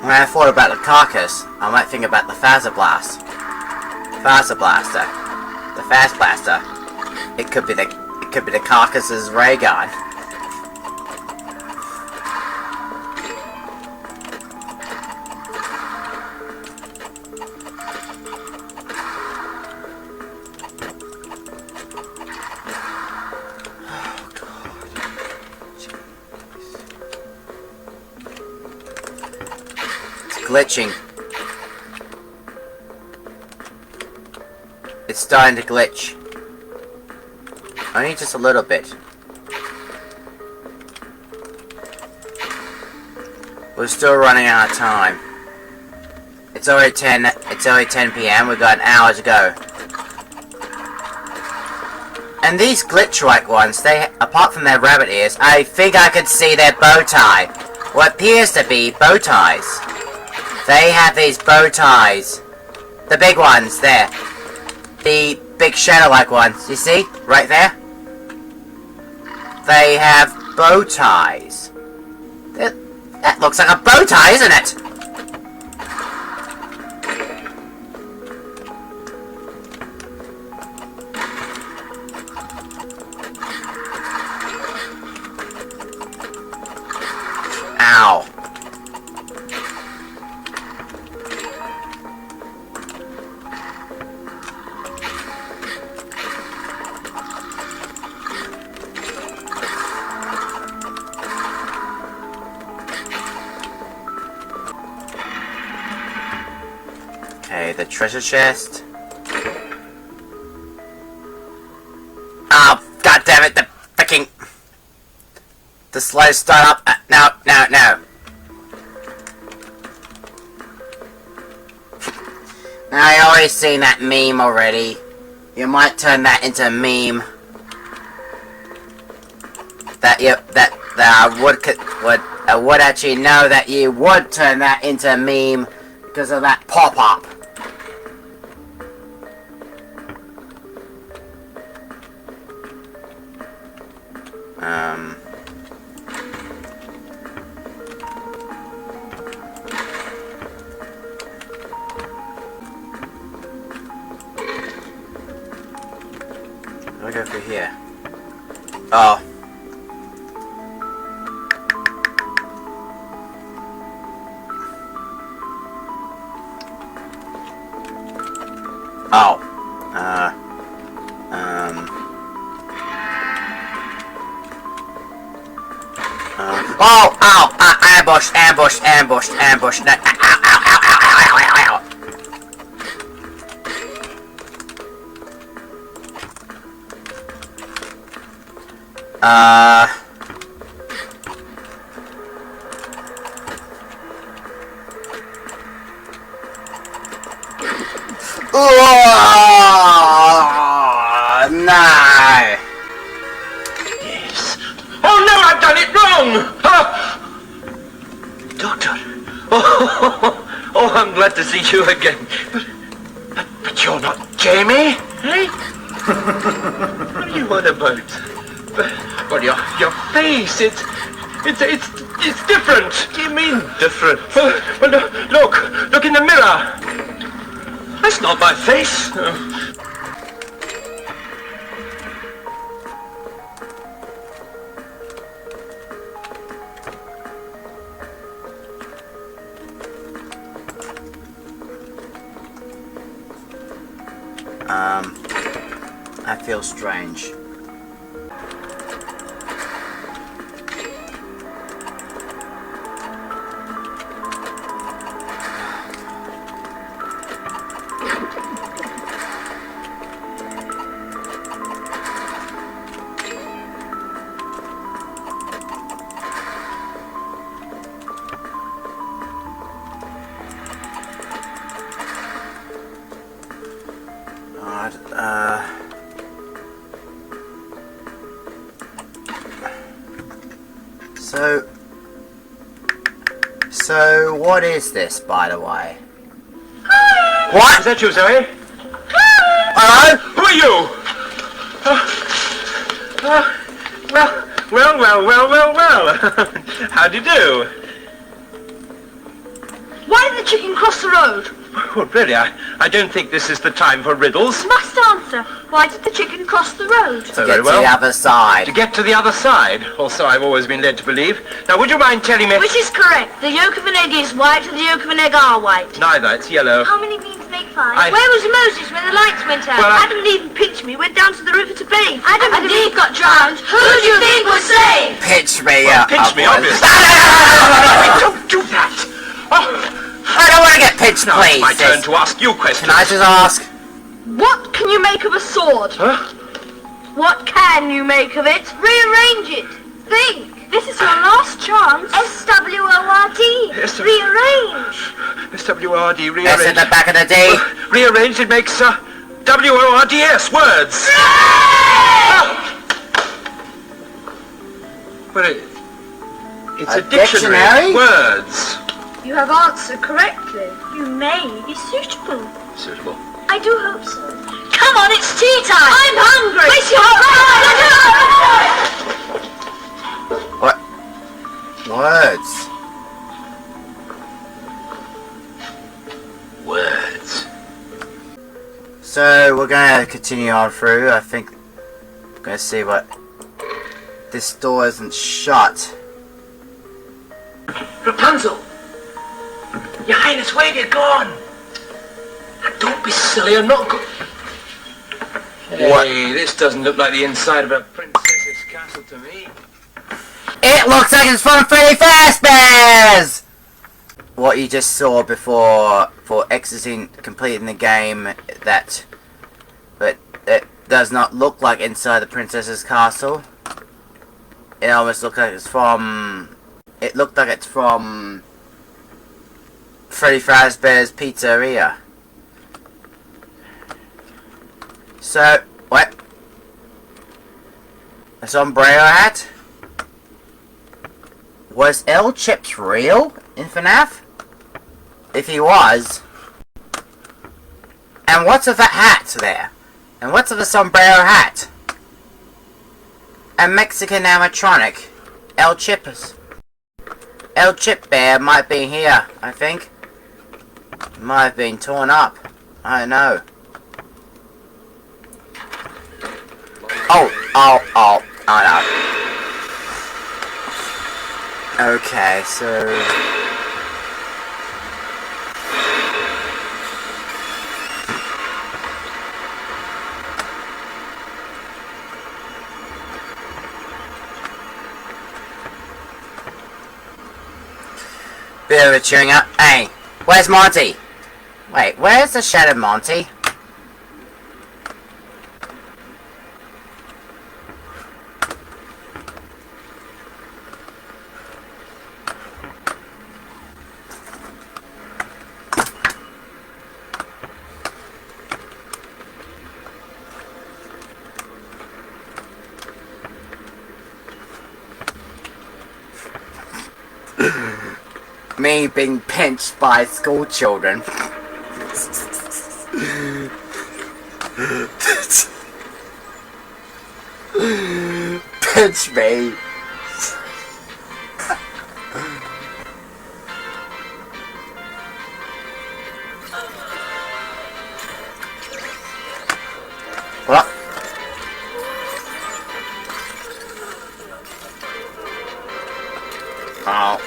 When I thought about the carcass, I might think about the Faz-blaster. The Faz-blaster. It could be the carcass's ray gun. Glitching. It's starting to glitch. Only just a little bit. We're still running out of time. It's already 10 PM, we've got an hour to go. And these glitch-like ones, they, apart from their rabbit ears, I think I could see their bow tie. What appears to be bow ties. They have these bow ties. The big ones, there. The big shadow-like ones, you see? Right there? They have bow ties. That looks like a bow tie, isn't it? Ow. Okay, the treasure chest. Oh, god damn it, the freaking... The slow start up. No. Now, I already seen that meme already. You might turn that into a meme. I would actually know that you would turn that into a meme because of that pop-up. Let me go through here. Oh. Oh. Ambush. No, ow. No. Yes. Oh no, I've done it wrong! Doctor. Oh, I'm glad to see you again. But you're not Jamie, eh? What are you on about? Well, your face, it's different. What do you mean, different? Well, look in the mirror. That's not my face. feels strange. So what is this, by the way? What? Is that you, Zoe? Hello? Who are you? Well. How do you do? Why did the chicken cross the road? Oh, really, I don't think this is the time for riddles. You must answer. Why did the chicken cross the road? To get to the other side. To get to the other side. Also, I've always been led to believe. Now, would you mind telling me... Which is correct? The yolk of an egg is white and the yolk of an egg are white. Neither, it's yellow. How many beans make 5? Where was Moses when the lights went out? Well, Adam didn't pinch me, went down to the river to bathe. Adam and Eve got drowned. Who do you think was saved? Pitch me Pinch me, obviously. Don't do that! I don't want to get pitched, now please. It's my turn to ask you questions. Can I just ask? What can you make of a sword? Huh? What can you make of it? Rearrange it. Think. This is your last chance. S-W-O-R-D. Rearrange. S-W-O-R-D, rearrange. That's in the back of the D. Rearrange, it makes, W-O-R-D-S, words. But it's a dictionary. Words. You have answered correctly. You may be suitable. Suitable. I do hope so. Come on, it's tea time. I'm hungry. What? Words. So we're gonna continue on through. I think we're gonna see what this door isn't shut. Rapunzel! Your Highness, where have you gone? Don't be silly, I'm not good. Hey, this doesn't look like the inside of a princess's castle to me. It looks like it's from Freddy Fazbear's! What you just saw before for completing the game, but it does not look like inside the princess's castle. It almost looks like it's from... It looked like it's from Freddy Fazbear's Pizzeria. So, what? A sombrero hat? Was L Chips real in FNAF? If he was. And what's with that hat there? And what's with the sombrero hat? A Mexican animatronic. El Chips. El Chip Bear might be here, I think. Might have been torn up. I don't know. Oh no. Okay, so... Bit of a chewing up. Hey, where's Monty? Wait, where's the Shadow Monty? Me being pinched by school children. Pinch me. What? Oh.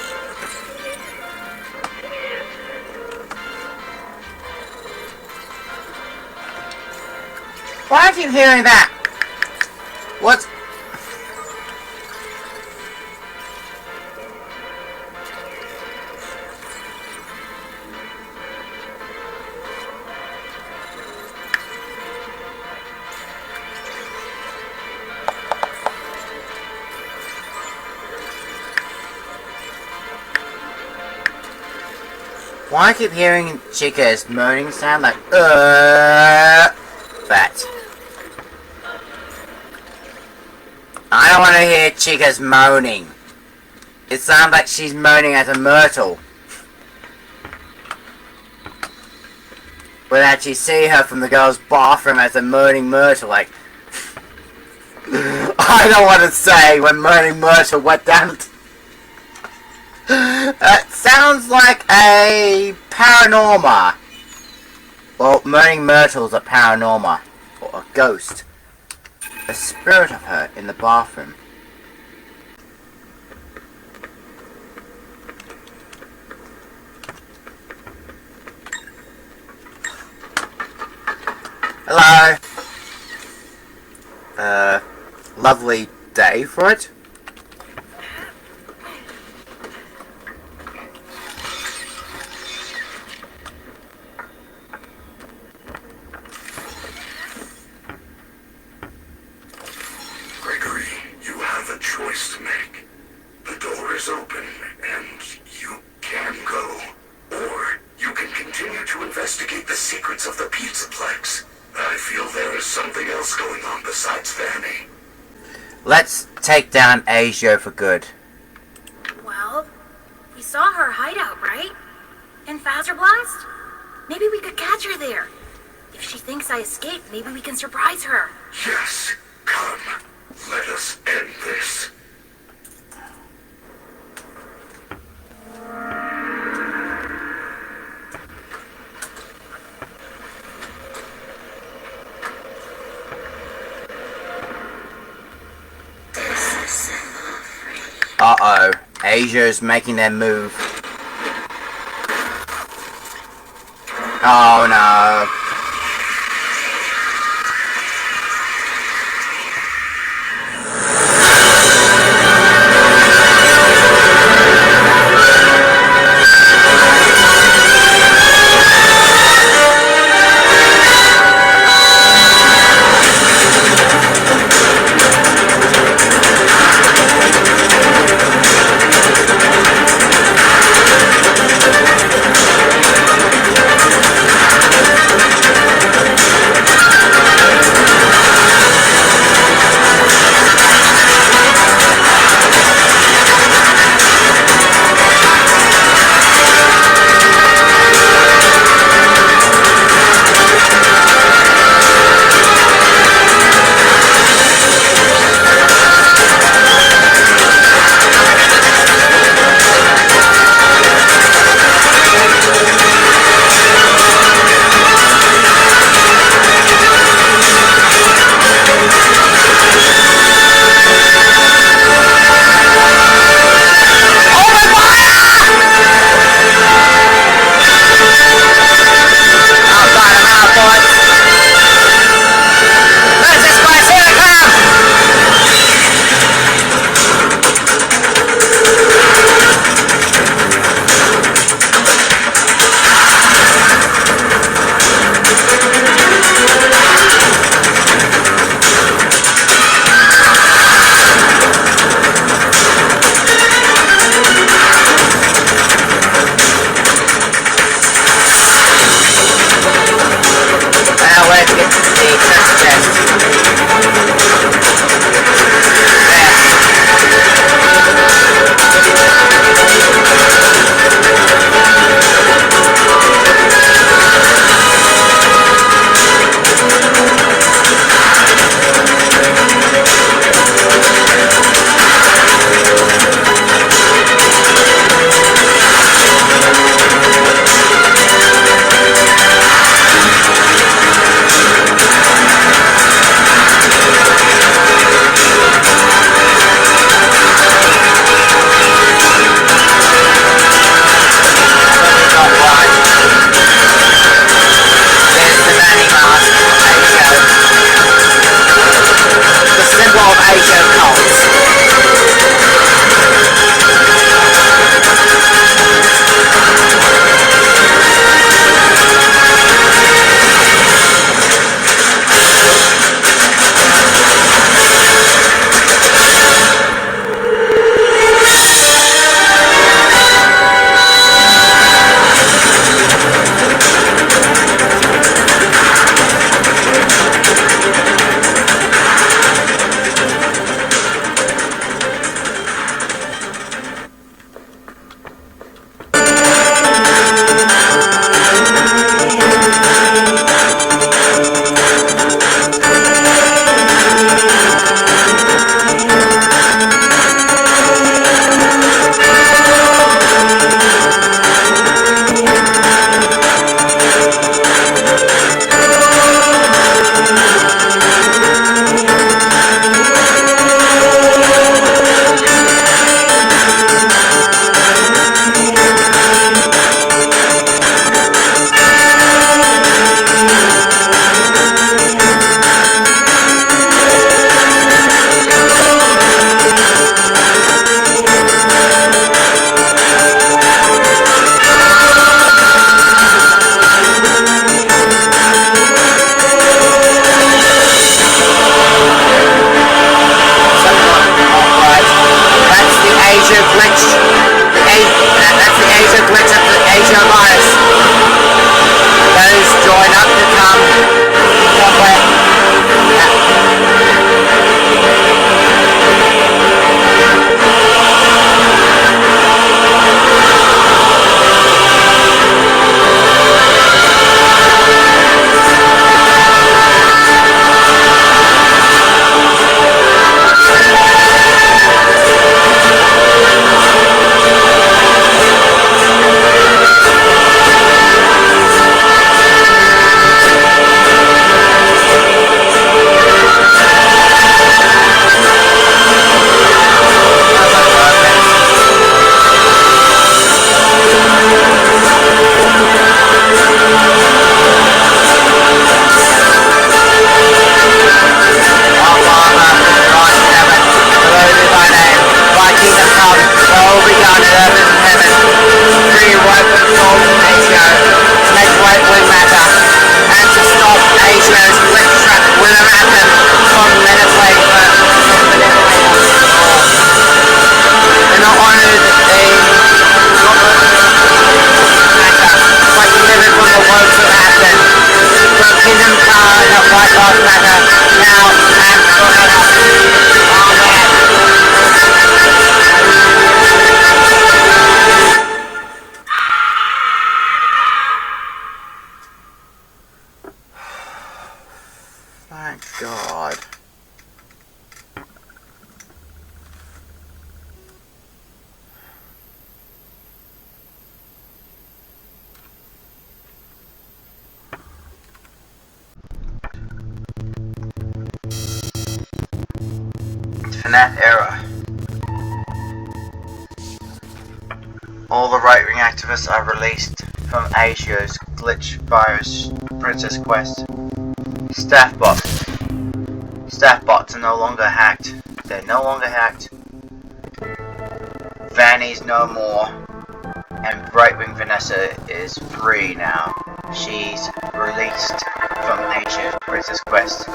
Why are you hearing that? Why I keep hearing Chica's moaning sound like that? I don't want to hear Chica's moaning. It sounds like she's moaning as a myrtle. We'll actually see her from the girl's bathroom as a moaning myrtle, like... I don't want to say when moaning myrtle went down... It sounds like a paranorma. Well, moaning myrtle's a paranorma. Or a ghost. A spirit of her in the bathroom. Hello. Lovely day for it. Gregory, you have a choice to make. The door is open, and you can go. Or you can continue to investigate the secrets of the Pizzaplex. I feel there is something else going on besides Vanny. Let's take down Asia for good. Well, we saw her hideout, right? In Faz-glock? Maybe we could catch her there. If she thinks I escaped, maybe we can surprise her. Yes, come. Let us end this. Uh-oh. Asia's making their move. Oh no. glitch. That's the Asia glitch of the Asia virus. Those join up to come somewhere. Thank God. FNAF era. All the right-wing activists are released from Asia's glitch virus Princess Quest. Staff bots are no longer hacked. They're no longer hacked. Vanny's no more. And right-wing Vanessa is free now. She's released from Asia's Princess Quest.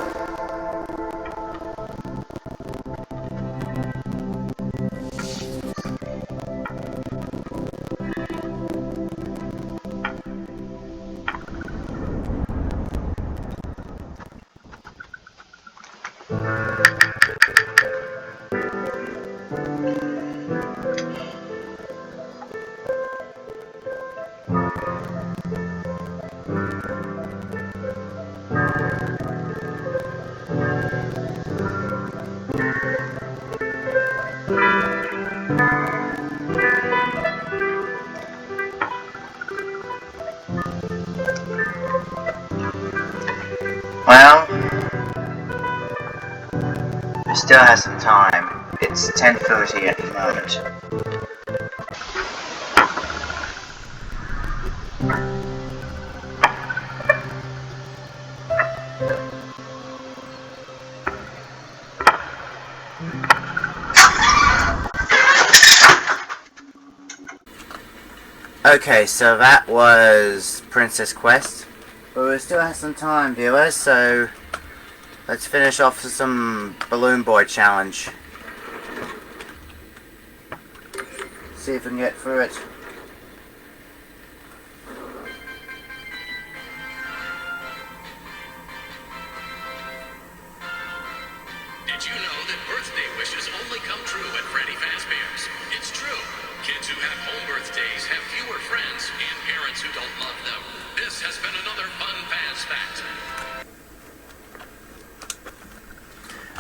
Well, we still have some time. It's 10:30 at the moment. Okay, so that was Princess Quest. But we still have some time, viewers, so let's finish off with some Balloon Boy challenge. See if we can get through it. Did you know that birthday wishes only come true at Freddy Fazbear's? It's true. Kids who have home birthdays have fewer friends and parents who don't love them. This has been another fun Faz fact.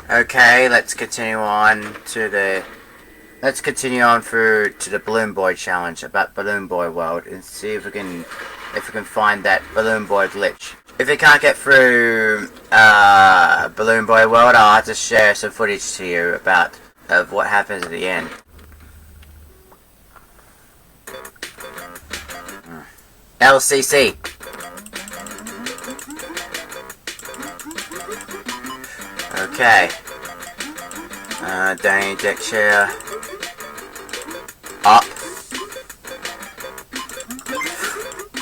Okay, let's continue on to the Balloon Boy challenge about Balloon Boy World and see if we can find that Balloon Boy glitch. If we can't get through Balloon Boy World, I'll have to share some footage to you of what happens at the end. LCC. Okay. Danny deck chair. Up.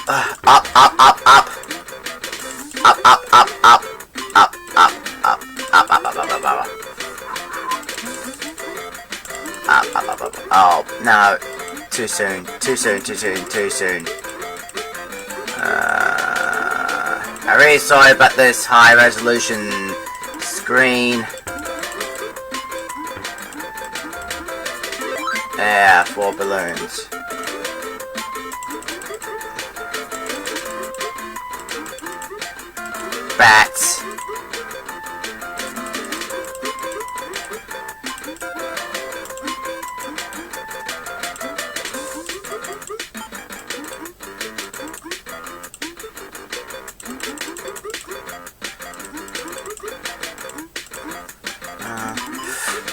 Up, up, up, up. Up, up, up, up. Up, up, up, up, up, up, up. Up. Oh, no. Too soon. Too soon, too soon, too soon. I'm really sorry about this high resolution screen. Yeah, 4 balloons. Bats.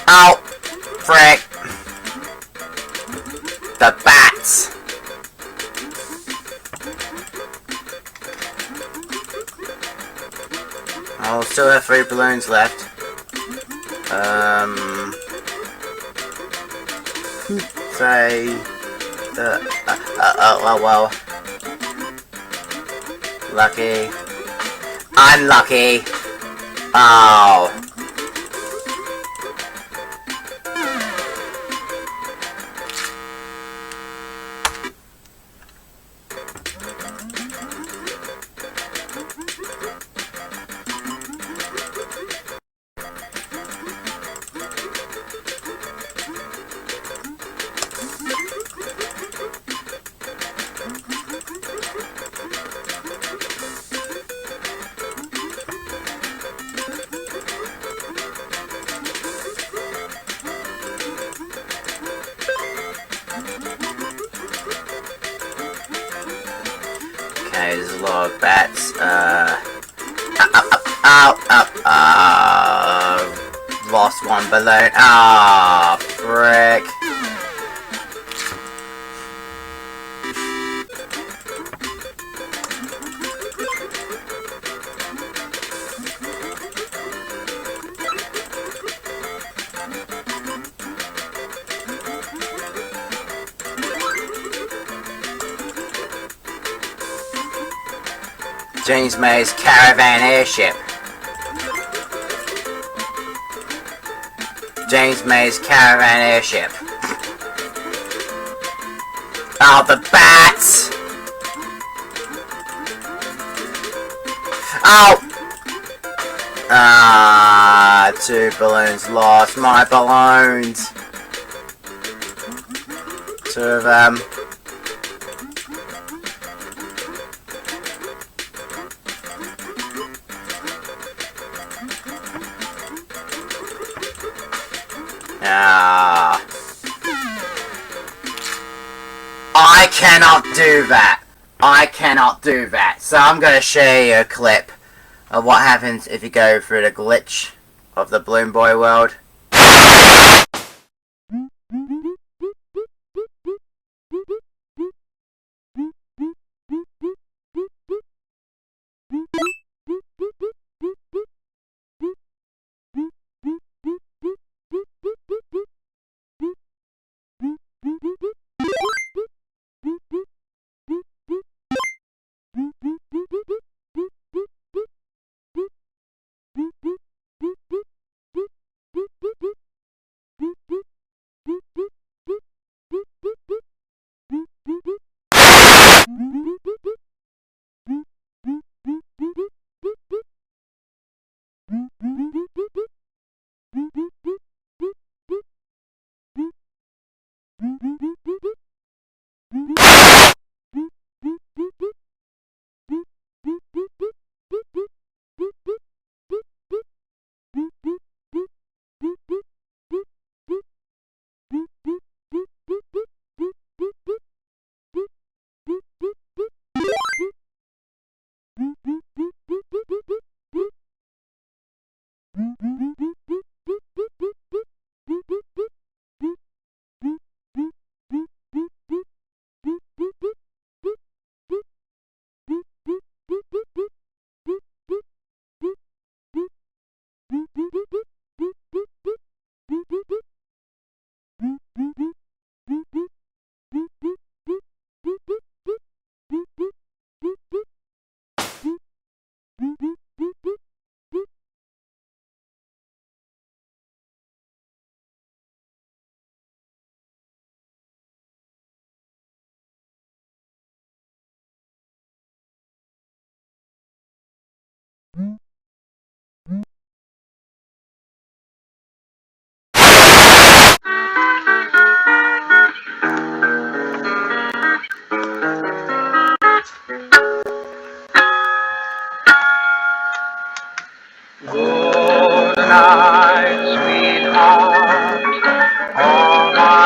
Oh, frick. The bats. I'll still have 3 balloons left. Say oh well. Lucky. Unlucky. Oh. Okay, there's a lot of bats. Lost 1 balloon. Ah, frick. James May's caravan airship. James May's caravan airship. Oh, the bats! Oh! Ah, 2 balloons lost. My balloons. 2 of them. Ah. I cannot do that. I cannot do that. So I'm going to share you a clip of what happens if you go through the glitch of the Balloon Boy world.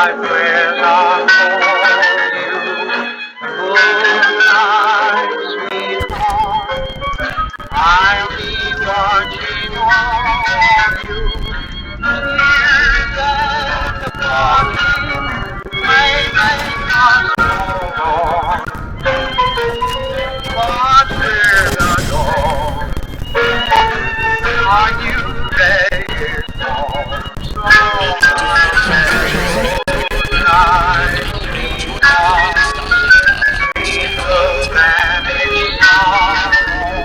I will not hold you. Good night, sweetheart. I'll be watching over you. Tears and the parting may make us move on. But we're the door. Are you ready for some good night, sweetheart? We will manage sorrow.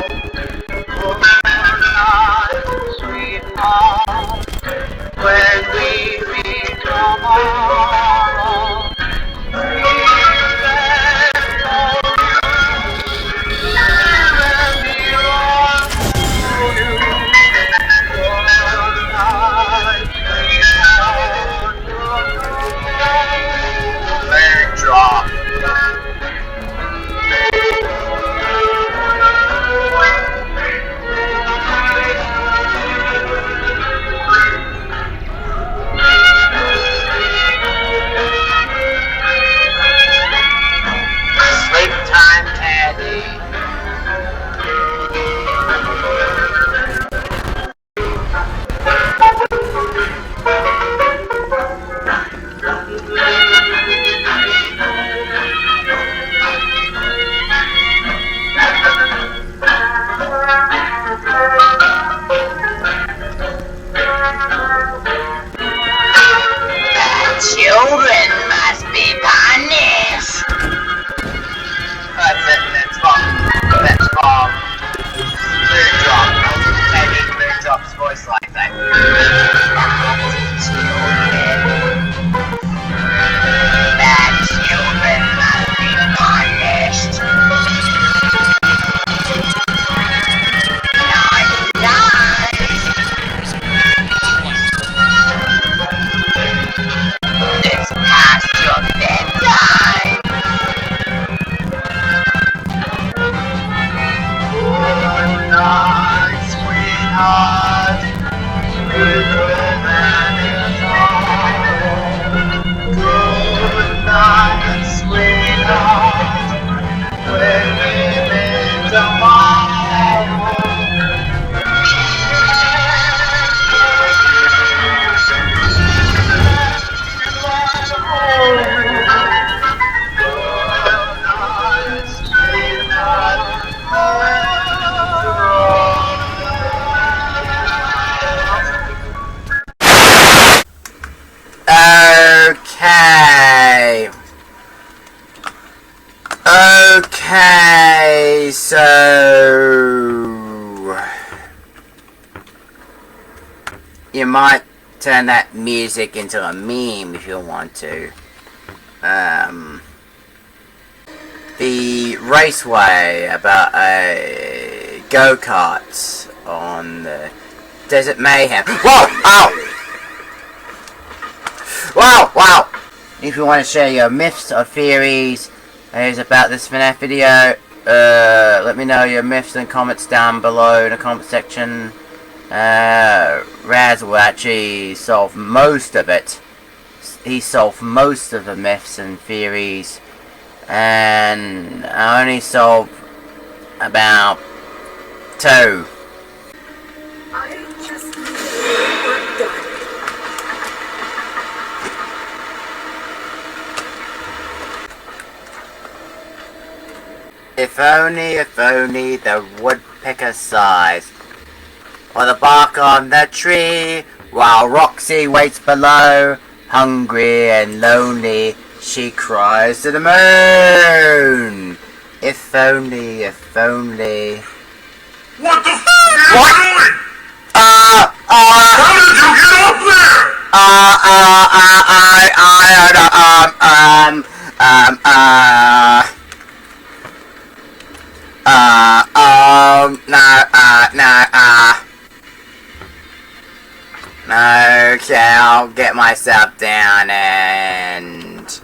Good night, sweetheart. When we meet tomorrow, we'll let go you. Let me run through you. Good night, sweetheart. Leg drop. Sleep time, Teddy. Children must be punished. That's it. That's from Moondrop. Maybe Moondrop's voice like that. Bad children must be punished. It's past your bedtime. Good night, sweetheart. Sweeter than it's all. Good night, sweetheart. When we meet tomorrow. Okay, so you might turn that music into a meme if you want to. The raceway about a go-karts on the Desert Mayhem. Whoa! Ow! Wow! Wow! If you want to share your myths or theories about this FNAF video, let me know your myths and comments down below in the comment section. Raz will actually solve most of it. He solved most of the myths and theories, and I only solved about 2. I just need work done. If only the woodpecker sighs, or the bark on the tree, while Roxy waits below, hungry and lonely, she cries to the moon. If only. What the f*** are you doing? How did you get up there? Okay, I'll get myself down and...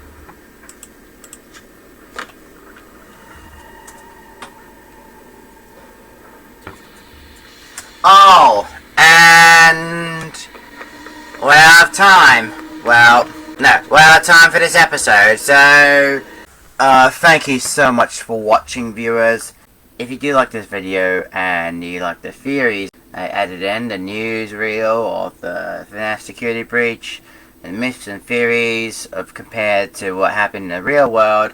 Oh, and... we're out of time. Well, No, we're out of time for this episode, so thank you so much for watching, viewers. If you do like this video and you like the theories I added in, the newsreel of the FNAF security breach, and myths and theories of compared to what happened in the real world,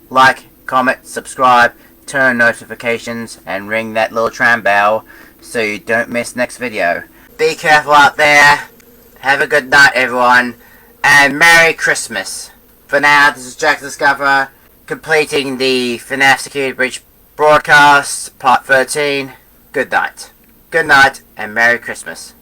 like, comment, subscribe, turn notifications, and ring that little tram bell so you don't miss next video. Be careful out there. Have a good night, everyone, and Merry Christmas. For now, this is Jack the Discoverer, completing the FNAF Security Breach broadcast, part 13. Good night. Good night, and Merry Christmas.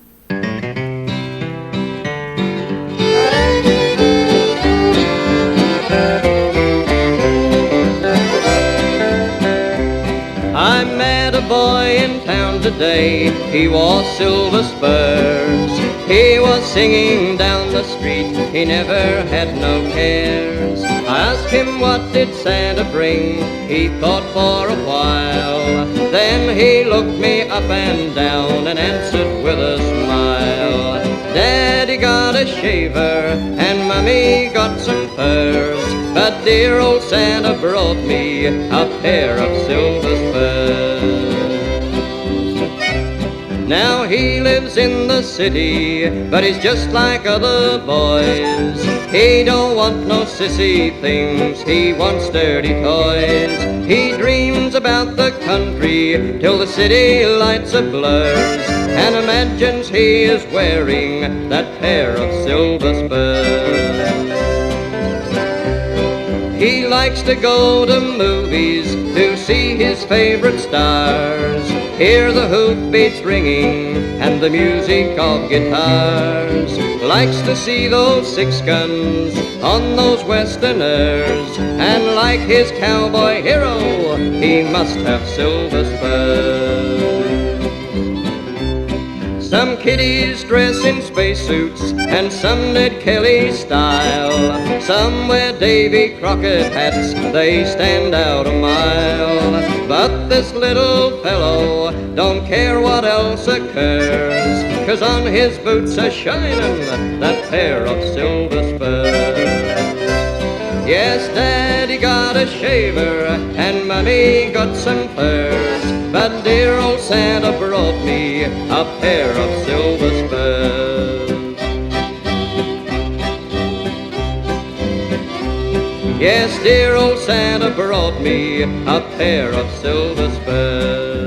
I met a boy in town today, he wore silver spurs. He was singing down the street, he never had no cares. I asked him what did Santa bring, he thought for a while. Then he looked me up and down and answered with a smile. Daddy got a shaver and Mommy got some furs, but dear old Santa brought me a pair of silver spurs. Now he lives in the city, but he's just like other boys. He don't want no sissy things, he wants sturdy toys. He dreams about the country till the city lights are blurs, and imagines he is wearing that pair of silver spurs. He likes to go to movies to see his favorite stars, hear the hoofbeats ringing and the music of guitars. Likes to see those six guns on those westerners, and like his cowboy hero, he must have silver spurs. Some kiddies dress in spacesuits and some Ned Kelly style. Some wear Davy Crockett hats, they stand out a mile. But this little fellow don't care what else occurs, 'cause on his boots are shining that pair of silver spurs. Yes, Daddy got a shaver and Mommy got some furs, but dear old Santa brought me a pair of silver spurs. Yes, dear old Santa brought me a pair of silver spurs.